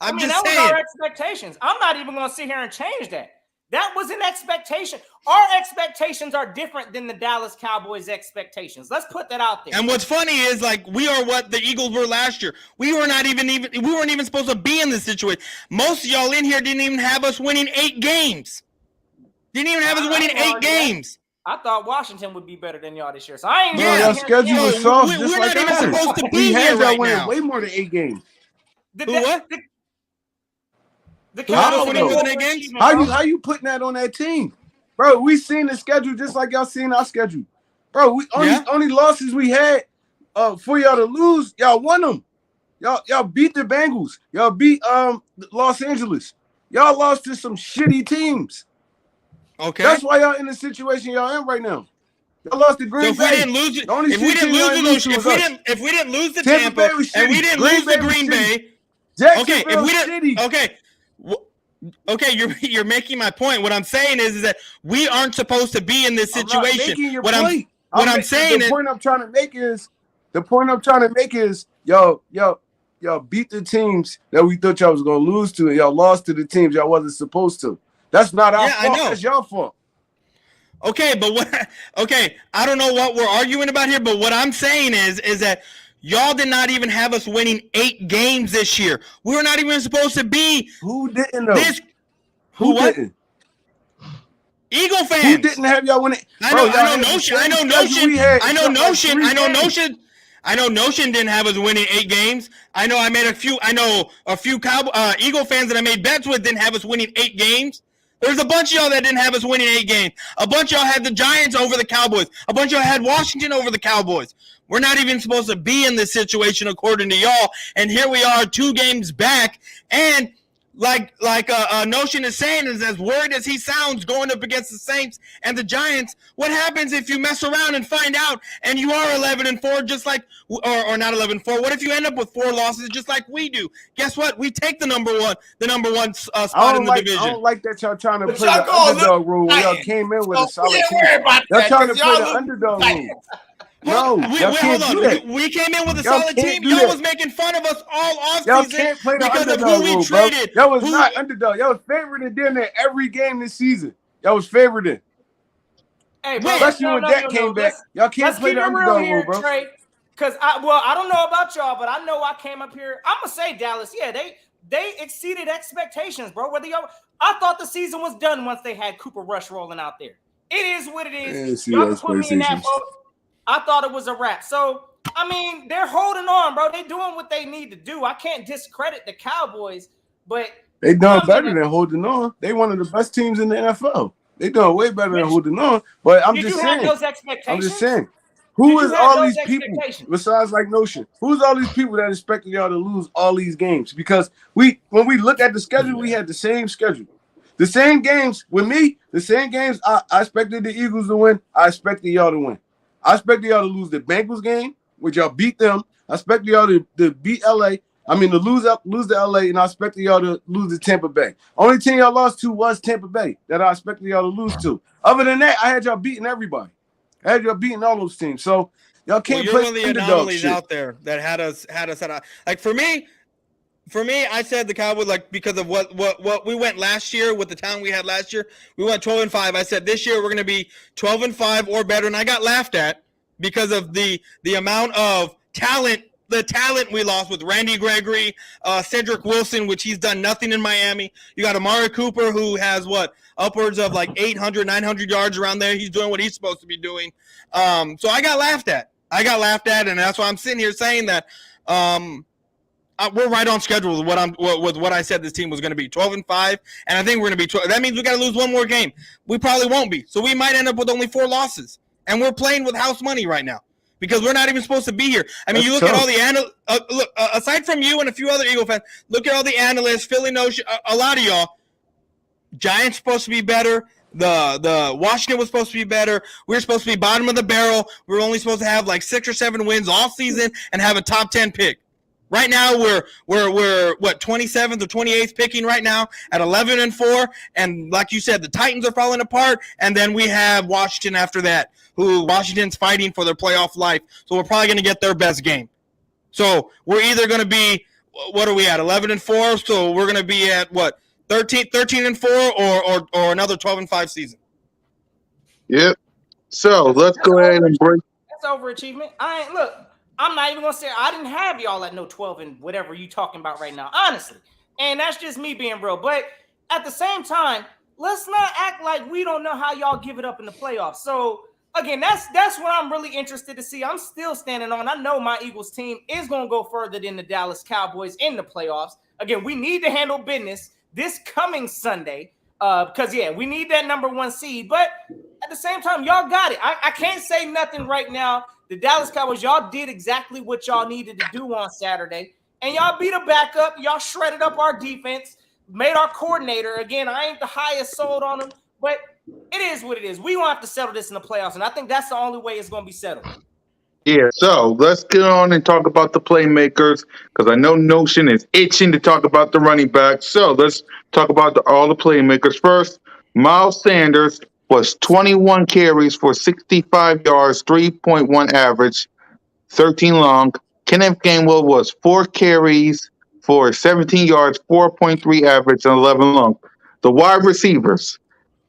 I'm just saying. That was our expectations. I'm not even going to sit here and change that. That was an expectation. Our expectations are different than the Dallas Cowboys' expectations. Let's put that out there. And what's funny is, like, we are what the Eagles were last year. We weren't even supposed to be in this situation. Most of y'all in here didn't even have us winning 8 games. Didn't even have us winning 8 games. I thought Washington would be better than y'all this year. So I ain't. Your schedule was soft. We're not even supposed to be here right now. Way more than 8 games. What? How you putting that on that team, bro? We seen the schedule just like y'all seen our schedule, bro. We only losses we had for y'all to lose. Y'all won them. Y'all beat the Bengals. Y'all beat Los Angeles. Y'all lost to some shitty teams. Okay, that's why y'all in the situation y'all in right now. Y'all lost to Green Bay. If we didn't lose to Tampa, and we didn't lose to Green Bay. Okay, if we didn't, okay, you're making my point. What I'm saying is that we aren't supposed to be in this situation. I'm saying the point I'm trying to make is y'all beat the teams that we thought y'all was gonna lose to, and y'all lost to the teams y'all wasn't supposed to. That's not our fault. That's your fault. Okay, but what? Okay, I don't know what we're arguing about here, but what I'm saying is that y'all did not even have us winning 8 games this year. We were not even supposed to be. Who didn't know? Who didn't? Eagle fans. Who didn't have y'all winning? I know Notion didn't have us winning 8 games. I know a few Eagle fans that I made bets with didn't have us winning 8 games. There's a bunch of y'all that didn't have us winning 8 games. A bunch of y'all had the Giants over the Cowboys. A bunch of y'all had Washington over the Cowboys. We're not even supposed to be in this situation according to y'all. And here we are 2 games back. And like Notion is saying, is as worried as he sounds going up against the Saints and the Giants, what happens if you mess around and find out and you are 11-4, just like, or not 11-4? What if you end up with 4 losses just like we do? Guess what? We take the number one spot in the division. I don't like that y'all trying to play the underdog rule. Y'all came in with a solid team. Y'all trying to play the underdog rule. No, hold on. We came in with a solid team. Y'all was making fun of us all offseason because of who we traded. Y'all was not underdog. Y'all was favored in there every game this season. Y'all was favored in. Hey, bro, especially when Dak came back. Y'all can't let's play keep the it real underdog here, role, bro. Trey. Because I don't know about y'all, but I know I came up here. I'm gonna say Dallas. Yeah, they exceeded expectations, bro. I thought the season was done once they had Cooper Rush rolling out there. It is what it is. Y'all put me in that boat. I thought it was a wrap. So I mean, they're holding on, bro. They're doing what they need to do. I can't discredit the Cowboys, but they done better than holding on. They one of the best teams in the NFL. They doing way better than holding on. But I'm just saying. Have those expectations? I'm just saying. Who is all these people besides like Notion? Who's all these people that expected y'all to lose all these games? Because when we look at the schedule, we had the same schedule. The same games with me, the same games I expected the Eagles to win. I expected y'all to win. I expected y'all to lose the Bengals game, which y'all beat them. I expected y'all to beat LA. I mean, to lose to LA, and I expected y'all to lose to Tampa Bay. Only team y'all lost to was Tampa Bay that I expected y'all to lose to. Other than that, I had y'all beating everybody. I had y'all beating all those teams. So y'all can't play one of the anomalies out there that had us at like for me, I said the Cowboys, like, because of what we went last year with the talent we had last year. We went 12-5. I said this year we're going to be 12-5 or better, and I got laughed at because of the amount of talent. The talent we lost with Randy Gregory, Cedric Wilson, which he's done nothing in Miami. You got Amari Cooper, who has upwards of like 800, 900 yards around there. He's doing what he's supposed to be doing. So I got laughed at. And that's why I'm sitting here saying that we're right on schedule with what I said this team was going to be, 12-5, and I think we're going to be 12. That means we got to lose one more game. We probably won't be. So we might end up with only 4 losses, and we're playing with house money right now. Because we're not even supposed to be here. I mean, you look at all the analysts. Aside from you and a few other Eagle fans, look at all the analysts, Philly Notion, a lot of y'all. Giants supposed to be better. The Washington was supposed to be better. We were supposed to be bottom of the barrel. We were only supposed to have like 6 or 7 wins all season and have a top 10 pick. Right now we're what, 27th or 28th picking right now at 11-4, and like you said, the Titans are falling apart, and then we have Washington after that, who Washington's fighting for their playoff life. So we're probably going to get their best game. So we're either going to be, what are we at, 11-4? So we're going to be at what, 13-4 or another 12-5 season. Yep. So let's go ahead and break. That's overachievement. I'm not even gonna say I didn't have y'all at no 12 and whatever you talking about right now, honestly. And that's just me being real. But at the same time, let's not act like we don't know how y'all give it up in the playoffs. So again, that's what I'm really interested to see. I'm still standing on. I know my Eagles team is gonna go further than the Dallas Cowboys in the playoffs. Again, we need to handle business this coming Sunday. Because we need that number 1 seed. But at the same time, y'all got it. I can't say nothing right now. The Dallas Cowboys, y'all did exactly what y'all needed to do on Saturday. And y'all beat a backup. Y'all shredded up our defense, made our coordinator. Again, I ain't the highest sold on him, but it is what it is. We won't have to settle this in the playoffs, and I think that's the only way it's going to be settled. Yeah, so let's get on and talk about the playmakers, because I know Notion is itching to talk about the running back. So let's talk about all the playmakers. First, Miles Sanders was 21 carries for 65 yards, 3.1 average, 13 long. Kenneth Gainwell was 4 carries for 17 yards, 4.3 average, and 11 long. The wide receivers,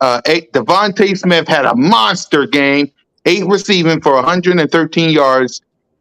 Devontae Smith had a monster game, 8 receiving for 113 yards,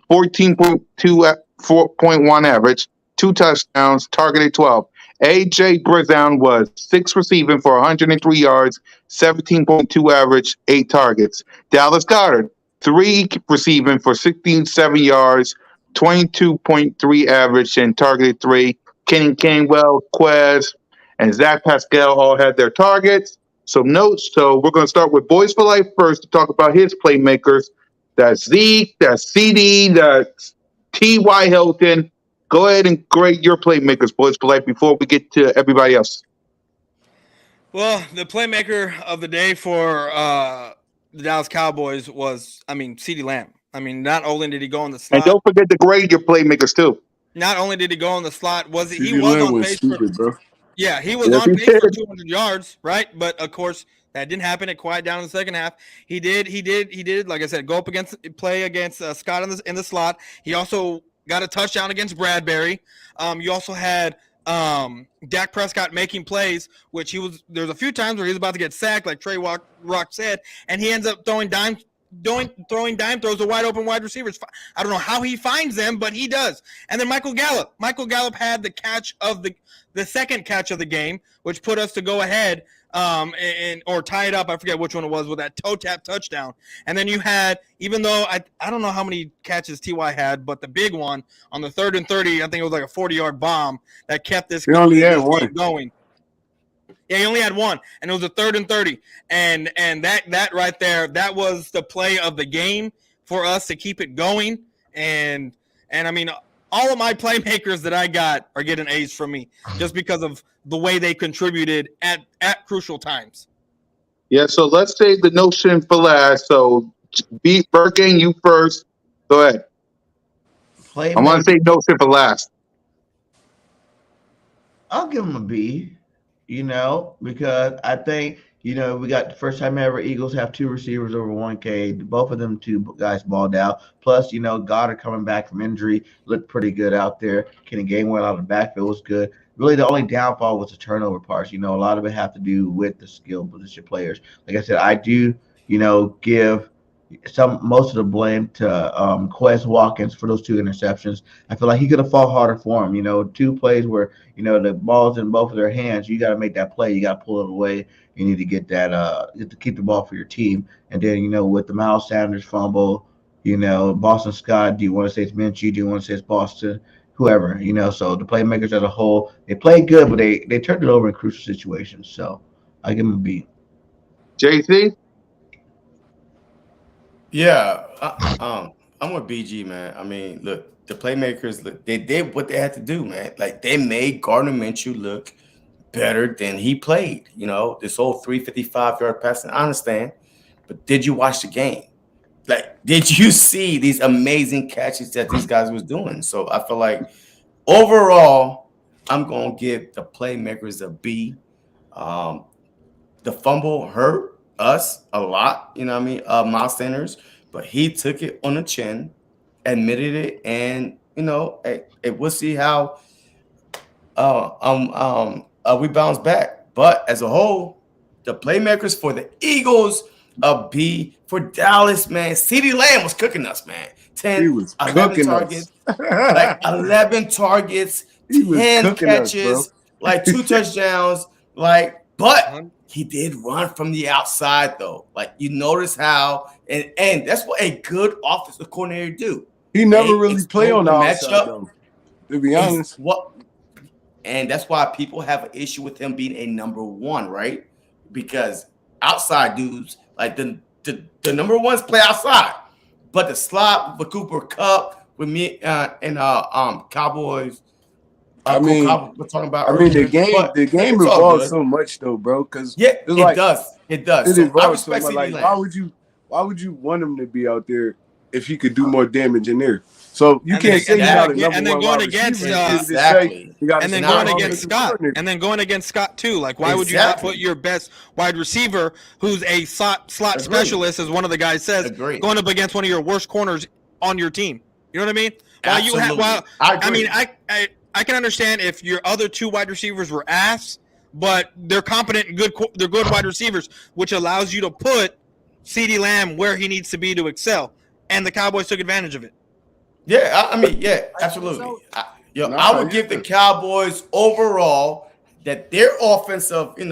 4.1 average, 2 touchdowns, targeted 12. A.J. Brown was 6 receiving for 103 yards, 17.2 average, 8 targets. Dallas Goedert, 3 receiving for 67 yards, 22.3 average, and targeted 3. Kenny Gainwell, Quez, and Zach Pascal all had their targets. Some notes. So we're going to start with Boys for Life first to talk about his playmakers. That's Zeke, that's CD, that's T.Y. Hilton. Go ahead and grade your playmakers, Boys for Life, before we get to everybody else. Well, the playmaker of the day for the Dallas Cowboys was, CeeDee Lamb. Not only did he go on the slot. And don't forget to grade your playmakers, too. Not only did he go on the slot, he was on pace bro. Yeah, he was on pace for 200 yards, right? But, of course, that didn't happen. It quieted down in the second half. He did, like I said, play against Scott in the slot. He also got a touchdown against Bradbury. You also had Dak Prescott making plays, which there's a few times where he was about to get sacked, like Trey Rock said, and he ends up throwing dime throws to wide open wide receivers. I don't know how he finds them, but he does. And then Michael Gallup had the catch of the second catch of the game, which put us to go ahead or tie it up. I forget which one it was with that toe tap touchdown. And then you had, even though I don't know how many catches T.Y. had, but the big one on the 3rd and 30, I think it was like a 40-yard bomb that kept this game going. Yeah, he only had one, and it was a 3rd and 30. And that right there, that was the play of the game for us to keep it going. And I mean, all of my playmakers that I got are getting A's from me just because of the way they contributed at crucial times. Yeah, so let's save the notion for last. So, Birkin, you first. Go ahead. I want to say notion for last. I'll give him a B, because I think, we got the first time ever Eagles have 2 receivers over 1K. Both of them 2 guys balled out. Plus, Goddard coming back from injury looked pretty good out there. Kenny Gainwell out of the backfield was good. Really, the only downfall was the turnover parts. A lot of it have to do with the skill position players. Like I said, I do, give most of the blame to Quez Watkins for those 2 interceptions. I feel like he could have fought harder for him. 2 plays where the ball's in both of their hands. You got to make that play. You got to pull it away. You need to get that. You have to keep the ball for your team. And then with the Miles Sanders fumble, Boston Scott. Do you want to say it's Minchie? Do you want to say it's Boston? Whoever. So the playmakers as a whole, they played good, but they turned it over in crucial situations. So I give them a B. JC. Yeah, I'm with BG, man. I mean, look, the playmakers, they did what they had to do, man. Like, they made Gardner Minshew look better than he played. This whole 355-yard passing, I understand, but did you watch the game? Like, did you see these amazing catches that these guys was doing? So I feel like overall, I'm gonna give the playmakers a B. The fumble hurt us a lot, Miles Sanders, but he took it on the chin, admitted it, and we'll see how we bounce back. But as a whole, the playmakers for the Eagles, a B. For Dallas, man, CeeDee Lamb was cooking us, man. 11 targets, like 11 targets, 10 catches, like 2 touchdowns, but he did run from the outside, though. Like, you notice how, and that's what a good offensive coordinator do. He never really played on the outside, though, to be honest. And that's why people have an issue with him being a number 1, right? Because outside dudes, like the number 1s play outside. But the slot with Cooper Kupp, with me and Cowboys. We're talking about earlier, the game evolves so much though, bro. Because it does. It evolves so much. Like, why would you want him to be out there if he could do more damage in there? So you can't say he's not a number 1 wide receiver. And then going against Scott too. Like, why would you not put your best wide receiver, who's a slot specialist, as one of the guys says, going up against one of your worst corners on your team? You know what I mean? I can understand if your other 2 wide receivers were ass, but they're competent and good. They're good wide receivers, which allows you to put CeeDee Lamb where he needs to be to excel. And the Cowboys took advantage of it. Yeah, absolutely. I would give the Cowboys overall that their offensive, because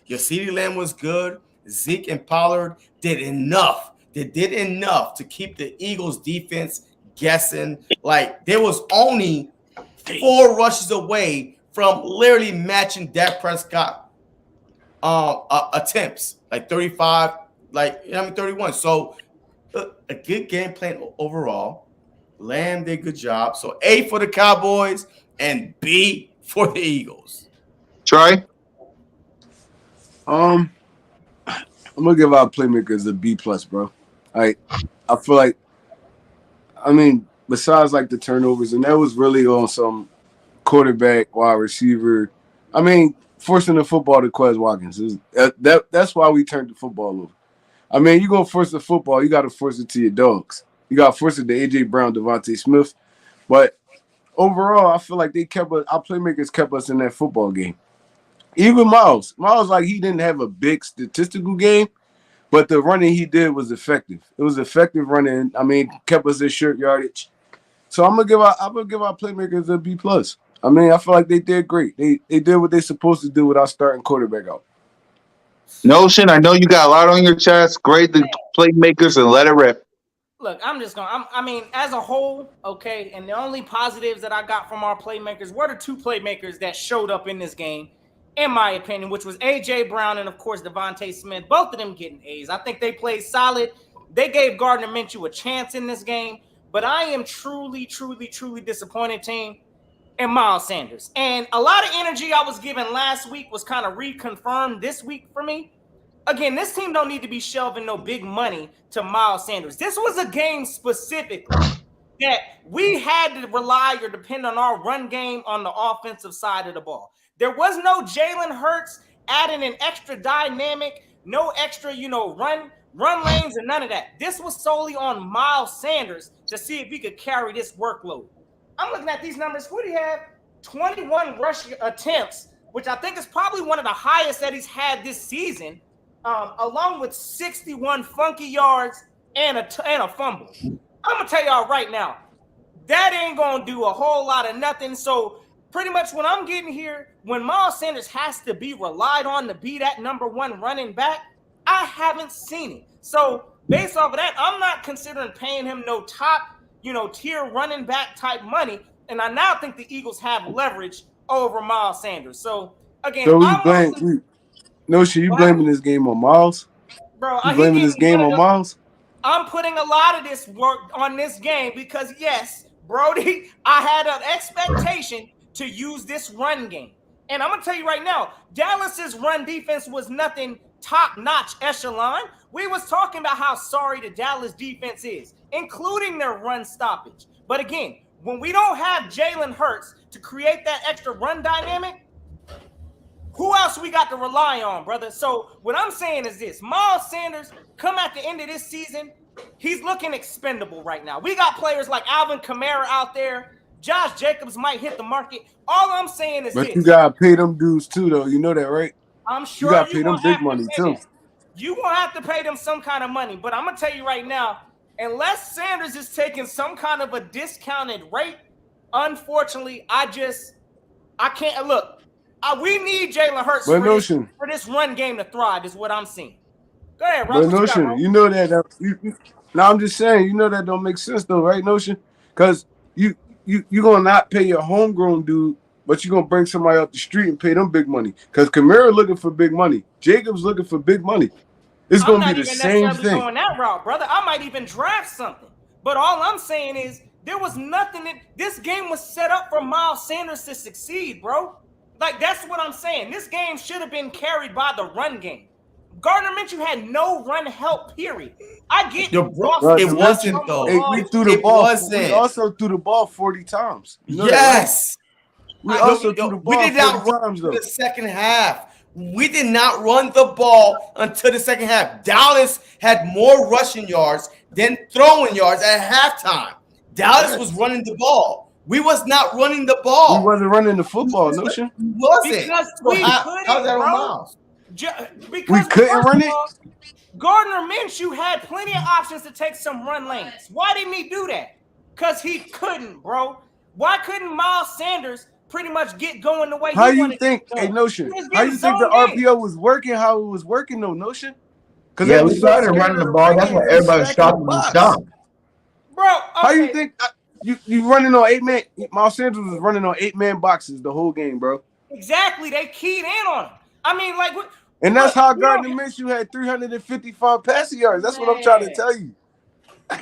your CeeDee Lamb was good. Zeke and Pollard did enough. They did enough to keep the Eagles defense guessing. Like, there was only 4 rushes away from literally matching Dak Prescott attempts, like 35, 31. So a good game plan overall. Lamb did a good job. So A for the Cowboys and B for the Eagles. Troy? I'm gonna give our playmakers a B+, bro. I feel like, besides like the turnovers, and that was really on some quarterback, wide receiver. Forcing the football to Quez Watkins. That's why we turned the football over. You're going to force the football, you got to force it to your dogs. You got to force it to A.J. Brown, Devontae Smith. But overall, I feel like they kept us. Our playmakers kept us in that football game. Even Miles, like he didn't have a big statistical game, but the running he did was effective. It was effective running. I mean, kept us in short yardage. So I'm gonna give our playmakers a B plus. I mean, I feel like they did great. They did what they're supposed to do without starting quarterback out. Notion, I know you got a lot on your chest. Grade the playmakers and let it rip. Look, I mean, as a whole, okay, and the only positives that I got from our playmakers were the two playmakers that showed up in this game, in my opinion, which was A.J. Brown and, of course, Devontae Smith. Both of them getting A's. I think they played solid. They gave Gardner Minshew a chance in this game, but I am truly, truly, truly disappointed, team, in Miles Sanders. And a lot of energy I was given last week was kind of reconfirmed this week for me. Again, this team don't need to be shelving no big money to Miles Sanders. This was a game specifically that we had to rely or depend on our run game on the offensive side of the ball. There was no Jalen Hurts adding an extra dynamic, no extra, run lanes and none of that. This was solely on Miles Sanders to see if he could carry this workload. I'm looking at these numbers. Who do you have? 21 rush attempts, which I think is probably one of the highest that he's had this season. Along with 61 funky yards and a fumble. I'm going to tell y'all right now, that ain't going to do a whole lot of nothing. So pretty much when I'm getting here, when Miles Sanders has to be relied on to be that number one running back, I haven't seen it. So based off of that, I'm not considering paying him no top, tier running back type money. And I now think the Eagles have leverage over Miles Sanders. So again, No shit, you blaming this game on Miles? Bro, you blaming this game on Miles? I'm putting a lot of this work on this game because, yes, Brody, I had an expectation to use this run game. And I'm going to tell you right now, Dallas's run defense was nothing top-notch echelon. We was talking about how sorry the Dallas defense is, including their run stoppage. But again, when we don't have Jalen Hurts to create that extra run dynamic, who else we got to rely on, brother? So what I'm saying is this. Miles Sanders, come at the end of this season, he's looking expendable right now. We got players like Alvin Kamara out there. Josh Jacobs might hit the market. All I'm saying is this. But you got to pay them dudes too, though. You know that, right? I'm sure you got to pay them big money, too. You will have to pay them some kind of money. But I'm going to tell you right now, unless Sanders is taking some kind of a discounted rate, unfortunately, I can't. Look. We need Jalen Hurts for this run game to thrive, is what I'm seeing. Go ahead, Rob. You know that. Now I'm just saying, you know that don't make sense though, right, Notion? Because you're gonna not pay your homegrown dude, but you're gonna bring somebody off the street and pay them big money. Because Kamara looking for big money, Jacobs looking for big money. It's gonna be the same thing. Going that route, brother. I might even draft something. But all I'm saying is there was nothing. This game was set up for Miles Sanders to succeed, bro. Like, that's what I'm saying. This game should have been carried by the run game. Gardner Minshew had no run help, period. I get it wasn't, though. We threw the ball. We also threw the ball 40 times. You know yes. We also threw the ball 40 times, though. The second half. We did not run the ball until the second half. Dallas had more rushing yards than throwing yards at halftime. Dallas was running the ball. We was not running the ball. We wasn't running the football, Notion. We wasn't. Because we how's that on Miles? We couldn't run it? Gardner Minshew had plenty of options to take some run lanes. Why didn't he do that? Because he couldn't, bro. Why couldn't Miles Sanders pretty much get going the way he wanted to go? Hey, Notion, how you think the RPO was working, how it was working, though, Notion? Yeah, we started running the ball. That's why everybody was stopped. Bro, okay. How you think... You running on 8-man. Miles Sanders was running on 8-man boxes the whole game, bro. Exactly. They keyed in on him. I mean, like what? And that's how Gardner Minshew had 355 passing yards. That's what I'm trying to tell you.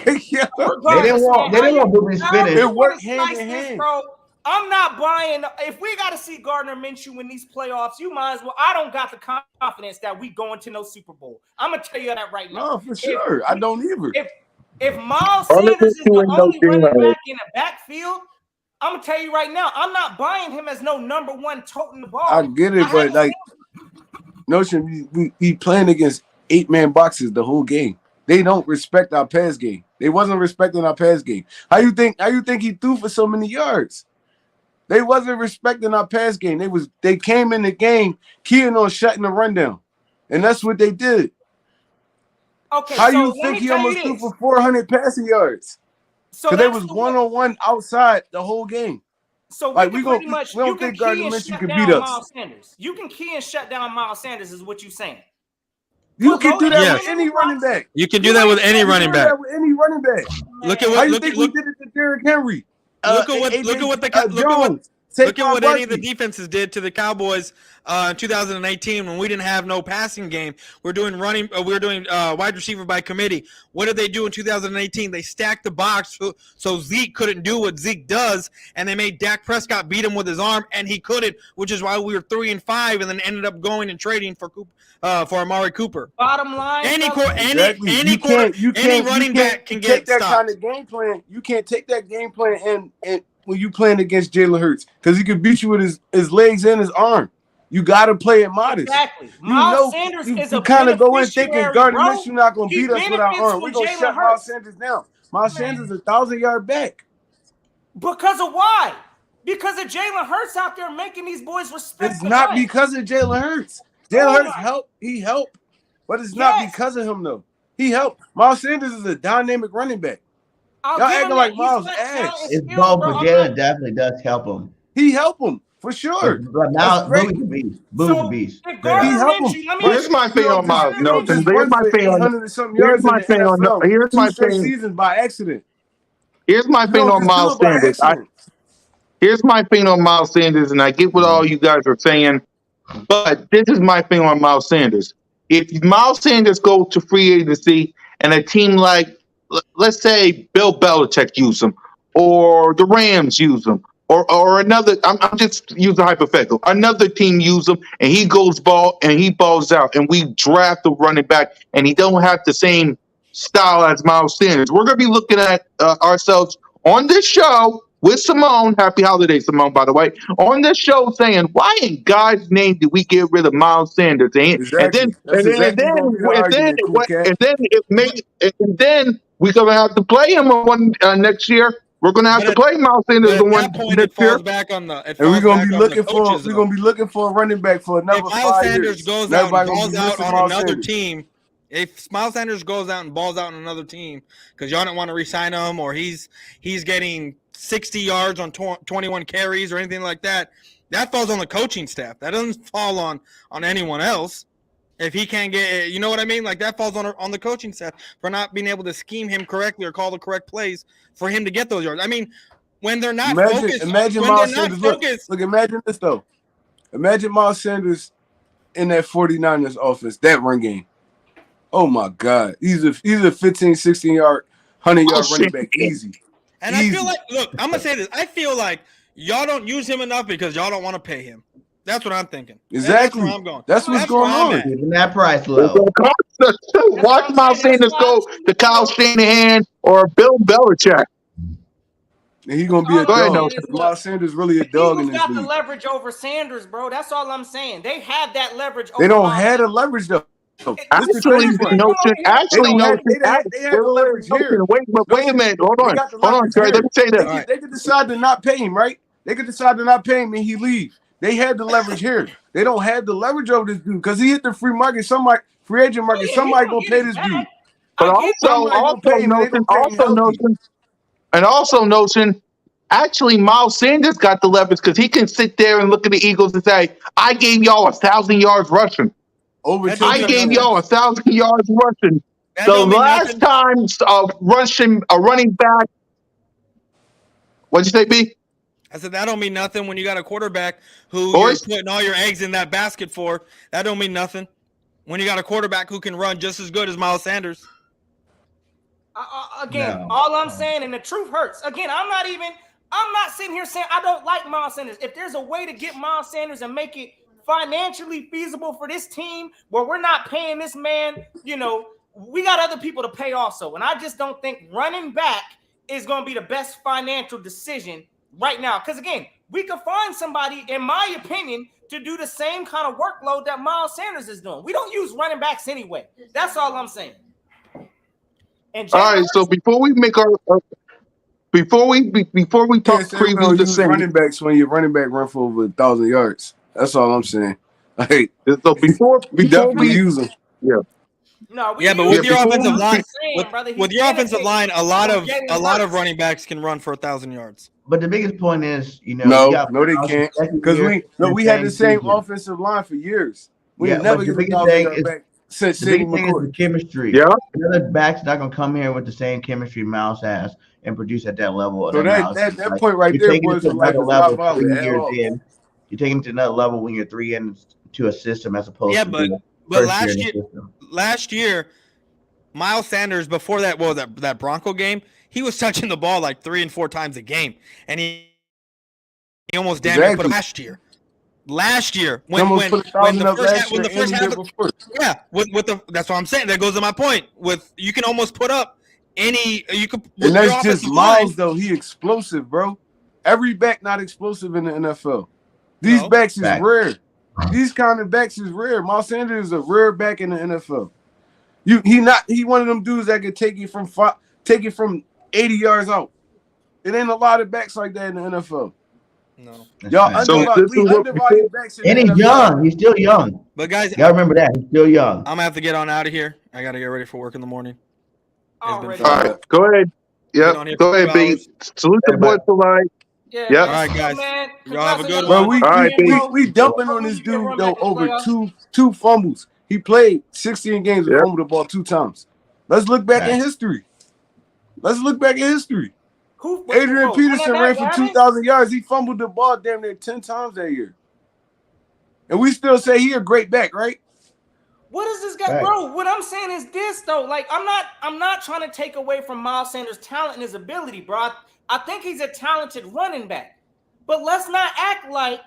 They didn't want Booby spinning. It worked hand in hand, bro. I'm not buying. If we got to see Gardner Minshew in these playoffs, you might as well. I don't got the confidence that we going to no Super Bowl. I'm gonna tell you that right now. No, for sure. I don't either. If Miles Sanders is the only running back in the backfield, I'm gonna tell you right now, I'm not buying him as no number one toting the ball. I get it, but like, Notion, we playing against 8-man boxes the whole game. They don't respect our pass game. They wasn't respecting our pass game. How you think he threw for so many yards? They wasn't respecting our pass game. They came in the game keying on shutting the run down. And that's what they did. Okay, How so you let think me he tell you almost threw this. for 400 passing yards? So Because they that's was the one-on-one outside the whole game. So we Like can pretty much, we don't you can think Gardner key and Minshew shut can beat down us. Miles Sanders. You can key and shut down Miles Sanders is what you're saying. You can do that Yes. with any running back. You can do that with any running back. That with any running back. Look at How what you think we did it to Derrick Henry? Look at what Jones. Look at what Saquon any of the Barkley. defenses did to the Cowboys in 2018 when we didn't have no passing game. We're doing wide receiver by committee. What did they do in 2018? They stacked the box so Zeke couldn't do what Zeke does, and they made Dak Prescott beat him with his arm, and he couldn't, which is why we were 3-5, and then ended up going and trading for Amari Cooper. Bottom line, Any running back can get that stopped. kind of game plan. You can't take that game plan and when you playing against Jalen Hurts, because he could beat you with his legs and his arm. You got to play it modest. Exactly. Miles Sanders is a kind of go in thinking beneficiary, Gardner bro. Minshew not going to beat us with our benefits arm. We're going to from shut Jalen Miles Hurts. Sanders down. Miles Sanders is a 1,000-yard back. Because of why? Because of Jalen Hurts out there making these boys respect. It's not because of Jalen Hurts. Jalen Hurts helped. He helped. But it's not because of him, though. He helped. Miles Sanders is a dynamic running back. Y'all acting like Miles ass. It's both, but Jalen definitely does help him. He helped him for sure. But now Boo's a beast. Boo's a beast. He helped him. Here's my thing on Miles Nelson. Here's my thing on Here's my seasons by accident. Here's my thing on Miles Sanders. Here's my thing on Miles Sanders, and I get what all you guys are saying, but this is my thing on Miles Sanders. If Miles Sanders goes to free agency and a team like, let's say, Bill Belichick use him, or the Rams use him, or another, I'm just using hypothetical, another team use him, and he balls out, and we draft the running back, and he don't have the same style as Miles Sanders. We're going to be looking at ourselves on this show with Simone. Happy holiday, Simone, by the way. On this show saying, why in God's name did we get rid of Miles Sanders? And then we're going to have to play him on next year. We're going to have to play Miles Sanders the one next year. And we're going to be looking for a running back for another 5 years. If Miles Sanders goes out and balls out on another team, if Miles Sanders goes out and balls out on another team because y'all don't want to re-sign him, or he's getting 60 yards on 21 carries or anything like that, that falls on the coaching staff. That doesn't fall on anyone else. If he can't get, you know what I mean? Like, that falls on the coaching staff for not being able to scheme him correctly or call the correct plays for him to get those yards. I mean, when they're not focused. Imagine Miles Sanders. Look, imagine this, though. Imagine Miles Sanders in that 49ers offense, that run game. Oh, my God. He's a 15, 16-yard, 100-yard running back. Easy. And I feel like, look, I'm going to say this. I feel like y'all don't use him enough because y'all don't want to pay him. That's what I'm thinking. Exactly. That's where I'm going. That's what's going on. Keeping that price low. Watch Miles Sanders go to Kyle Shanahan or Bill Belichick. And he's going to be a dog. Miles Sanders really a dog in this got league. the leverage over Sanders, bro. That's all I'm saying. They have that leverage over They don't have the leverage, though. Actually, Notion. They have the leverage here. Wait a minute. Hold on, Trey. Let me say this. They could decide to not pay him, right? They could decide to not pay him and he leave. They had the leverage here. They don't have the leverage over this dude because he hit the free market. Free agent market. Somebody gonna pay this dude. But also Notion. Actually, Miles Sanders got the leverage because he can sit there and look at the Eagles and say, "I gave y'all 1,000 yards rushing. I gave y'all 1,000 yards rushing." The last time a running back. What'd you say, B? I said that don't mean nothing when you got a quarterback who you're putting all your eggs in that basket for. That don't mean nothing when you got a quarterback who can run just as good as Miles Sanders. All I'm saying, and the truth hurts. Again, I'm not sitting here saying I don't like Miles Sanders. If there's a way to get Miles Sanders and make it financially feasible for this team where we're not paying this man, we got other people to pay also. And I just don't think running back is going to be the best financial decision right now. Because, again, we could find somebody, in my opinion, to do the same kind of workload that Miles Sanders is doing. We don't use running backs anyway. That's all I'm saying. All right, so before we make our before we talk Can't say we preview don't the use Saints. running backs when your running back run for over 1,000 yards. That's all I'm saying. Like, So before we definitely we use them. yeah. No, we Yeah, but use with your before offensive we- line, saying, brother, with he your offensive benefits line, a lot from of Jalen Hurts. running backs can run for 1,000 yards. But the biggest point is, you know, you No, got no, they Browns can't. second Because year in we had the same season. offensive line for years. We Yeah, never but get the a biggest 1,000 thing yard is back since the Sammy biggest thing is the McCoy. chemistry. Yeah. Another back's not gonna come here with the same chemistry Miles has and produce at that level. So that point right you're there, taking it boys, to for life another is not level valid 3 at years all. in. You're taking it to another level when you're 3 into a system as opposed Yeah, to but being but first year in the system. last year, Miles Sanders before that that Bronco game, he was touching the ball like 3 and 4 times a game, and he almost damn near put him last year. Last year, when the first half, yeah, with the that's what I'm saying. That goes to my point. With you can almost put up any you could. And that's just Miles though. He explosive, bro. Every back not explosive in the NFL. These backs is rare. These kind of backs is rare. Miles Sanders is a rare back in the NFL. He one of them dudes that can take it from 80 yards out. It ain't a lot of backs like that in the NFL. No. Y'all undervalued backs in and the he's NFL. young. He's still young. But guys, you gotta remember that. He's still young. I'm gonna have to get on out of here. I gotta get ready for work in the morning. All right, go ahead. Yeah, go ahead, B. Salute the boy for life. Yeah. All right, guys. Man, y'all have a good one. Bro, we dumping on this dude though over two fumbles. He played 16 games and fumbled the ball 2 times. Let's look back in history. Adrian Peterson ran for 2,000 yards. He fumbled the ball damn near 10 times that year. And we still say he a great back, right? What is this guy, bro? What I'm saying is this though. Like, I'm not trying to take away from Miles Sanders' talent and his ability, bro. I think he's a talented running back. But let's not act like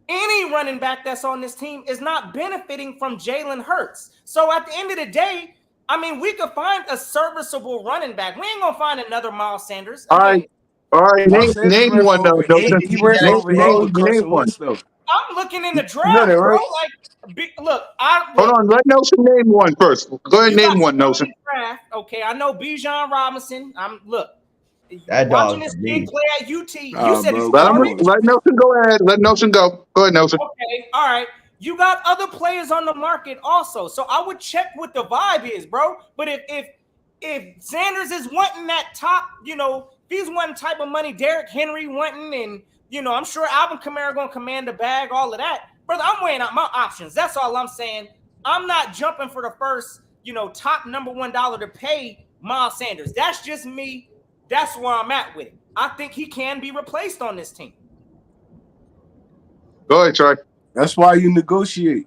any running back that's on this team is not benefiting from Jalen Hurts. So at the end of the day, I mean, we could find a serviceable running back. We ain't gonna find another Miles Sanders. All right. Name one though. Name one. I'm looking in the draft, bro. Like, look, hold on. Let Nelson name one first. Go ahead, name one, Nelson. Draft. Okay, I know Bijan Robinson. That watching this kid play at UT. You said he's let Nelson go ahead. Let Nelson go. Go ahead, Nelson. Okay, all right. You got other players on the market also, so I would check what the vibe is, bro. But if Sanders is wanting that top, if he's wanting type of money, Derrick Henry wanting, and I'm sure Alvin Kamara gonna command the bag, all of that, brother. I'm weighing out my options. That's all I'm saying. I'm not jumping for the first, top number $1 to pay Miles Sanders. That's just me. That's where I'm at with it. I think he can be replaced on this team. Go ahead, Troy. That's why you negotiate.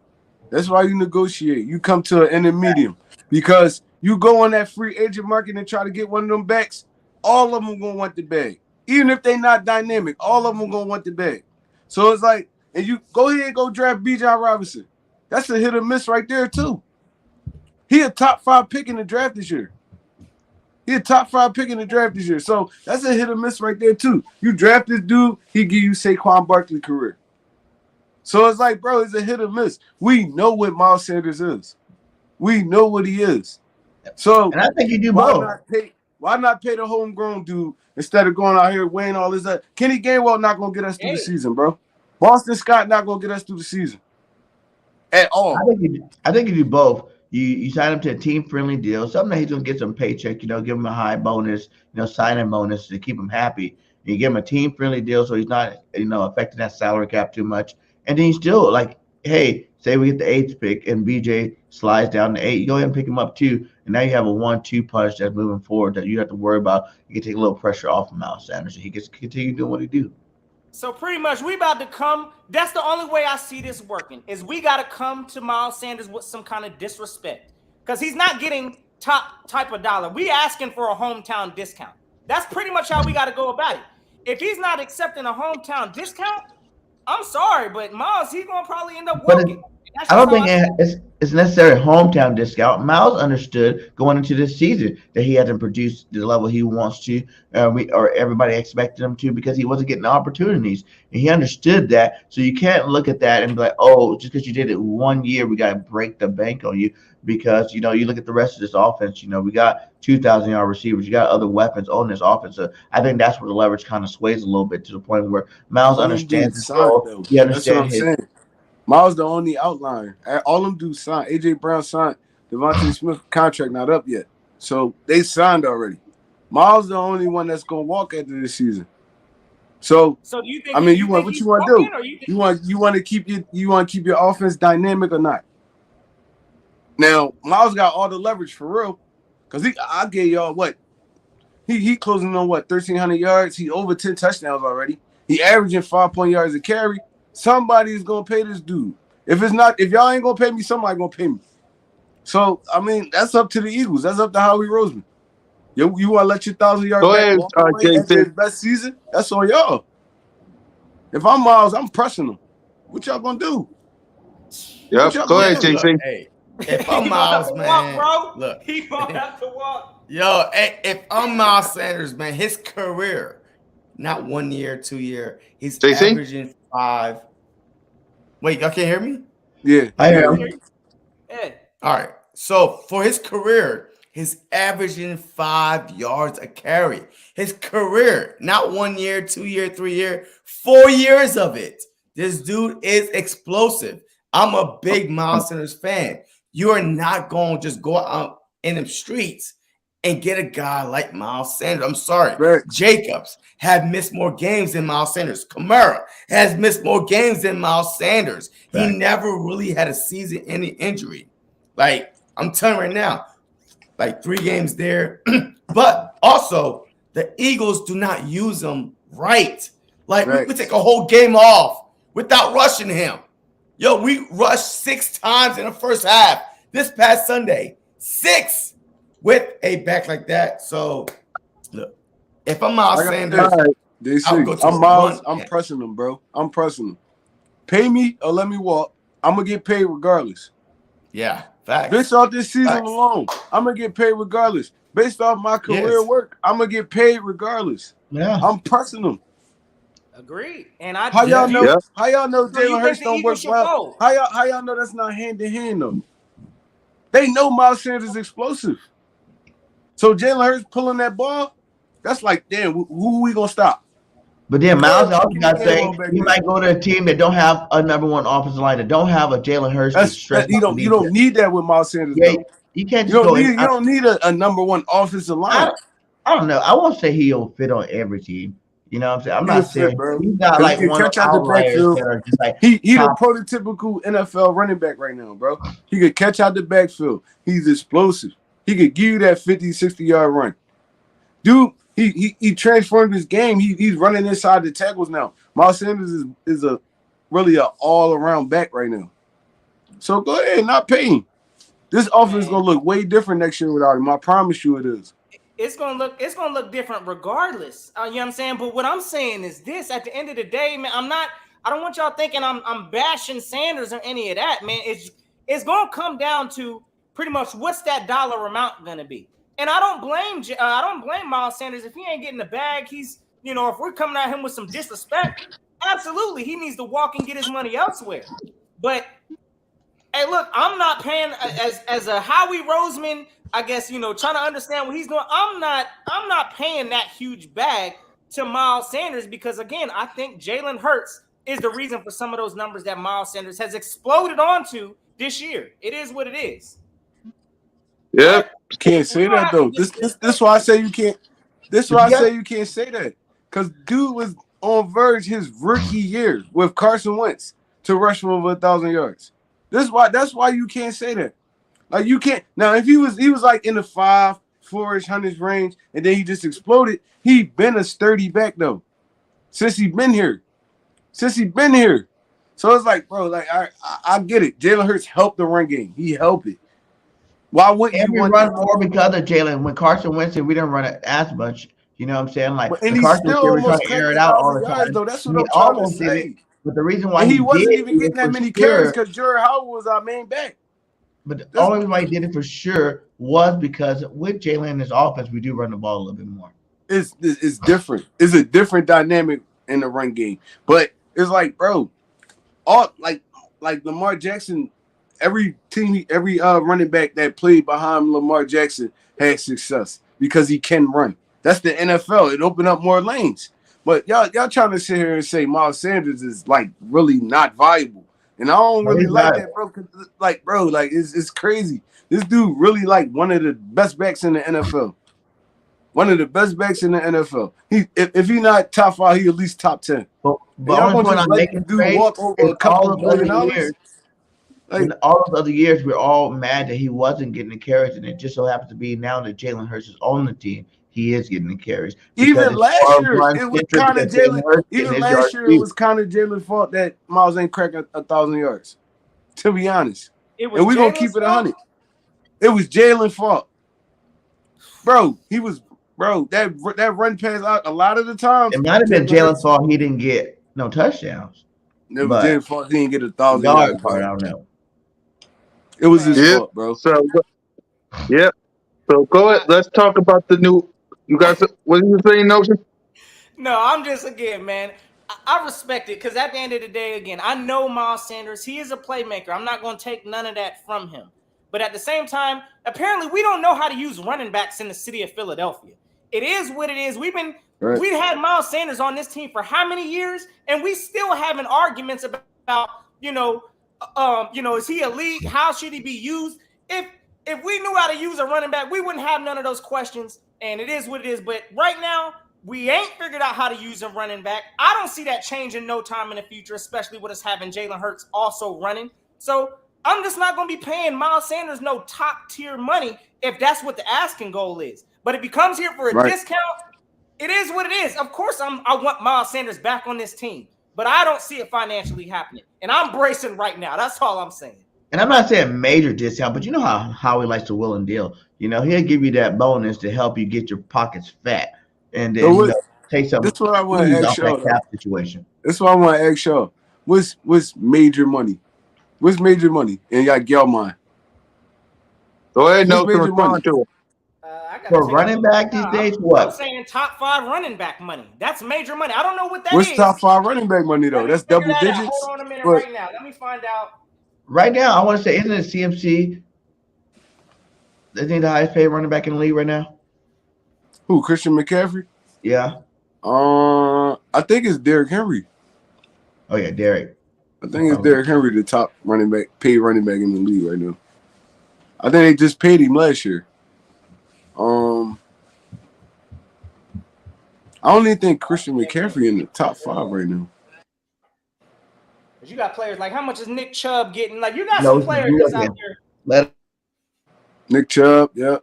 You come to an intermediate because you go on that free agent market and try to get one of them backs. All of them gonna want the bag, even if they not dynamic. All of them gonna want the bag. So it's like, and you go ahead and go draft Bijan Robinson. That's a hit or miss right there too. He a top 5 pick in the draft this year. So that's a hit or miss right there too. You draft this dude, he give you Saquon Barkley career. So it's like, bro, it's a hit or miss. We know what Miles Sanders is. We know what he is. So and I think you do both. Why not pay the homegrown dude instead of going out here weighing all this up? Kenny Gainwell not gonna get us through the season, bro. Boston Scott not gonna get us through the season at all. I think you do both. You sign him to a team-friendly deal. Something that he's gonna get some paycheck. Give him a high bonus. Signing bonus to keep him happy. And you give him a team-friendly deal so he's not affecting that salary cap too much. And then you still hey, say we get the 8th pick and BJ slides down to 8, you go ahead and pick him up too. And now you have a 1-2 punch that's moving forward that you have to worry about. You can take a little pressure off of Miles Sanders and he gets to continue doing what he do. So pretty much we about to come. That's the only way I see this working is we got to come to Miles Sanders with some kind of disrespect because he's not getting top type of dollar. We asking for a hometown discount. That's pretty much how we got to go about it. If he's not accepting a hometown discount, I'm sorry, but Miles, he's gonna probably end up walking. I don't think it's necessarily a hometown discount. Miles understood going into this season that he hasn't produced the level he wants to, or everybody expected him to, because he wasn't getting opportunities. And he understood that. So you can't look at that and be like, oh, just because you did it 1 year, we got to break the bank on you. Because, you look at the rest of this offense, we got 2,000-yard receivers. You got other weapons on this offense. So I think that's where the leverage kind of sways a little bit to the point where Miles understands his role. He That's what I'm understands his. saying. Miles the only outlier. All them dudes signed. AJ Brown signed. Devontae Smith contract not up yet, so they signed already. Miles the only one that's gonna walk after this season. So do you think? I mean, what you want to do? You want to keep your offense dynamic or not? Now Miles got all the leverage for real, because I gave y'all what he closing on 1,300 yards. He over 10 touchdowns already. He averaging 5 yards a carry. Somebody's gonna pay this dude. If y'all ain't gonna pay me, somebody gonna pay me. So I mean, that's up to the Eagles. That's up to Howie Roseman. You want to let your 1,000-yard back walk away after his best season? That's on y'all. If I'm Miles, I'm pressing him. What y'all gonna do? Yep. Go ahead, JC. Hey, if I'm Miles, man, look, he gonna have to walk. Yo, hey, if I'm Miles Sanders, man, his career, not 1 year, 2 year, he's averaging 5. Wait, y'all can't hear me? Yeah, I hear you. Yeah. All right. So for his career, he's averaging 5 yards a carry. His career, not 1 year, 2 year, 3 year, 4 years of it. This dude is explosive. I'm a big Miles Sanders fan. You are not going to just go out in the streets and get a guy like Miles Sanders. I'm sorry. Right. Jacobs have missed more games than Miles Sanders. Kamara has missed more games than Miles Sanders. Right. He never really had a season-ending injury. Like, I'm telling you right now, like 3 games there. But also, the Eagles do not use him right. Like, we take a whole game off without rushing him. Yo, we rushed 6 times in the first half this past Sunday. 6 with a back like that. So, look, if I'm Miles Sanders, I'm pressing them, bro. I'm pressing them. Pay me or let me walk. I'm going to get paid regardless. Yeah, facts. Based off this season alone, I'm going to get paid regardless. Based off my career work, I'm going to get paid regardless. Yeah. I'm pressing them. Agreed. And how y'all know Jalen Hurts don't work well? How y'all know that's not hand to hand though? They know Miles Sanders is explosive. So Jalen Hurts pulling that ball, that's like, damn, who we gonna stop? But then Miles also got to say he might go to a team that don't have a number 1 offensive line, that don't have a Jalen Hurts. You don't need that with Miles Sanders. Yeah, you can't just you don't need a number 1 offensive line. I don't know. I won't say he'll fit on every team. You know what I'm saying? I'm not saying he's not like one of outliers that are just like he's a prototypical NFL running back right now, bro. He could catch out the backfield. He's explosive. He could give you that 50, 60-yard run. Dude, he transformed his game. He's running inside the tackles now. Miles Sanders is really an all-around back right now. So go ahead, not pay him. This offense is gonna look way different next year without him. I promise you it is. It's gonna look different regardless. You know what I'm saying? But what I'm saying is this: at the end of the day, man, I don't want y'all thinking I'm bashing Sanders or any of that, man. It's gonna come down to pretty much what's that dollar amount gonna be. And I don't blame Miles Sanders if he ain't getting the bag. He's, if we're coming at him with some disrespect, absolutely he needs to walk and get his money elsewhere. But hey, look, I'm not paying as a Howie Roseman, I guess, trying to understand what he's doing. I'm not paying that huge bag to Miles Sanders because, again, I think Jalen Hurts is the reason for some of those numbers that Miles Sanders has exploded onto this year. It is what it is. Yeah, can't say that though. This why I say you can't. This why I say you can't say that because dude was on verge his rookie year with Carson Wentz to rush for over 1,000 yards. That's why you can't say that. Like you can't now. If he was like in the 5, 4-ish hundreds range, and then he just exploded. He been a sturdy back though, since he been here. So it's like, bro, like I get it. Jalen Hurts helped the run game. He helped it. Why wouldn't you run more because of Jalen? When Carson Wentz, we didn't run it as much. You know what I'm saying? Like and Carson still almost trying to air it out all the time. Though. That's what I'm trying to say. But the reason why he wasn't even getting that many carries because Jared Howard was our main back. But the only reason why he did it for sure was because with Jalen in his offense, we do run the ball a little bit more. It's different. It's a different dynamic in the run game. But it's like, bro, all like Lamar Jackson, every running back that played behind Lamar Jackson had success because he can run. That's the NFL. It opened up more lanes. But y'all trying to sit here and say Miles Sanders is like really not viable. And I don't really like that, bro. Like, bro, like it's crazy. This dude really like one of the best backs in the NFL. One of the best backs in the NFL. If he's not top 5, he at least top 10. But y'all gonna just let dude walk over a couple of $1 billion. Like, all those other years, we're all mad that he wasn't getting the carries, and it just so happens to be now that Jalen Hurts is on the team, he is getting the carries. Even last year, it was kind of Jalen. Even last year, it was kind of Jalen's fault that Miles ain't crack 1,000 yards. To be honest, and we're gonna keep it 100. It was Jalen's fault, bro. He was, bro. That run pass out a lot of the times. It might have been Jalen's fault. He didn't get no touchdowns. It was Jalen's fault. He didn't get 1,000 yards. Part, I don't know. It was his fault, bro. So, yep. So go ahead. Let's talk about the new. You guys, what are you saying, Notion? No, I'm just, again, man, I respect it because at the end of the day, again, I know Miles Sanders. He is a playmaker. I'm not going to take none of that from him. But at the same time, apparently we don't know how to use running backs in the city of Philadelphia. It is what it is. We had Miles Sanders on this team for how many years? And we still having arguments about, is he elite? How should he be used? If we knew how to use a running back, we wouldn't have none of those questions. And it is what it is. But right now, we ain't figured out how to use a running back. I don't see that changing no time in the future, especially with us having Jalen Hurts also running. So I'm just not going to be paying Miles Sanders no top tier money if that's what the asking goal is. But if he comes here for a discount, it is what it is. Of course, I want Miles Sanders back on this team, but I don't see it financially happening. And I'm bracing right now. That's all I'm saying. And I'm not saying major discount, but you know how he likes to will and deal. He'll give you that bonus to help you get your pockets fat, and then take some. That's what I want to ask y'all. Situation. That's what I want to ask y'all. What's major money? What's major money in y'all mind? Go ahead, no respond to it. For running back these days, what? I'm saying top 5 running back money. That's major money. I don't know what that is. What's top 5 running back money though? That's double digits. Hold on a minute, right now. Let me find out. Right now, I want to say, isn't it CMC? Isn't he the highest paid running back in the league right now? Who? Christian McCaffrey? Yeah. I think it's Derrick Henry. Oh yeah, Derrick. I think it's Derrick Henry, the top paid running back in the league right now. I think they just paid him last year. I don't even think Christian McCaffrey in the top 5 right now. You got players like, how much is Nick Chubb getting? Like, you got some players that's out there. Nick Chubb, yeah. You know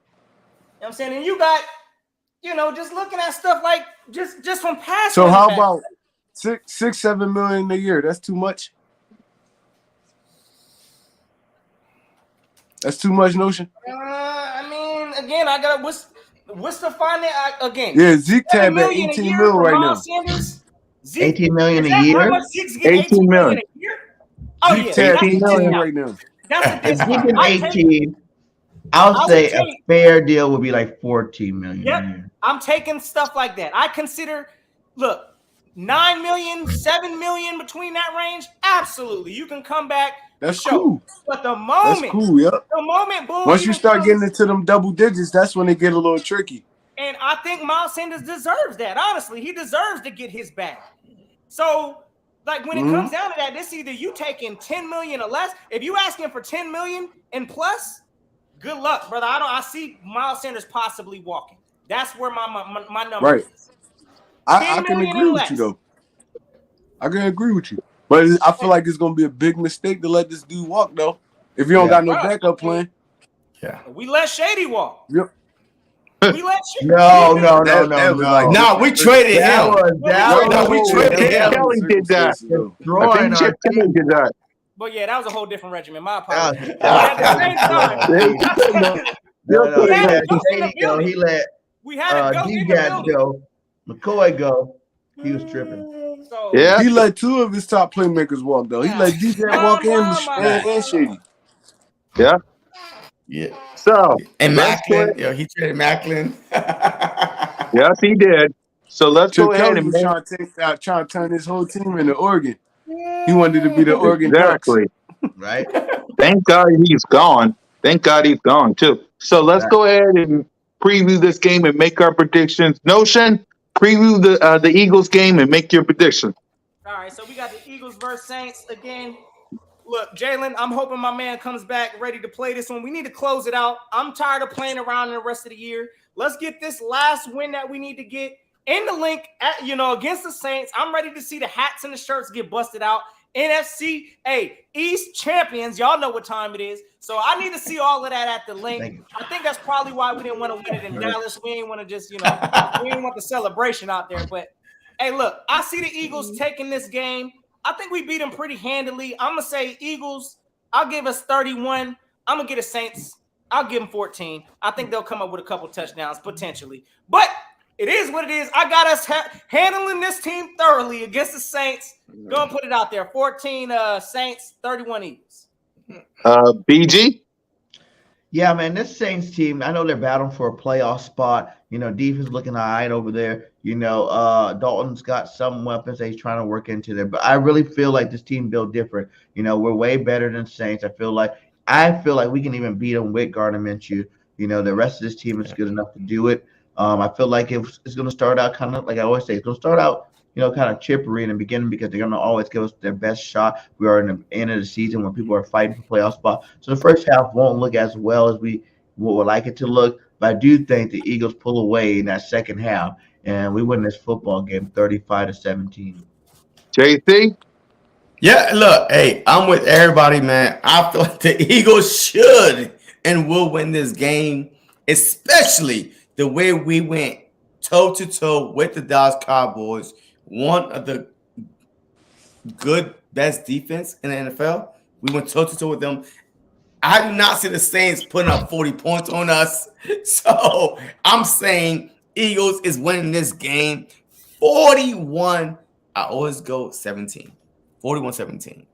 what I'm saying? And you got, just looking at stuff like just from past. So how about 6-7 million a year? That's too much. That's too much, Notion. I mean, again, I got what's the finance again? Yeah, Zeke tab at 18 mil right now. Zeke, 18 million a year. 18 million a year. Oh Zeke tab 18 million right now. That's a discount. 18. I'll say a fair deal would be like 14 million. Yep. I'm taking stuff like that. I consider, look, 9 million, 7 million between that range. Absolutely. You can come back. That's cool. But the moment, that's cool, yep. The moment, boom. Once you start getting into them double digits, that's when they get a little tricky. And I think Miles Sanders deserves that. Honestly, he deserves to get his bag. So, like, when it comes down to that, this either you taking 10 million or less. If you asking for 10 million and plus, good luck, brother. I see Miles Sanders possibly walking. That's where my number is. I can agree with you though. I can agree with you, but I feel like it's gonna be a big mistake to let this dude walk though. If you don't got no backup plan. Yeah, we let Shady walk. Yep. We let Shady. No. No, we traded him. We traded him. Kelly did that. I think Chip Kelly did that. But yeah, that was a whole different regimen. My apologies. At the same time, he let D-Gats go, McCoy go. He was tripping. So, yeah, he let 2 of his top playmakers walk though. He let D-Gats walk and Shady. Yeah. Yeah. So And let's go Macklin, ahead. he traded Macklin. Yes, he did. So let's Chip go ahead Kelly and was make trying to turn his whole team into Oregon. He wanted to be the Oregon Ducks. exactly. Right? Thank God he's gone. Thank God he's gone too. So let's go ahead and preview this game and make our predictions. Notion, preview the Eagles game and make your prediction. All right, so we got the Eagles versus Saints again. Look, Jalen, I'm hoping my man comes back ready to play this one. We need to close it out. I'm tired of playing around in the rest of the year. Let's get this last win that we need to get in the link against the Saints. I'm ready to see the hats and the shirts get busted out. NFC, East champions. Y'all know what time it is. So I need to see all of that at the link. I think that's probably why we didn't want to win it in Dallas. We didn't want to just, we didn't want the celebration out there. But, hey, look, I see the Eagles taking this game. I think we beat them pretty handily. I'm going to say Eagles, I'll give us 31. I'm going to get a Saints. I'll give them 14. I think they'll come up with a couple touchdowns potentially. But it is what it is. I got us handling this team thoroughly against the Saints. Go and put it out there. 14 Saints, 31 Eagles. BG? Yeah, man, this Saints team, I know they're battling for a playoff spot. Defense looking all right over there. Dalton's got some weapons that he's trying to work into there. But I really feel like this team built different. We're way better than Saints. I feel like we can even beat them with Gardner Minshew. The rest of this team is good enough to do it. I feel like it's going to start out kind of like I always say, it's going to start out kind of chippery in the beginning because they're going to always give us their best shot. We are in the end of the season when people are fighting for playoff spot. So the first half won't look as well as we would like it to look. But I do think the Eagles pull away in that second half, and we win this football game 35-17. JC? Yeah, look, hey, I'm with everybody, man. I feel like the Eagles should and will win this game, especially the way we went toe-to-toe with the Dallas Cowboys, one of the best defense in the NFL. We went toe-to-toe with them. I do not see the Saints putting up 40 points on us. So I'm saying Eagles is winning this game 41. I always go 17. 41-17.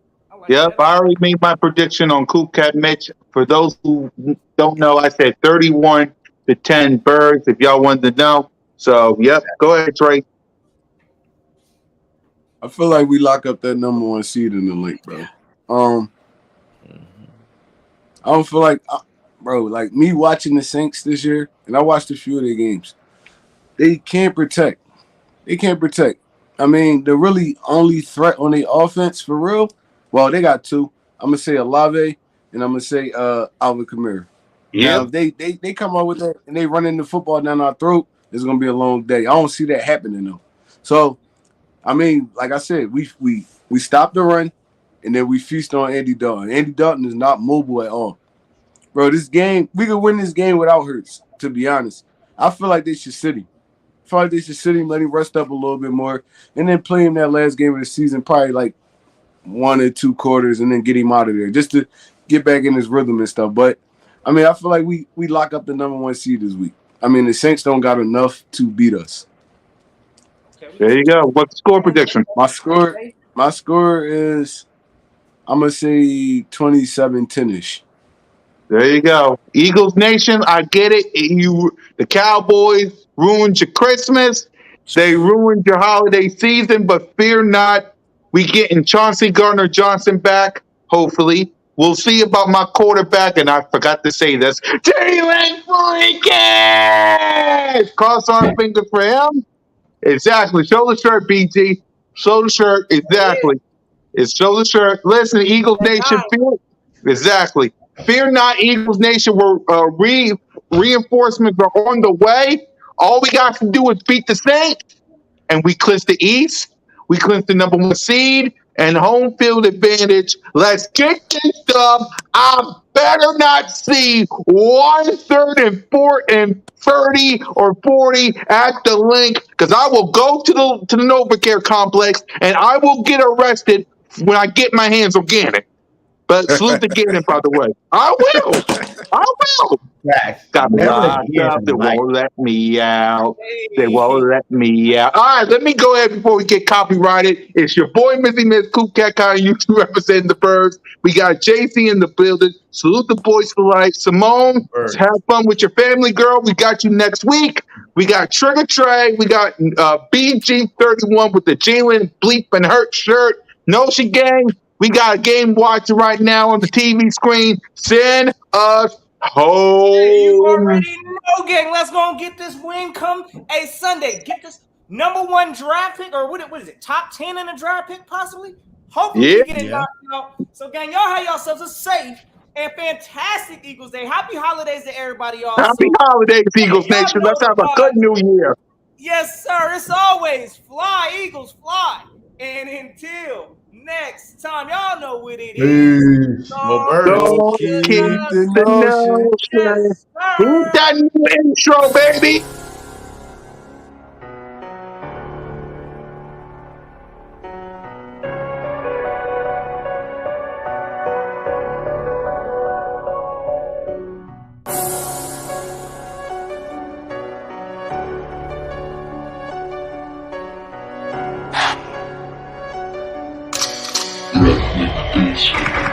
Yep, I already made my prediction on Coop Cat Mitch. For those who don't know, I said 31-10 Birds, if y'all wanted to know. So, yep, go ahead, Trey. I feel like we lock up that number one seed in the link, bro. I don't feel like, bro, like me watching the Saints this year, and I watched a few of their games. They can't protect. I mean, the really only threat on the offense for real, well, they got two. I'm going to say Olave, and I'm going to say Alvin Kamara. Yeah. Now, if they come out with that and they running the football down our throat, it's going to be a long day. I don't see that happening, though. So, I mean, like I said, we stop the run, and then we feast on Andy Dalton. Andy Dalton is not mobile at all. Bro, this game, we could win this game without Hurts, to be honest. I feel like they should sit him. Let him rest up a little bit more, and then play him that last game of the season, probably like 1 or 2 quarters, and then get him out of there just to get back in his rhythm and stuff. But, I mean, I feel like we lock up the number one seed this week. I mean, the Saints don't got enough to beat us. There you go. What's the score prediction? My score is, I'm going to say 27-10-ish. There you go. Eagles Nation, I get it. The Cowboys ruined your Christmas. They ruined your holiday season, but fear not. We getting Chauncey Gardner-Johnson back, hopefully. We'll see about my quarterback, and I forgot to say this. Jalen Freaking! Cross our fingers for him. Exactly. Show the shirt, BG. Show the shirt. Exactly. It's show the shirt. Listen, Eagles Nation, exactly. Fear not, Eagles Nation. We're reinforcements are on the way. All we got to do is beat the Saints, and we clinch the East. We clinch the number one seed and home field advantage. Let's get this stuff. I better not see 1/3 and 4 and 30 or 40 at the link, because I will go to the NovaCare complex and I will get arrested when I get my hands on Gannon. But salute again, by the way. I will. Got me locked up. They won't let me out. They won't let me out. All right, let me go ahead before we get copyrighted. It's your boy, Missy Miss Cool Cat Con, YouTube representing the birds. We got JC in the building. Salute the boys for life. Simone, have fun with your family, girl. We got you next week. We got Trigger Trey. We got BG31 with the Jalen Bleep and Hurt shirt. Notion Gang. We got a game watching right now on the TV screen. Send us home. Hey, you already know, gang. Let's go and get this win come Sunday. Get this #1 draft pick, or what is it? Top 10 in the draft pick, possibly? Hopefully we get it knocked out. So, gang, y'all have yourselves a safe and fantastic Eagles Day. Happy holidays to everybody else. Happy holidays, Eagles Nation. Let's have a good new year. Yes, sir. It's always fly, Eagles, fly. And until next time, y'all know what it is. Don't keep the notion. Who's that new intro, baby? Red Beast.